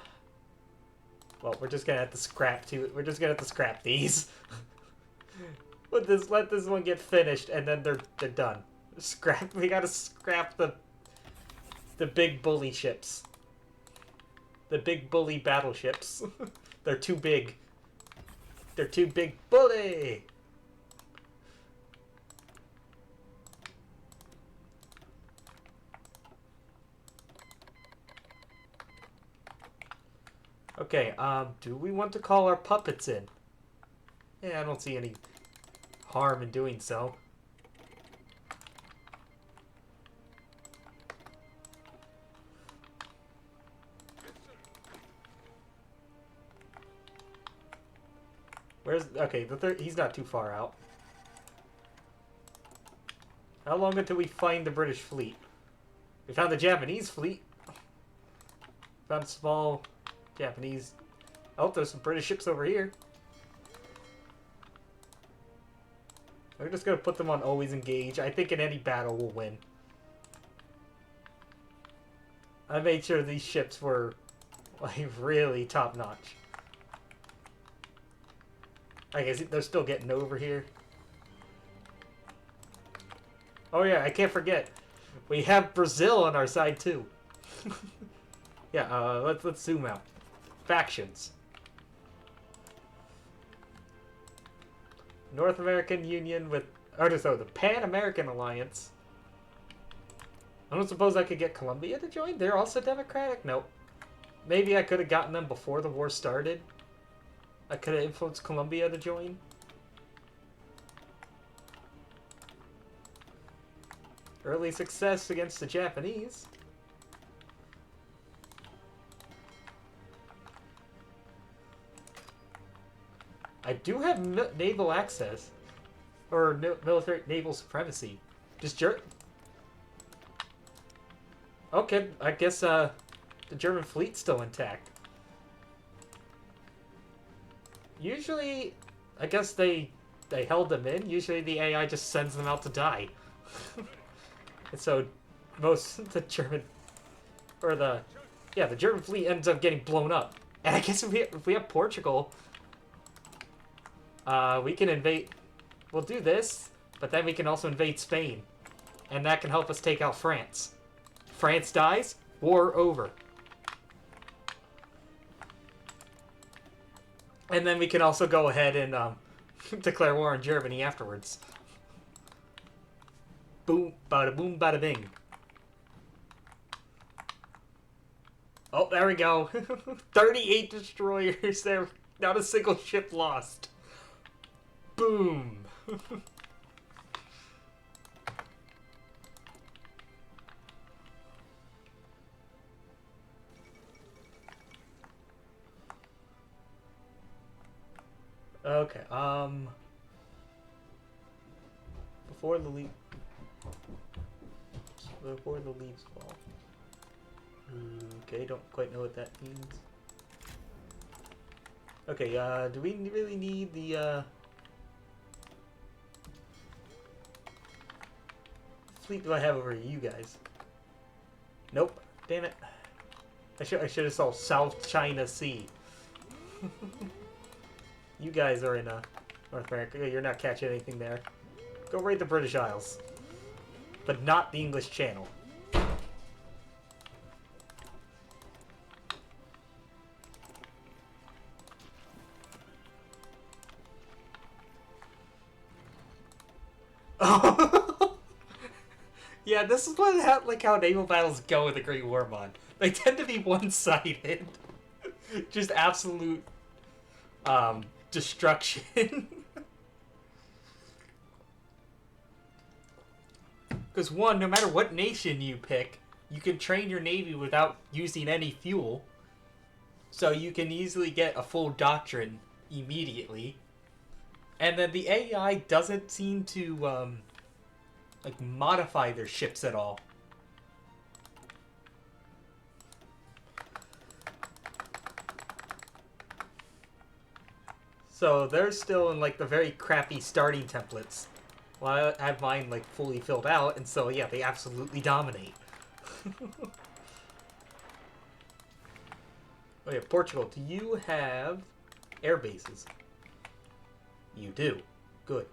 Speaker 1: we're just gonna have to scrap we're just gonna have to scrap these. Let this one get finished, and then they're done. We gotta scrap the big bully ships. The big bully battleships. They're too big. They're too big bully! Okay, do we want to call our puppets in? Yeah, I don't see any harm in doing so. Where's... Okay, he's not too far out. How long until we find the British fleet? We found the Japanese fleet. Found a small Japanese. Oh, there's some British ships over here. We're just gonna put them on always engage. I think in any battle we'll win. I made sure these ships were like really top notch. I guess they're still getting over here. Oh yeah, I can't forget. We have Brazil on our side too. Yeah, let's zoom out. Factions. North American Union with, or so the Pan American Alliance. I don't suppose I could get Colombia to join. They're also democratic. Nope. Maybe I could have gotten them before the war started. I could have influenced Colombia to join. Early success against the Japanese. I do have naval access. Or military naval supremacy. Just okay, I guess the German fleet's still intact. Usually, I guess they held them in. Usually the AI just sends them out to die. And so most of the German, or the German fleet ends up getting blown up. And I guess if we have Portugal, we can invade. We'll do this, but then we can also invade Spain, and that can help us take out France. France dies, war over. And then we can also go ahead and declare war on Germany afterwards. Boom, bada boom, bada bing. Oh, there we go. 38 destroyers there. Not a single ship lost. Boom. Okay, before the leaves fall. Okay, don't quite know what that means. Okay, do we really need the, fleet do I have over you guys? Nope. Damn it. I should have saw South China Sea. You guys are in North America. You're not catching anything there. Go raid the British Isles. But not the English Channel. Yeah, this is what like how naval battles go in the Great War Mod. They tend to be one-sided. Just absolute destruction. Because one, no matter what nation you pick, you can train your navy without using any fuel. So you can easily get a full doctrine immediately. And then the AI doesn't seem to like modify their ships at all. So they're still in like the very crappy starting templates. Well, I have mine like fully filled out, and so yeah, they absolutely dominate. Oh yeah, Portugal, do you have air bases? You do. Good.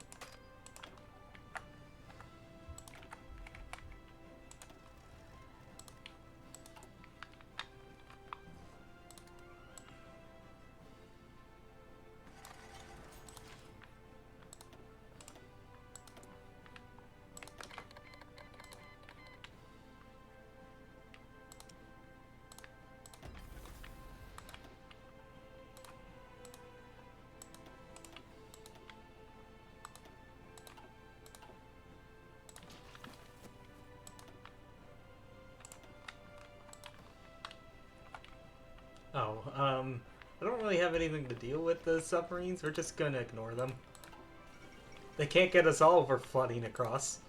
Speaker 1: Oh, I don't really have anything to deal with the submarines. We're just gonna ignore them. They can't get us all over flooding across.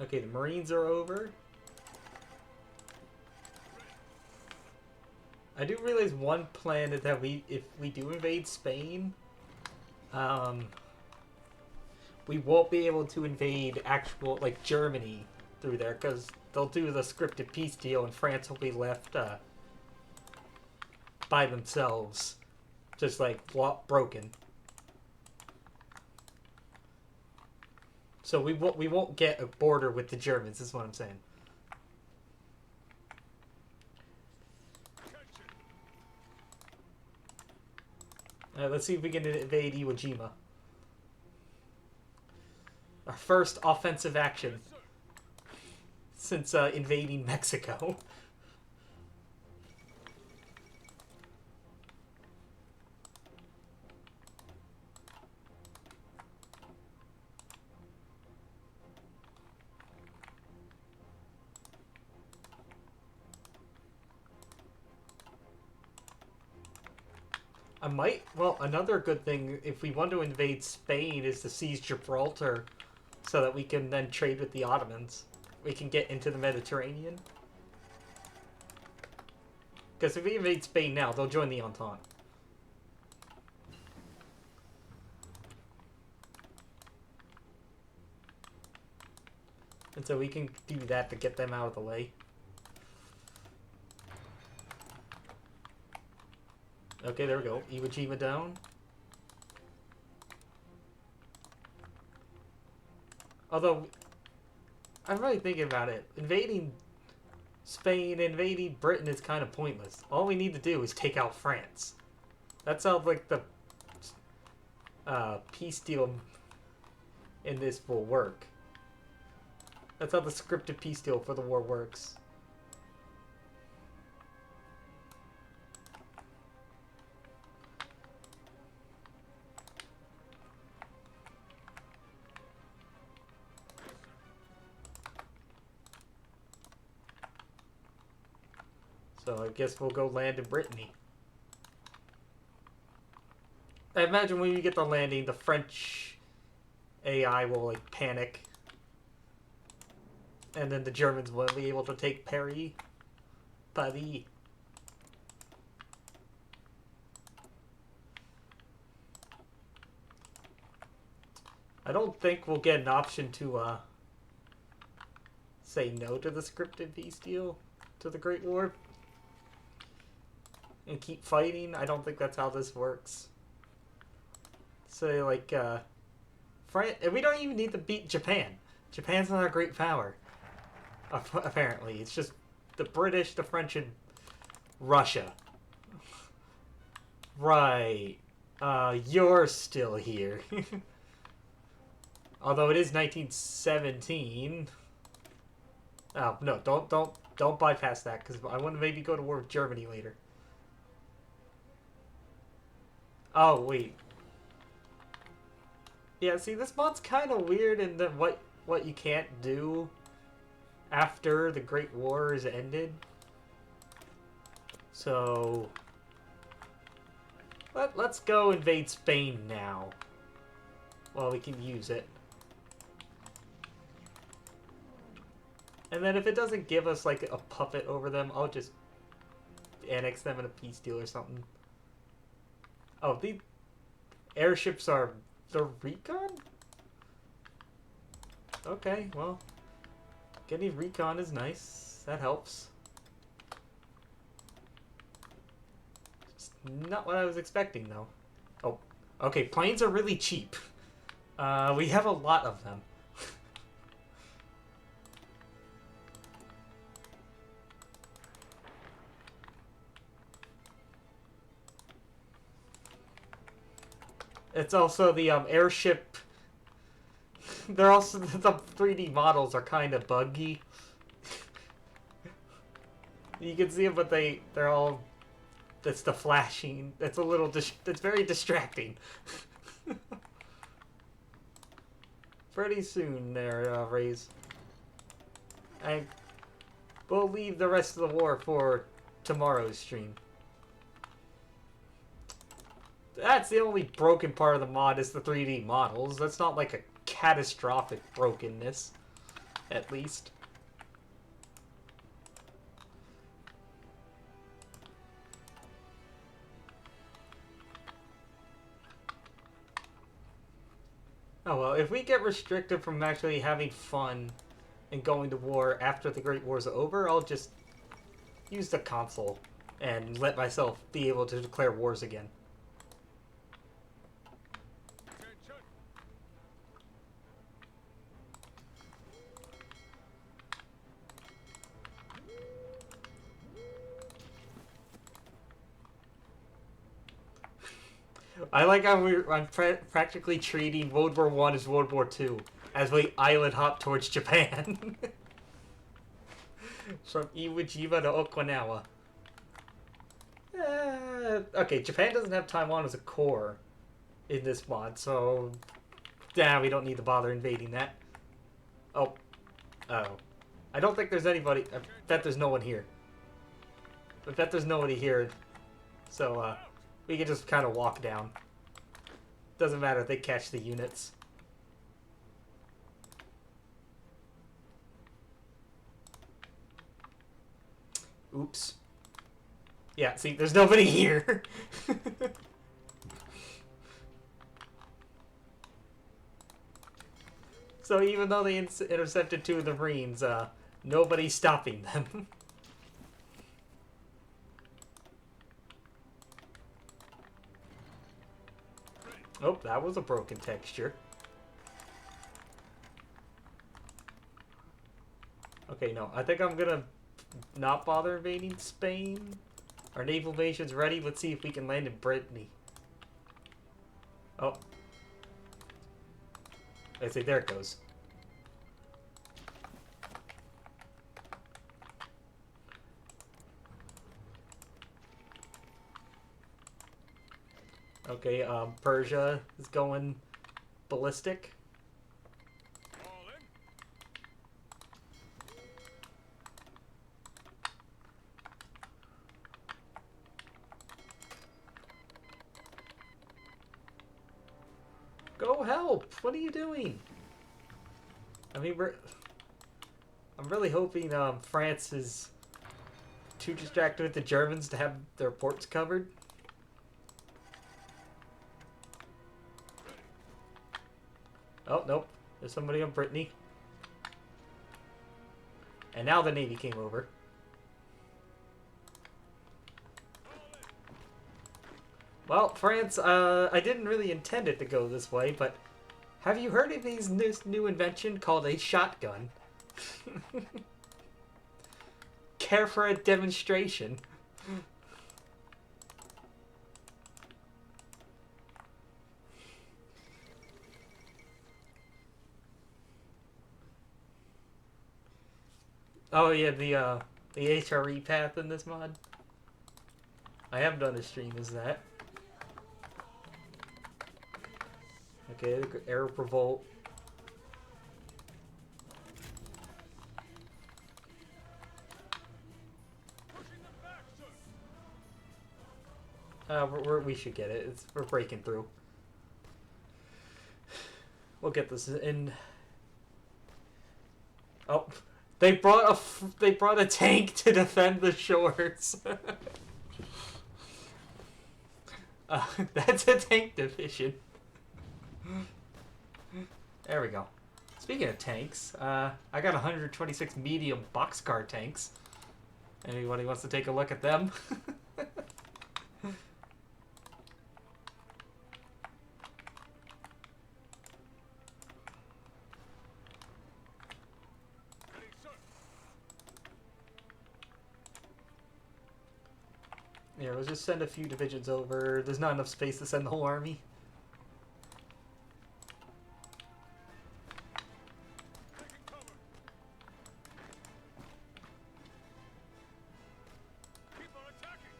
Speaker 1: Okay, the Marines are over. I do realize one plan is that if we do invade Spain, we won't be able to invade actual, like, Germany through there, because they'll do the scripted peace deal and France will be left, by themselves. Just, like, broken. So we won't get a border with the Germans, is what I'm saying. Let's see if we can invade Iwo Jima. Our first offensive action since invading Mexico. Well, another good thing, if we want to invade Spain, is to seize Gibraltar so that we can then trade with the Ottomans. We can get into the Mediterranean. Because if we invade Spain now, they'll join the Entente. And so we can do that to get them out of the way. Okay, there we go. Iwo Jima down. Although, I'm really thinking about it. Invading Spain, invading Britain is kind of pointless. All we need to do is take out France. That sounds like the peace deal in this will work. That's how the scripted peace deal for the war works. So I guess we'll go land in Brittany. I imagine when we get the landing, the French AI will, like, panic. And then the Germans will be able to take Paris. Paris. I don't think we'll get an option to, say no to the scripted peace deal to the Great War. And keep fighting. I don't think that's how this works. So, like, France, and we don't even need to beat Japan. Japan's not a great power. Apparently. It's just the British, the French, and Russia. Right. You're still here. Although it is 1917. Oh, no, don't bypass that, because I want to maybe go to war with Germany later. Oh, wait. Yeah, see, this mod's kind of weird in that what you can't do after the Great War is ended. So let's go invade Spain now while we can use it. And then if it doesn't give us, like, a puppet over them, I'll just annex them in a peace deal or something. Oh, the airships are the recon? Okay, well, getting recon is nice. That helps. Just not what I was expecting, though. Oh, okay, planes are really cheap. We have a lot of them. It's also the airship. They're also the 3D models are kind of buggy. You can see them, but they're all. That's the flashing. That's a little. That's very distracting. Pretty soon, there, Rays. I will leave the rest of the war for tomorrow's stream. That's the only broken part of the mod is the 3D models. That's not like a catastrophic brokenness. at least. Oh well, if we get restricted from actually having fun and going to war after the Great War's over, I'll just use the console and let myself be able to declare wars again.
Speaker 2: Attention.
Speaker 1: I like how I'm practically treating World War One as World War Two, as we island hop towards Japan. From Iwo Jima to Okinawa. Okay, Japan doesn't have Taiwan as a core in this mod, so we don't need to bother invading that. Oh. Oh. I don't think there's anybody. I bet there's no one here. I bet there's nobody here. So, we can just kind of walk down. Doesn't matter if they catch the units. Oops. Yeah, see, there's nobody here. So even though they intercepted 2 of the Marines, nobody's stopping them. Oh, that was a broken texture. Okay, no, I think I'm gonna not bother invading Spain. Our naval invasion's ready. Let's see if we can land in Brittany. Oh. I say, there it goes. Okay, Persia is going ballistic.
Speaker 2: All in.
Speaker 1: Go help! What are you doing? I mean, I'm really hoping France is too distracted with the Germans to have their ports covered. Oh, nope. There's somebody on Brittany. And now the Navy came over. Well, France, I didn't really intend it to go this way, but have you heard of this new invention called a shotgun? Care for a demonstration. Oh yeah, the HRE path in this mod. I have done a stream as that. Okay, Air Revolt.
Speaker 2: Pushing them back, sir.
Speaker 1: We should get it. We're breaking through. We'll get this in. Oh, they brought a tank to defend the shores. That's a tank division. There we go. Speaking of tanks, I got 126 medium boxcar tanks. Anybody wants to take a look at them?
Speaker 2: Ready, sir.
Speaker 1: Yeah, let's just send a few divisions over. There's not enough space to send the whole army.
Speaker 2: Taking cover. Keep on attacking.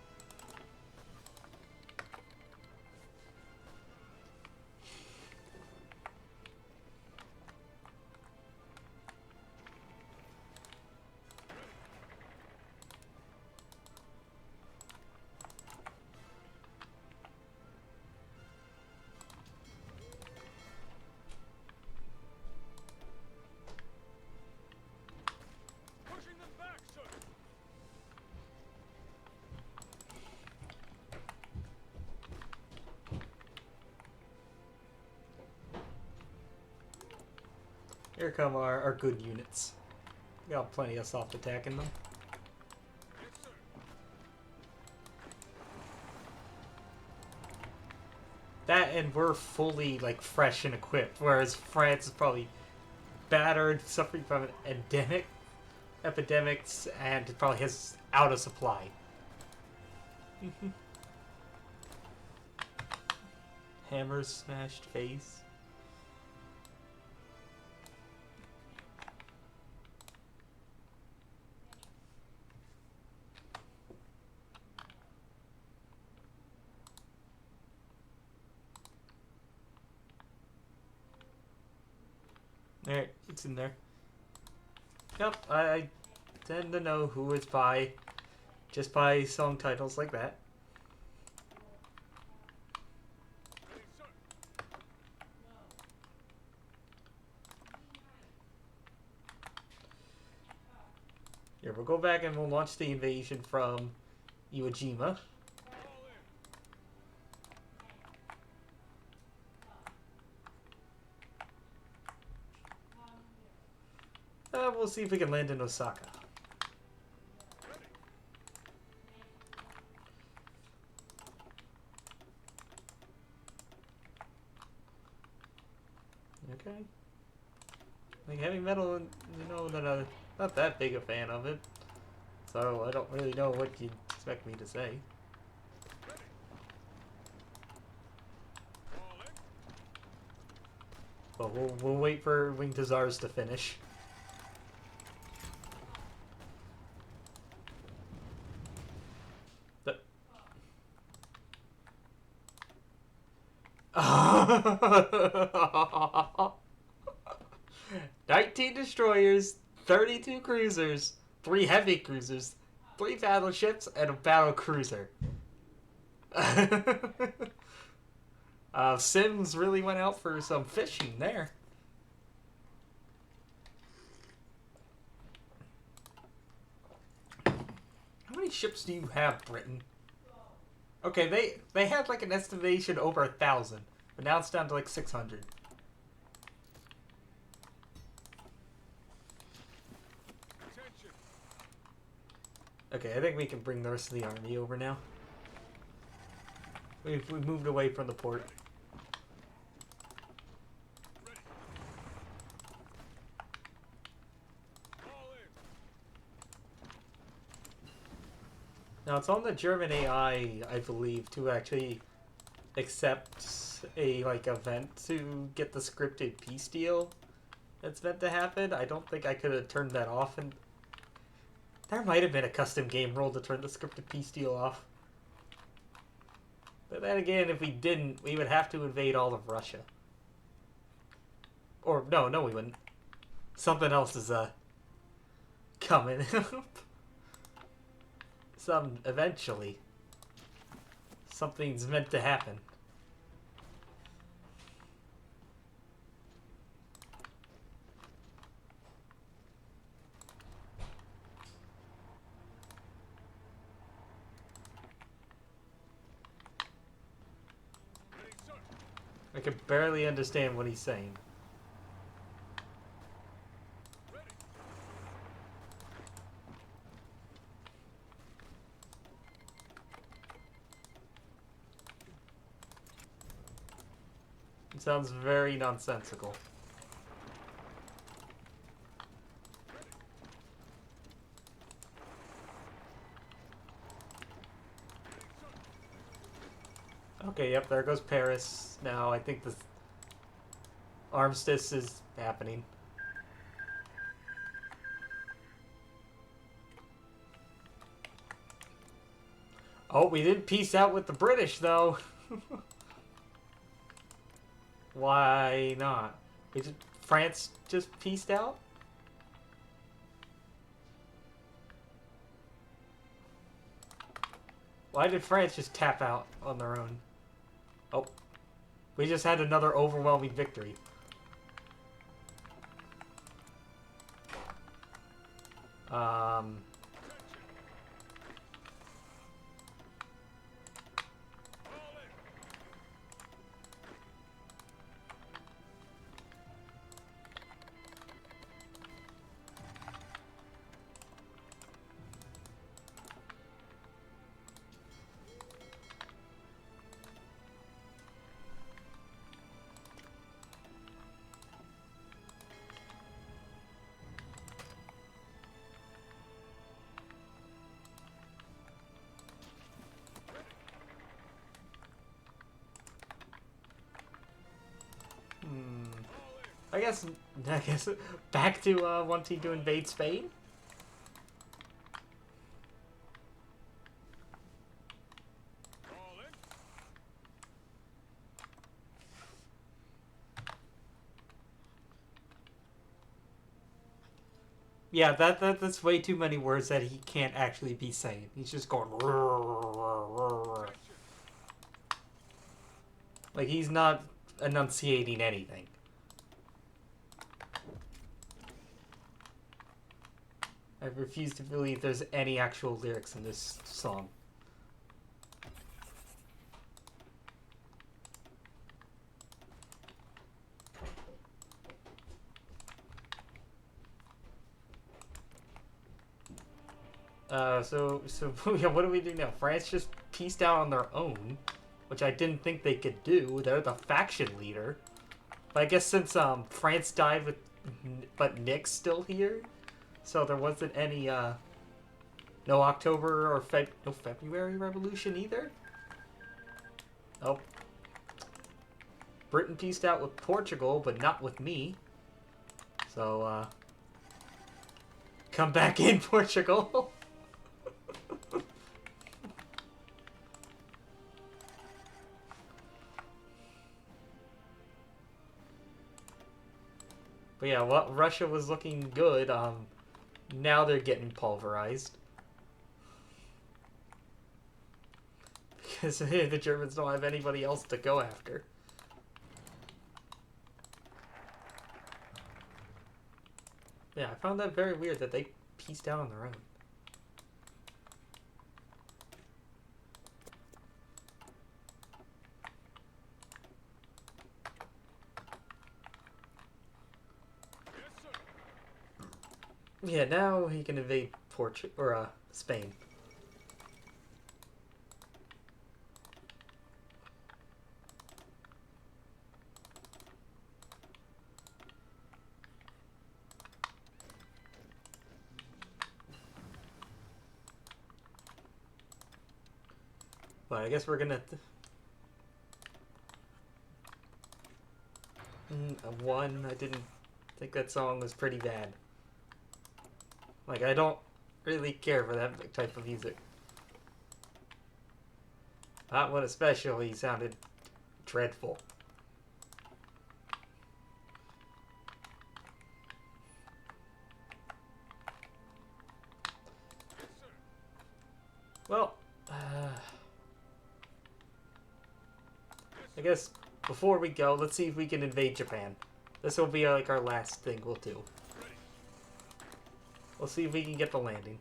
Speaker 1: Here come our good units. We got plenty of soft attack in them.
Speaker 2: Yes, sir.
Speaker 1: That and we're fully like fresh and equipped, whereas France is probably battered, suffering from epidemics, and it probably has out of supply. Hammer smashed face. Alright, it's in there. Yep, I tend to know who it's by just by song titles like that.
Speaker 2: Ready, sir.
Speaker 1: Here, we'll go back and we'll launch the invasion from Iwo Jima.
Speaker 2: Fall in.
Speaker 1: We'll see if we can land in Osaka.
Speaker 2: Ready.
Speaker 1: Okay. Like heavy metal, you know that I'm not that big a fan of it. So I don't really know what you'd expect me to say.
Speaker 2: Ready. Fall in.
Speaker 1: But we'll wait for Wing Tazars to finish. The 19 destroyers, 32 cruisers, 3 heavy cruisers, 3 battleships, and a battle cruiser. Sims really went out for some fishing there. How many ships do you have, Britain? Okay, they had like an estimation over 1,000, but now it's down to like 600.
Speaker 2: Attention.
Speaker 1: Okay, I think we can bring the rest of the army over now. We've moved away from the port.
Speaker 2: Ready. Fall in.
Speaker 1: Now it's on the German AI, I believe, to actually accept a like event to get the scripted peace deal that's meant to happen. I don't think I could have turned that off, and there might have been a custom game rule to turn the scripted peace deal off. But then again, if we didn't, we would have to invade all of Russia. Or no, we wouldn't. Something else is coming. Eventually. Something's meant to happen.
Speaker 2: Ready, sir.
Speaker 1: I can barely understand what he's saying.
Speaker 2: Ready.
Speaker 1: It sounds very nonsensical. Okay, yep, there goes Paris. Now I think the armistice is happening. Oh, we didn't peace out with the British, though. Why not? France just peaced out? Why did France just tap out on their own? Oh. We just had another overwhelming victory.
Speaker 2: Fall in.
Speaker 1: I guess back to wanting to invade Spain.
Speaker 2: Fall in.
Speaker 1: Yeah, that's way too many words that he can't actually be saying. He's just going like he's not enunciating anything. I refuse to believe there's any actual lyrics in this song. So yeah, what do we do now? France just pieced out on their own, which I didn't think they could do. They're the faction leader. But I guess since France died but Nick's still here, so there wasn't any no October or no February Revolution either. Oh, Britain pieced out with Portugal, but not with me. So come back in, Portugal. But yeah, what Russia was looking good. Now they're getting pulverized because the Germans don't have anybody else to go after. Yeah, I found that very weird that they pieced out on their own. Yeah, now he can invade Portugal or Spain. But I guess we're gonna. A one. I didn't think that song was pretty bad. Like, I don't really care for that type of music. That one especially sounded dreadful. Well, I guess before we go, let's see if we can invade Japan. This will be like our last thing we'll do. We'll see if we can get the landing.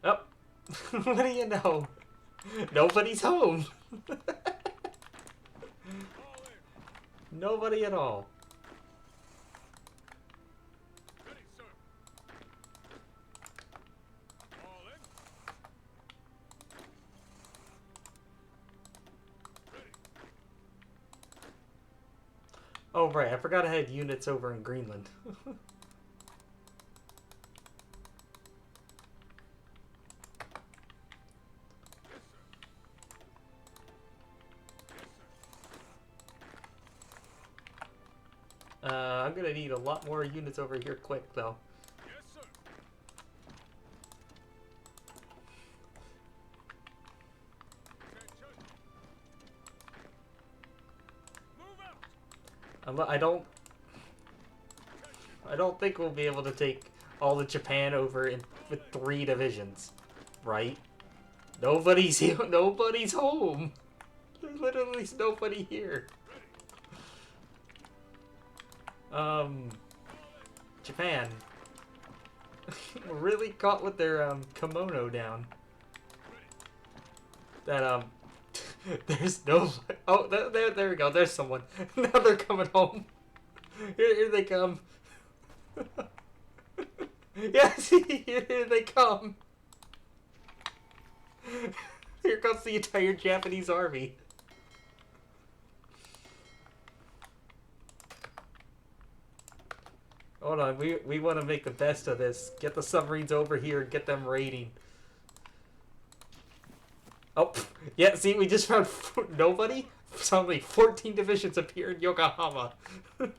Speaker 1: Oh, what do you know? Nobody's home. Nobody at all.
Speaker 2: Ready, sir. Fall in. Ready.
Speaker 1: Oh, right. I forgot I had units over in Greenland. I'm gonna need a lot more units over here quick, though.
Speaker 2: Yes, sir. Attention. Move out.
Speaker 1: I don't think we'll be able to take all of Japan over with 3 divisions, right? Nobody's here. Nobody's home. There's literally nobody here. Japan. Really caught with their kimono down. That there's no. Oh, there we go. There's someone. Now they're coming home. Here they come. Yes, here they come. Here comes the entire Japanese army. Hold on, we want to make the best of this. Get the submarines over here and get them raiding. Oh, yeah, see, we just found nobody. Suddenly, 14 divisions appear in Yokohama.
Speaker 2: Ready.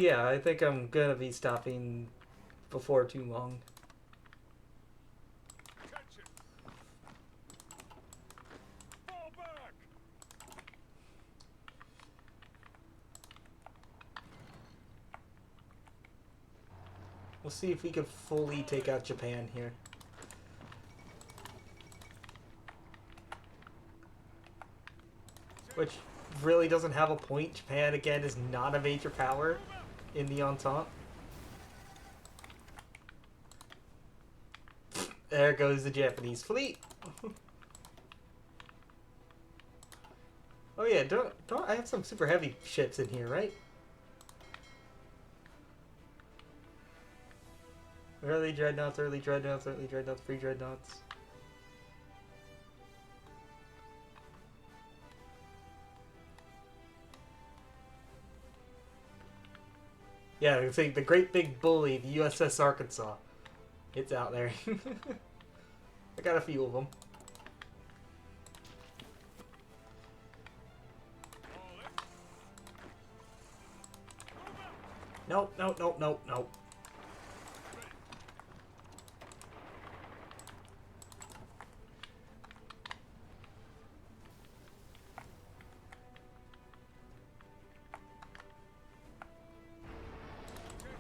Speaker 1: Yeah, I think I'm gonna be stopping before too long.
Speaker 2: Attention. Fall back.
Speaker 1: We'll see if we can fully take out Japan here. Which really doesn't have a point. Japan, again, is not a major power in the Entente. There goes the Japanese fleet. Oh yeah, don't I have some super heavy ships in here, right? Early dreadnoughts, early dreadnoughts, early dreadnoughts, free dreadnoughts. Yeah, I think the great big bully, the USS Arkansas. It's out there. I got a few of them.
Speaker 2: All in.
Speaker 1: Nope, nope, nope, nope, nope.
Speaker 2: Yes, sir.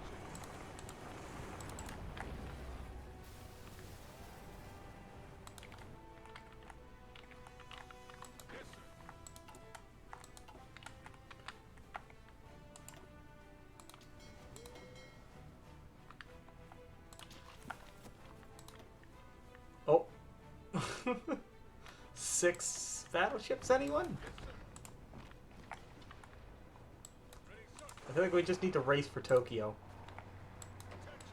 Speaker 1: Oh. 6 battleships, anyone?
Speaker 2: Ready, sir.
Speaker 1: I feel like we just need to race for Tokyo.
Speaker 2: Attention.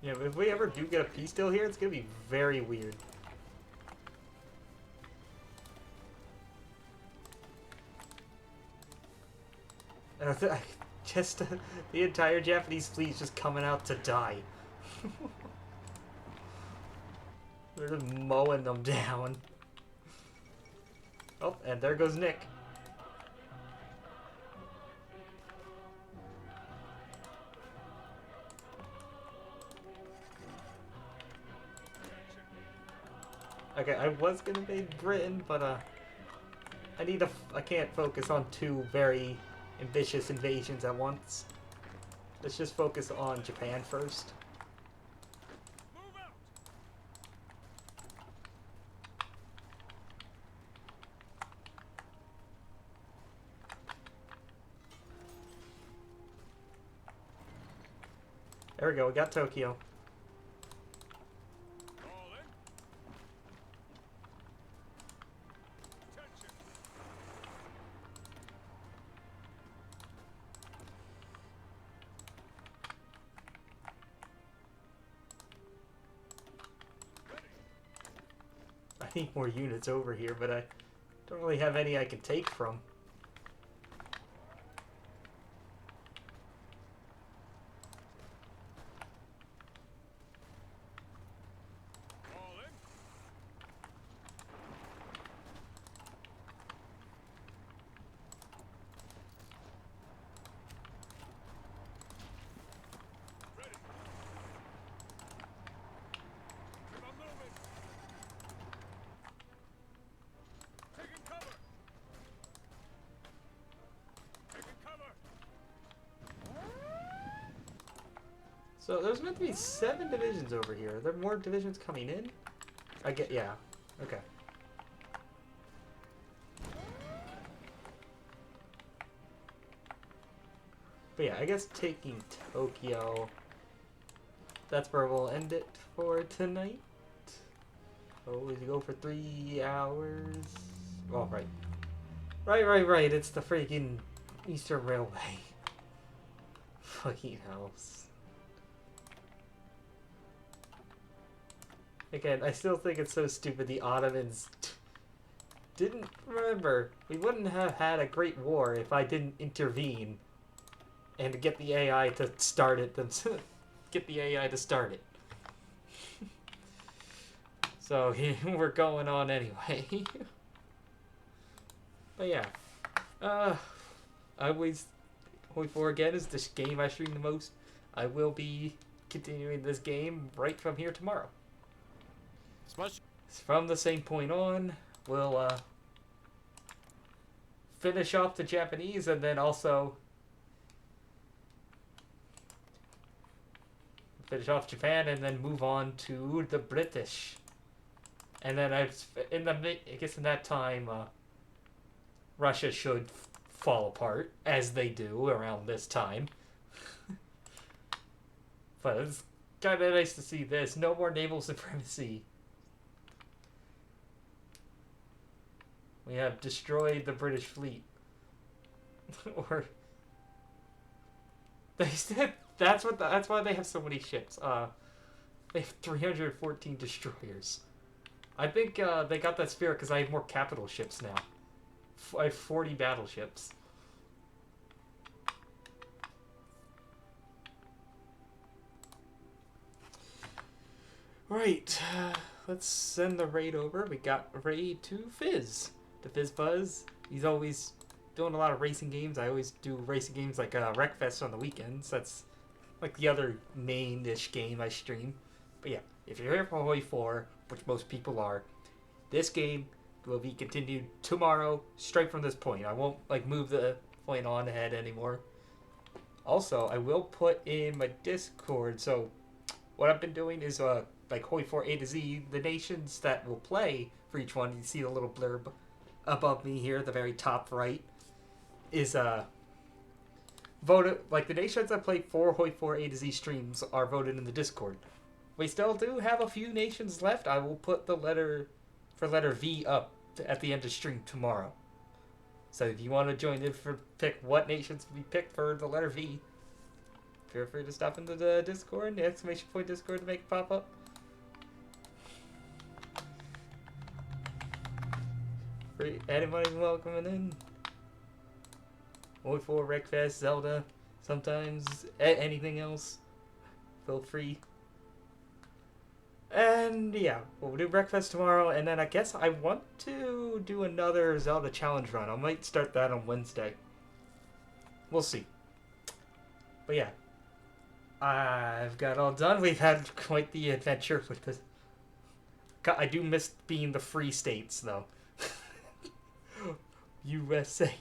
Speaker 1: Yeah, if we ever do get a peace deal here, it's gonna be very weird. And I just the entire Japanese fleet is just coming out to die. They're just mowing them down. Oh, and there goes Nick. Okay, I was gonna invade Britain, but I can't focus on 2 very ambitious invasions at once. Let's just focus on Japan first.
Speaker 2: Move out.
Speaker 1: There we go, we got Tokyo.
Speaker 2: All in. Attention. Ready.
Speaker 1: I need more units over here, but I don't really have any I can take from.
Speaker 2: All in. Ready. Keep on moving. Taking cover. Taking cover.
Speaker 1: So there's meant to be 7 divisions over here. Are there more divisions coming in? I get, yeah. Okay. But yeah, I guess taking Tokyo, that's where we'll end it for tonight. Always go for 3 hours. Oh, right. Right. It's the freaking Eastern Railway. Fucking house. Again, I still think it's so stupid the Ottomans didn't remember. We wouldn't have had a great war if I didn't intervene and get the AI to start it themselves. Get the AI to start it. So we're going on anyway. But yeah. I always Hoi4 again is the game I stream the most. I will be continuing this game right from here tomorrow.
Speaker 2: Smash.
Speaker 1: From the same point on, we'll finish off the Japanese and then also finish off Japan and then move on to the British. And then I guess in that time, Russia should fall apart as they do around this time. But it's kind of nice to see this. No more naval supremacy. We have destroyed the British fleet. Or they said that's why they have so many ships. They have 314 destroyers. I think they got that spirit because I have more capital ships now. I have 40 battleships. Right, let's send the raid over. We got raid to Fizz. To Fizz Buzz. He's always doing a lot of racing games. I always do racing games like Wreckfest on the weekends. That's like the other main-ish game I stream. But yeah, if you're here for Hoi4, which most people are, this game will be continued tomorrow, straight from this point. I won't like move the point on ahead anymore. Also, I will put in my Discord. So what I've been doing is like Hoi4 A2Z, the nations that will play for each one. You see the little blurb above me here, the very top right, is voted like the nations that play for Hoi4 A2Z streams are voted in the Discord. We still do have a few nations left. I will put the letter V up at the end of stream tomorrow. So if you want to join in for pick what nations we pick for the letter V, feel free to stop into the Discord, the exclamation point Discord to make it pop up. Free, anybody welcoming in? Hoi4, Wreckfest, Zelda, sometimes anything else. Feel free. And yeah, we'll do breakfast tomorrow, and then I guess I want to do another Zelda challenge run. I might start that on Wednesday. We'll see. But yeah, I've got all done. We've had quite the adventure with this. I do miss being the free states, though. USA.